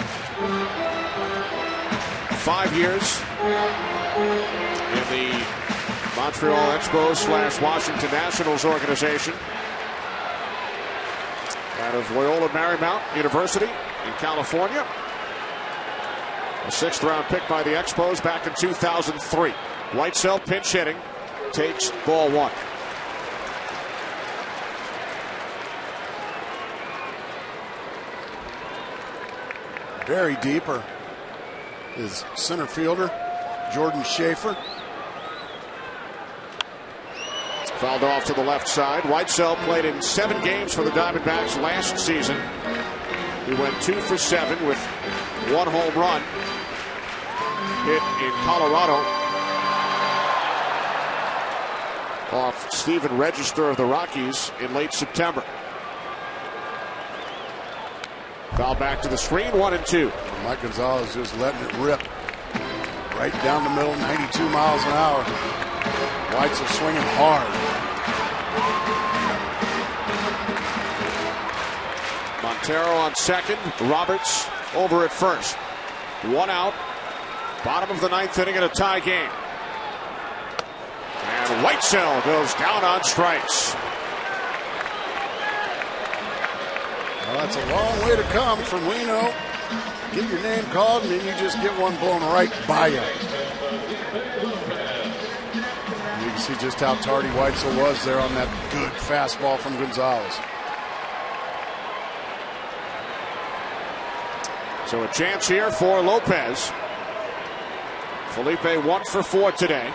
5 years in the Montreal Expos / Washington Nationals organization out of Loyola Marymount University in California. A 6th round pick by the Expos back in 2003. Whitesell pinch hitting, takes ball 1. Very deeper is center fielder Jordan Schaefer. Fouled off to the left side. Whitesell played in 7 games for the Diamondbacks last season. He went 2 for 7 with 1 home run hit in Colorado off Steven Register of the Rockies in late September. Foul back to the screen, 1-2. Mike Gonzalez just letting it rip right down the middle, 92 miles an hour. Whites are swinging hard. Montero on second, Roberts over at first. 1 out, bottom of the 9th inning in a tie game. And Whitesell goes down on strikes. Well, that's a long way to come from Reno. Get your name called, and then you just get one blown right by you. You can see just how tardy Whitesell was there on that good fastball from Gonzalez. So a chance here for Lopez. Felipe 1 for 4 today.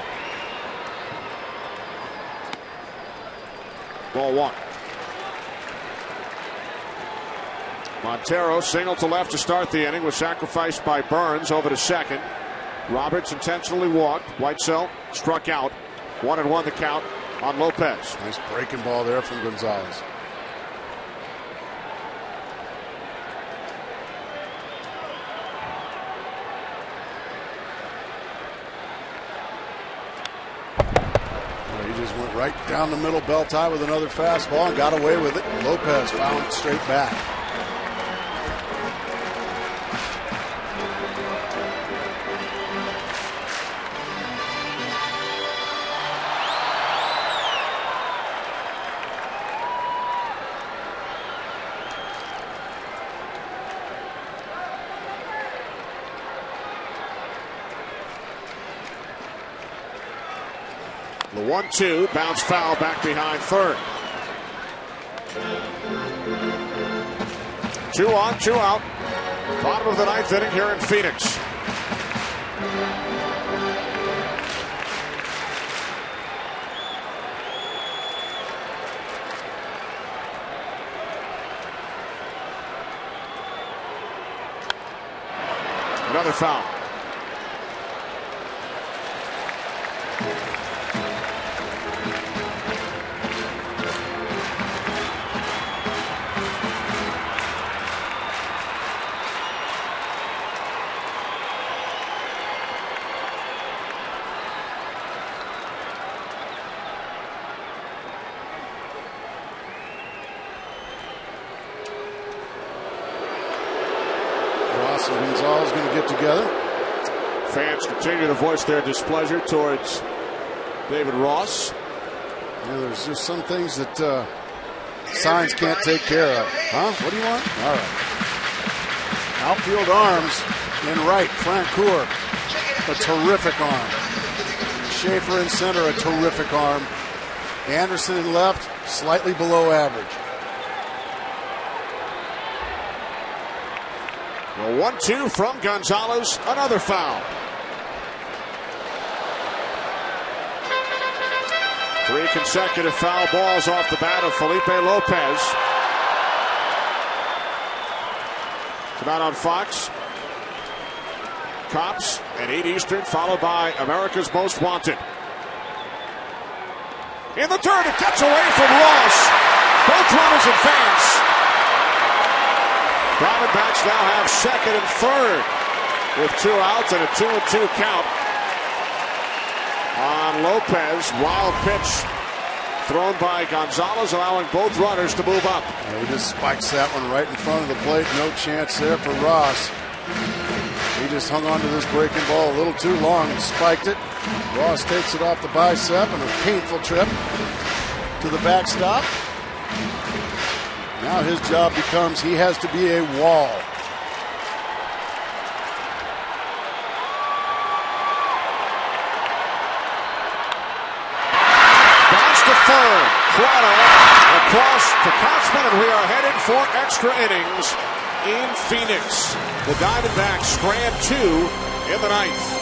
Ball 1. Montero single to left to start the inning, was sacrificed by Burns over to second. Roberts intentionally walked. Whitesell struck out. 1-1 the count on Lopez. Nice breaking ball there from Gonzalez. He just went right down the middle, belt tie with another fastball and got away with it. Lopez found it straight back. The 1-2, bounce foul back behind third. 2 on, 2 out. Bottom of the 9th inning here in Phoenix. Another foul. Ross and Gonzalez going to get together. Fans continue to voice their displeasure towards David Ross. Yeah, there's just some things that signs can't take care of. Huh? What do you want? All right. Outfield arms in right. Frank Coeur, a terrific arm. Schaefer in center, a terrific arm. Anderson in left, slightly below average. The 1-2 from Gonzalez, another foul. 3 consecutive foul balls off the bat of Felipe Lopez. Tonight on Fox, Cops at 8 Eastern, followed by America's Most Wanted. In the dirt, it gets away from Ross. Both runners advance. Diamondbacks now have second and third with 2 outs and a 2-2 count on Lopez. Wild pitch thrown by Gonzalez, allowing both runners to move up. Yeah, he just spikes that one right in front of the plate. No chance there for Ross. He just hung on to this breaking ball a little too long and spiked it. Ross takes it off the bicep and a painful trip to the backstop. Now his job becomes he has to be a wall. Bounce to third. Prado across to Kotzman, and we are headed for extra innings in Phoenix. The Diamondbacks strand 2 in the 9th.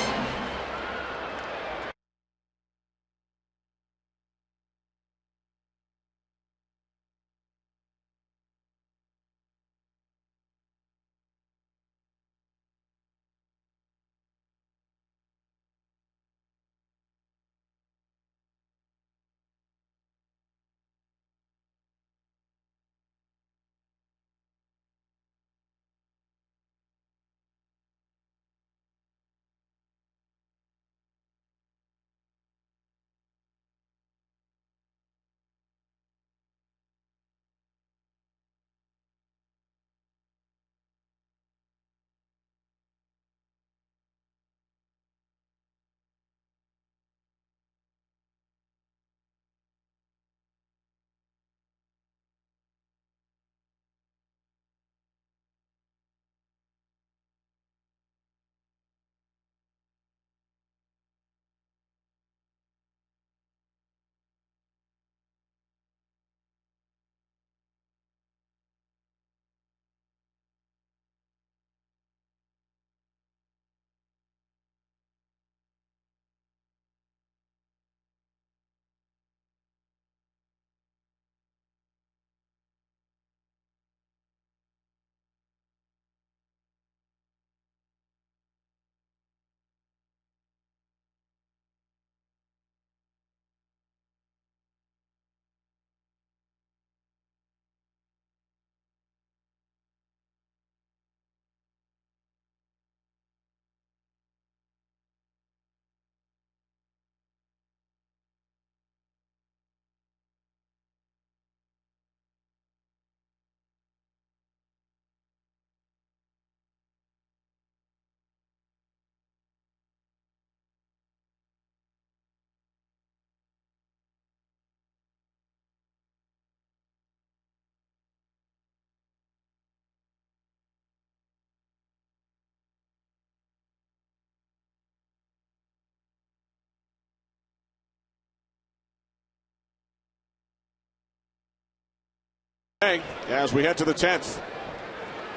As we head to the 10th.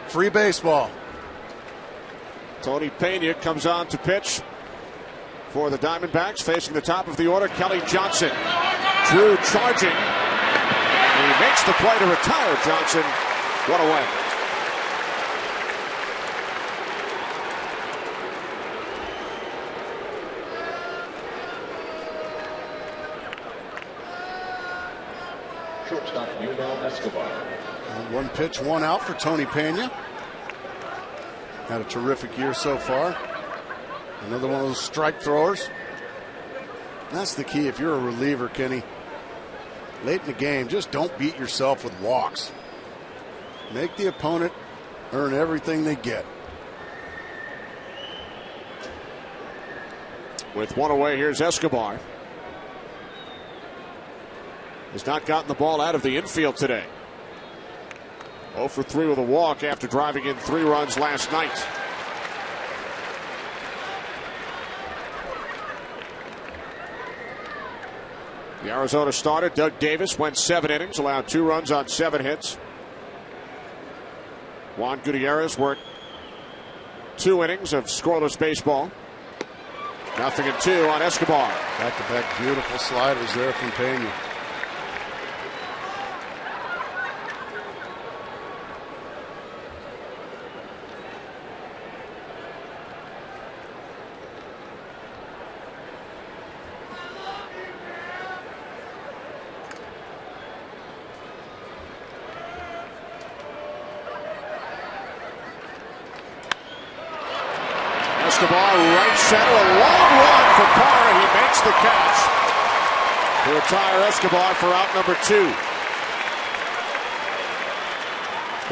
Free baseball. Tony Pena comes on to pitch for the Diamondbacks, facing the top of the order, Kelly Johnson. Drew charging. And he makes the play to retire Johnson. One away. Shortstop Yunel Escobar. And 1 pitch, 1 out for Tony Pena. Had a terrific year so far. Another one of those strike throwers. That's the key if you're a reliever, Kenny. Late in the game, just don't beat yourself with walks. Make the opponent earn everything they get. With 1 away, here's Escobar. Has not gotten the ball out of the infield today. 0 for 3 with a walk after driving in 3 runs last night. The Arizona starter, Doug Davis, went 7 innings, allowed 2 runs on 7 hits. Juan Gutierrez worked 2 innings of scoreless baseball. 0-2 on Escobar. Back-to-back beautiful sliders there from Pena. Escobar, right center, a long run for Parra. He makes the catch to retire Escobar for out number 2.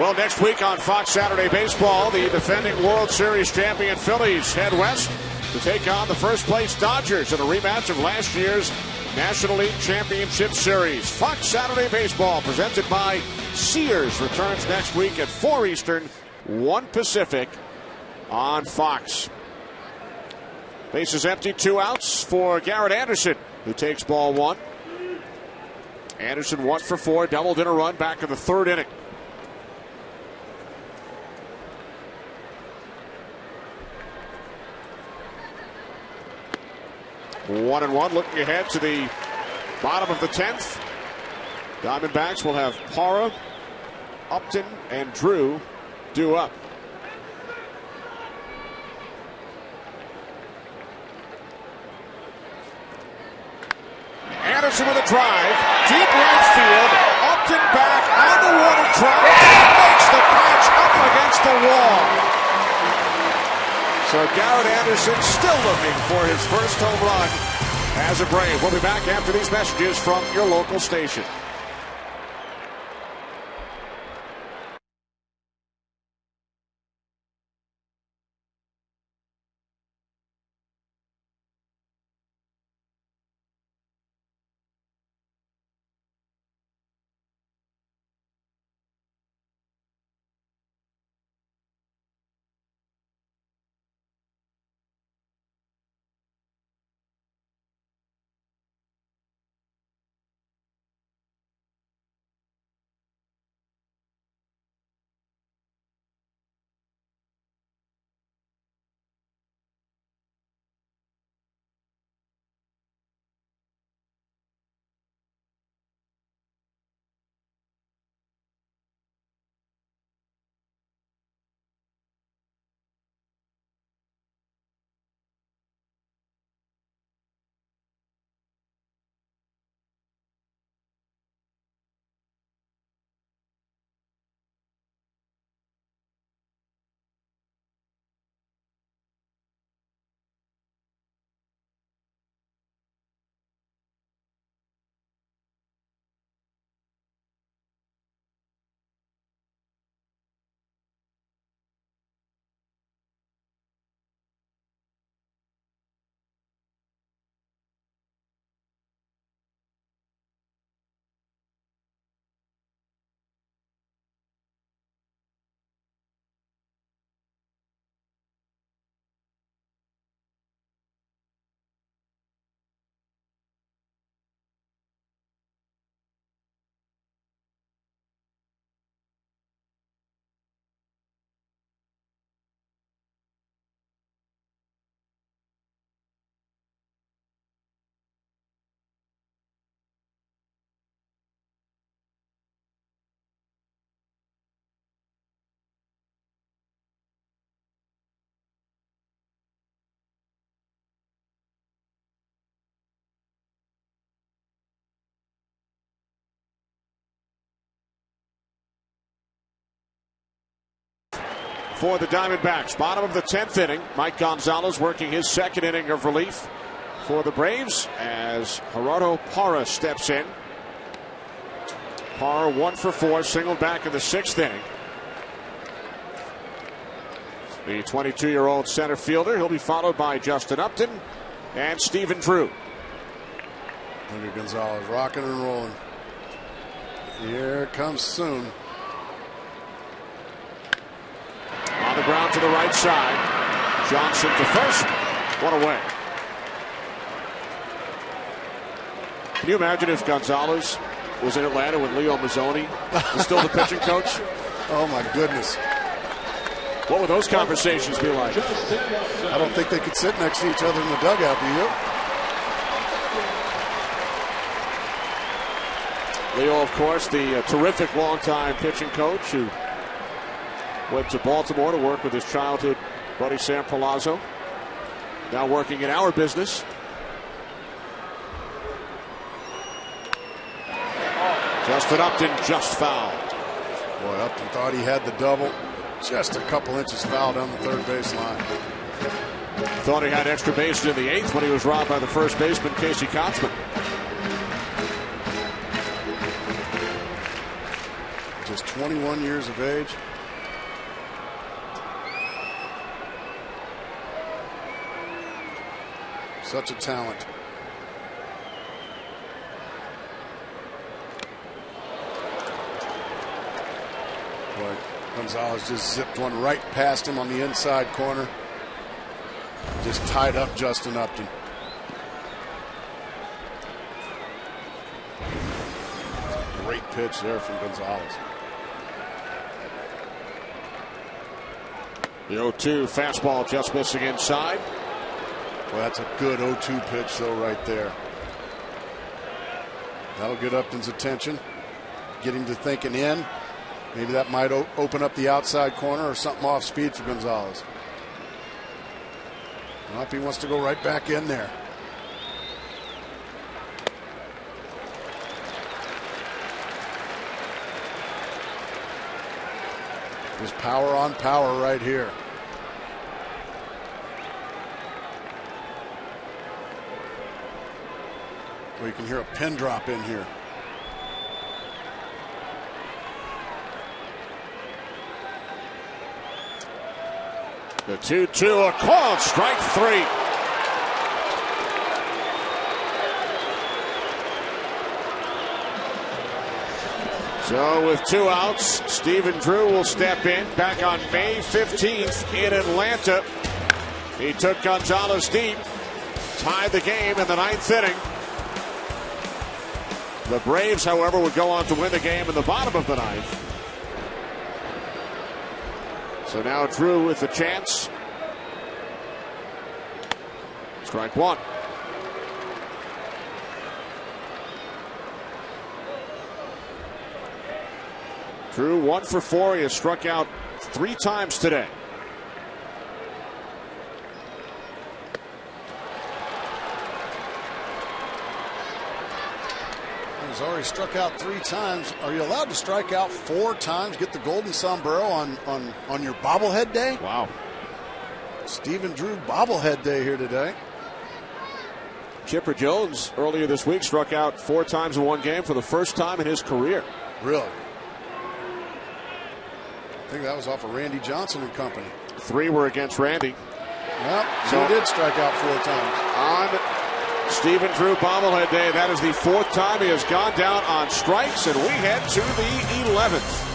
Well, next week on Fox Saturday Baseball, the defending World Series champion Phillies head west to take on the first place Dodgers in a rematch of last year's National League Championship Series. Fox Saturday Baseball, presented by Sears, returns next week at 4 Eastern, 1 Pacific on Fox. Bases empty, 2 outs for Garrett Anderson, who takes ball 1. Anderson 1 for 4, doubled in a run back in the 3rd inning. One and one, looking ahead to the bottom of the 10th. Diamondbacks will have Parra, Upton, and Drew due up. Anderson with a drive, deep right field. Upton back on the water track, makes the catch up against the wall. So Garrett Anderson still looking for his first home run as a Brave. We'll be back after these messages from your local station. for the Diamondbacks. Bottom of the 10th inning. Mike Gonzalez working his second inning of relief for the Braves as Gerardo Parra steps in. Parra 1 for 4, singled back in the 6th inning. The 22-year-old center fielder. He'll be followed by Justin Upton and Stephen Drew. Look at Gonzalez rocking and rolling. Here it comes soon. On the ground to the right side. Johnson to first. One away. Can you imagine if Gonzalez was in Atlanta when Leo Mazzoni was still the pitching coach? Oh, my goodness. What would those conversations be like? I don't think they could sit next to each other in the dugout, do you? Leo, of course, the terrific longtime pitching coach who went to Baltimore to work with his childhood buddy Sam Palazzo. Now working in our business. Justin Upton just fouled. Boy, Upton thought he had the double. Just a couple inches foul down the third baseline. Thought he had extra bases in the 8th when he was robbed by the first baseman, Casey Kotzman. Just 21 years of age. Such a talent. Boy, Gonzalez just zipped one right past him on the inside corner. Just tied up Justin Upton. Great pitch there from Gonzalez. The 0-2 fastball just missing inside. Well, that's a good 0-2 pitch, though, right there. That'll get Upton's attention. Get him to thinking in. Maybe that might open up the outside corner or something off speed for Gonzalez. Well, he wants to go right back in there. Just power on power right here. Well, you can hear a pin drop in here. The 2-2, a call, strike 3. So with 2 outs, Stephen Drew will step in back on May 15th in Atlanta. He took Gonzalez deep, tied the game in the 9th inning. The Braves, however, would go on to win the game in the bottom of the 9th. So now Drew with the chance. Strike 1. Drew 1 for 4. He has struck out 3 times today. He's already struck out 3 times. Are you allowed to strike out 4 times, get the golden sombrero on your bobblehead day? Wow. Stephen Drew bobblehead day here today. Chipper Jones earlier this week struck out 4 times in one game for the first time in his career. Really? I think that was off of Randy Johnson and company. 3 were against Randy. Well, so he did strike out 4 times. On Stephen Drew bobblehead day, that is the 4th time he has gone down on strikes, and we head to the 11th.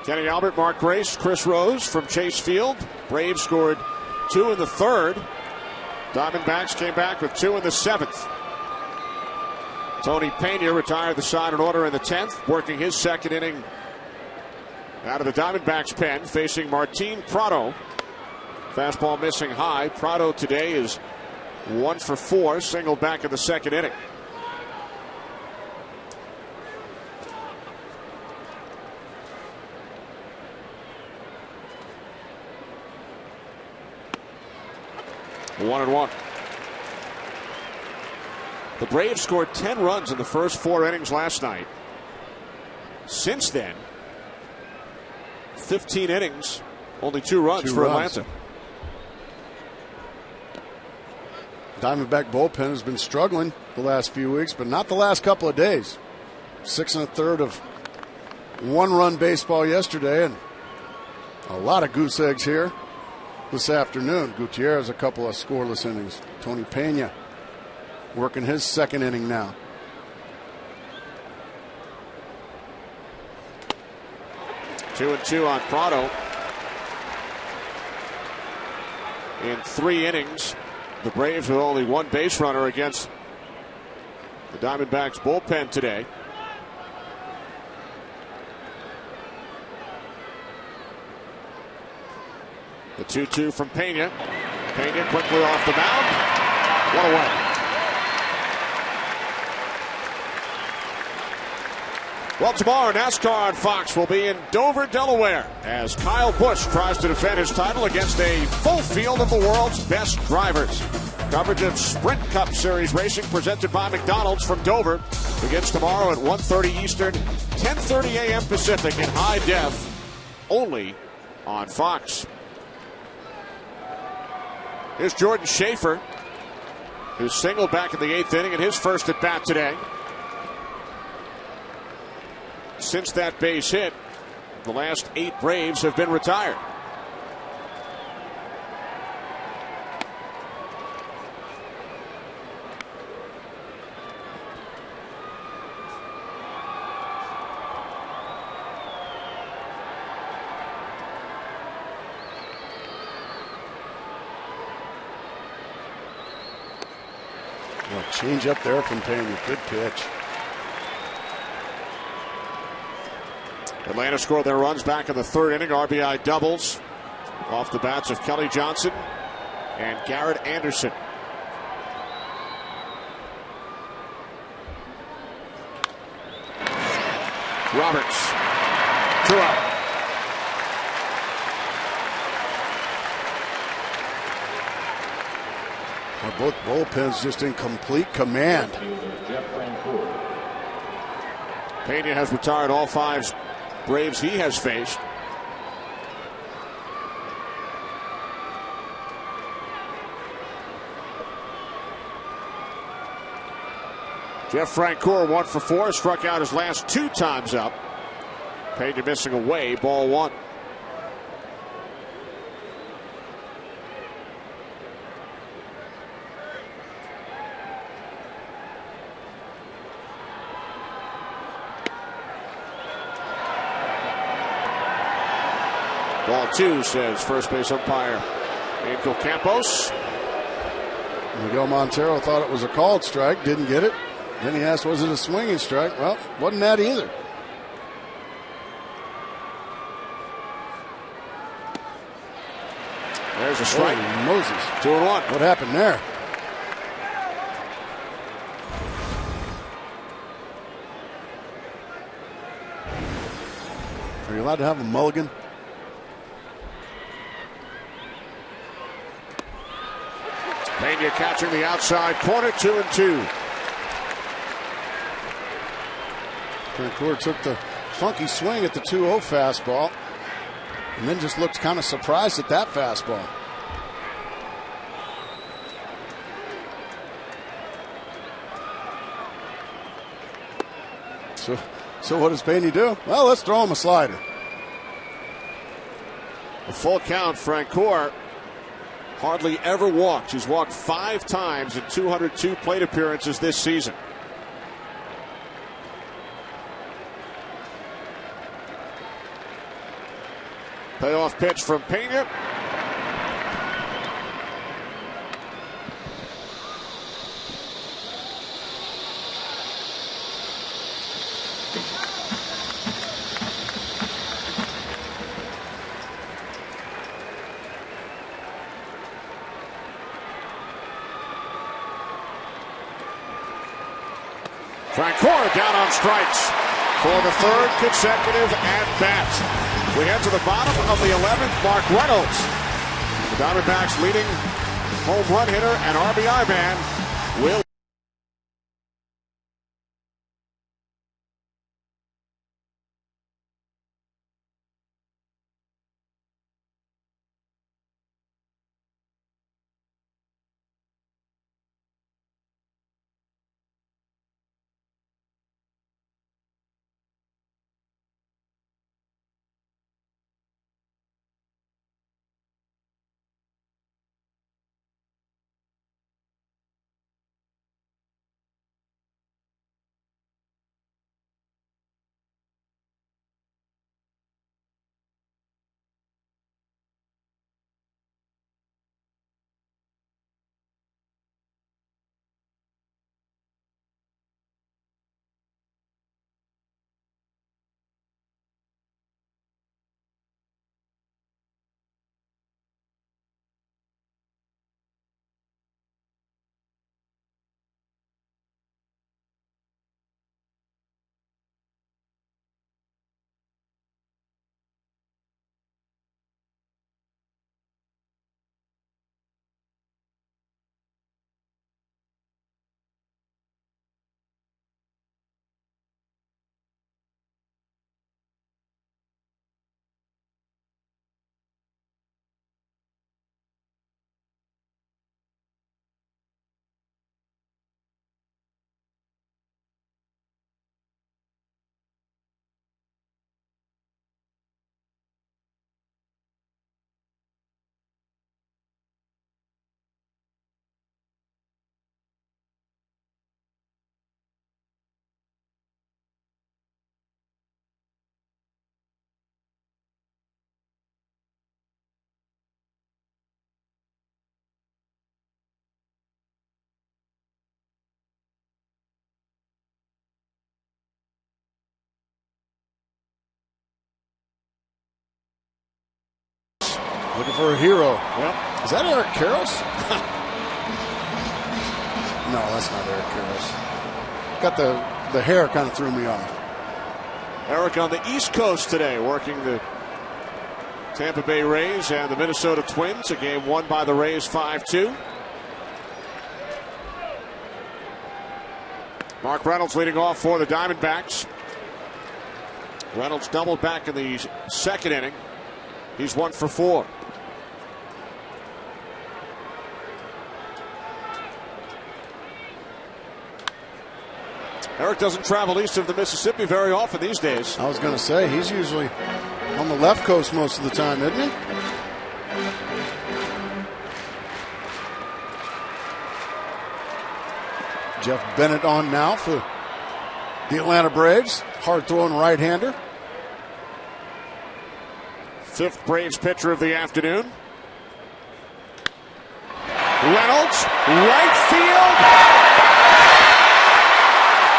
Kenny Albert, Mark Grace, Chris Rose from Chase Field. Braves scored 2 in the 3rd. Diamondbacks came back with 2 in the 7th. Tony Pena retired the side in order in the 10th, working his 2nd inning out of the Diamondbacks pen, facing Martin Prado. Fastball missing high. Prado today is 1 for 4, singled back in the 2nd inning. One and one. The Braves scored 10 runs in the first 4 innings last night. Since then, 15 innings, only 2 runs for Atlanta. Diamondback bullpen has been struggling the last few weeks, but not the last couple of days. 6 1/3 of 1-run baseball yesterday, and a lot of goose eggs here this afternoon. Gutierrez a couple of scoreless innings. Tony Pena working his 2nd inning now. 2-2 on Prado. In 3 innings, the Braves with only 1 base runner against the Diamondbacks bullpen today. The 2-2 from Pena. Pena quickly off the mound. What a win. Well, tomorrow NASCAR on Fox will be in Dover, Delaware, as Kyle Busch tries to defend his title against a full field of the world's best drivers. Coverage of Sprint Cup Series racing presented by McDonald's from Dover begins tomorrow at 1:30 Eastern, 10:30 a.m. Pacific in high def, only on Fox. Here's Jordan Schaefer, who singled back in the 8th inning in his first at bat today. Since that base hit, the last 8 Braves have been retired. Well, change up there from Pena. Good pitch. Atlanta scored their runs back in the 3rd inning. RBI doubles off the bats of Kelly Johnson and Garrett Anderson. Roberts. 2 out. Well, both bullpens just in complete command. Pena has retired all 5 Braves he has faced. Jeff Francoeur 1 for 4, struck out his last 2 times up. Pena missing away, ball 1. Ball 2, says first base umpire Angel Campos. Miguel Montero thought it was a called strike, didn't get it. Then he asked, was it a swinging strike? Well, wasn't that either. There's a strike. Holy Moses. 2-1. What happened there? Are you allowed to have a mulligan? Pena catching the outside corner, 2-2. Francoeur took the funky swing at the 2-0 fastball and then just looked kind of surprised at that fastball. So what does Pena do? Well, let's throw him a slider. A full count. Francoeur hardly ever walked. He's walked 5 times in 202 plate appearances this season. Payoff pitch from Pena. Francona down on strikes for the third consecutive at-bat. We head to the bottom of the 11th. Mark Reynolds, the Diamondbacks' leading home run hitter and RBI man, will. Looking for a hero. Yep. Is that Eric Karros? No, that's not Eric Karros. Got the hair kind of threw me off. Eric on the East Coast today, working the Tampa Bay Rays and the Minnesota Twins. A game won by the Rays 5-2. Mark Reynolds leading off for the Diamondbacks. Reynolds doubled back in the second inning. He's 1 for 4. Eric doesn't travel east of the Mississippi very often these days. I was going to say, he's usually on the left coast most of the time, isn't he? Jeff Bennett on now for the Atlanta Braves. Hard-throwing right-hander. 5th Braves pitcher of the afternoon. Reynolds, right field.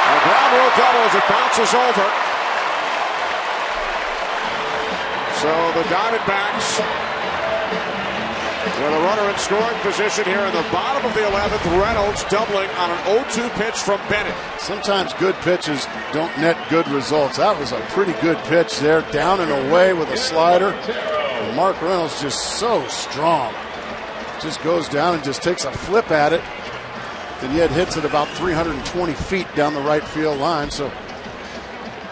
A ground rule double as it bounces over. So the Diamondbacks with a runner in scoring position here in the bottom of the 11th. Reynolds doubling on an 0-2 pitch from Bennett. Sometimes good pitches don't net good results. That was a pretty good pitch there, down and away with a slider. And Mark Reynolds just so strong. Just goes down and just takes a flip at it. Then yet hits it about 320 feet down the right field line. So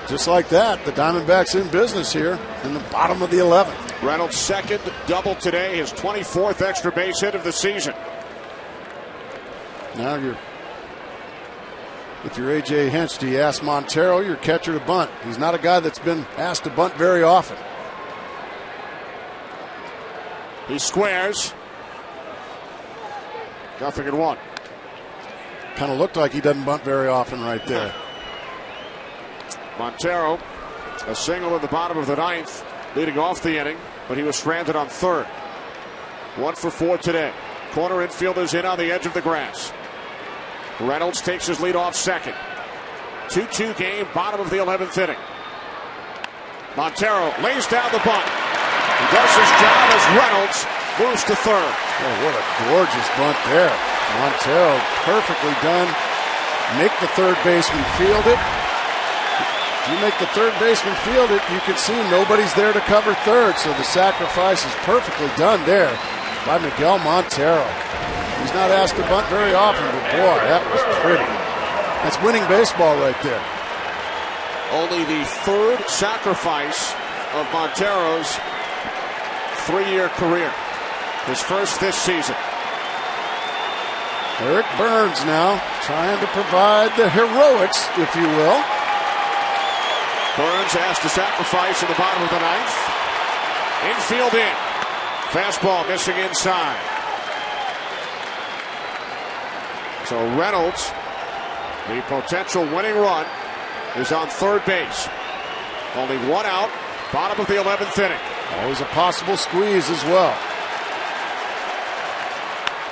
just like that, the Diamondbacks in business here in the bottom of the 11th. Reynolds' second double today, his 24th extra base hit of the season. Now if you're A.J. Hinch, do you ask Montero, your catcher, to bunt? He's not a guy that's been asked to bunt very often. He squares. 0-1. Kind of looked like he doesn't bunt very often right there. Montero, a single in the bottom of the 9th. leading off the inning, but he was stranded on third. 1 for 4 today. Corner infielders in on the edge of the grass. Reynolds takes his lead off second. 2-2 game, bottom of the 11th inning. Montero lays down the bunt. He does his job as Reynolds moves to third. Oh, what a gorgeous bunt there. Montero, perfectly done. Make the third baseman field it. If you make the third baseman field it, you can see nobody's there to cover third, so the sacrifice is perfectly done there by Miguel Montero. He's not asked to bunt very often, but boy, that was pretty. That's winning baseball right there. Only the third sacrifice of Montero's 3-year career. His first this season. Eric Burns now trying to provide the heroics, if you will. Burns asked to sacrifice in the bottom of the 9th. Infield in. Fastball missing inside. So Reynolds, the potential winning run, is on third base. Only 1 out, bottom of the 11th inning. Always a possible squeeze as well.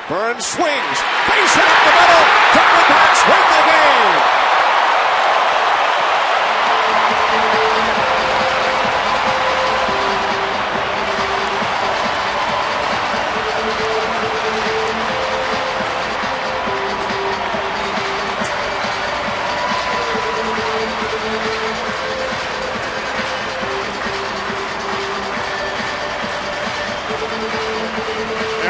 Burns swings. Base hit up the middle. Diamondbacks win the game.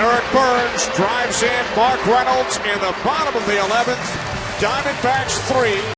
Eric Burns drives in Mark Reynolds in the bottom of the 11th. Diamondbacks 3.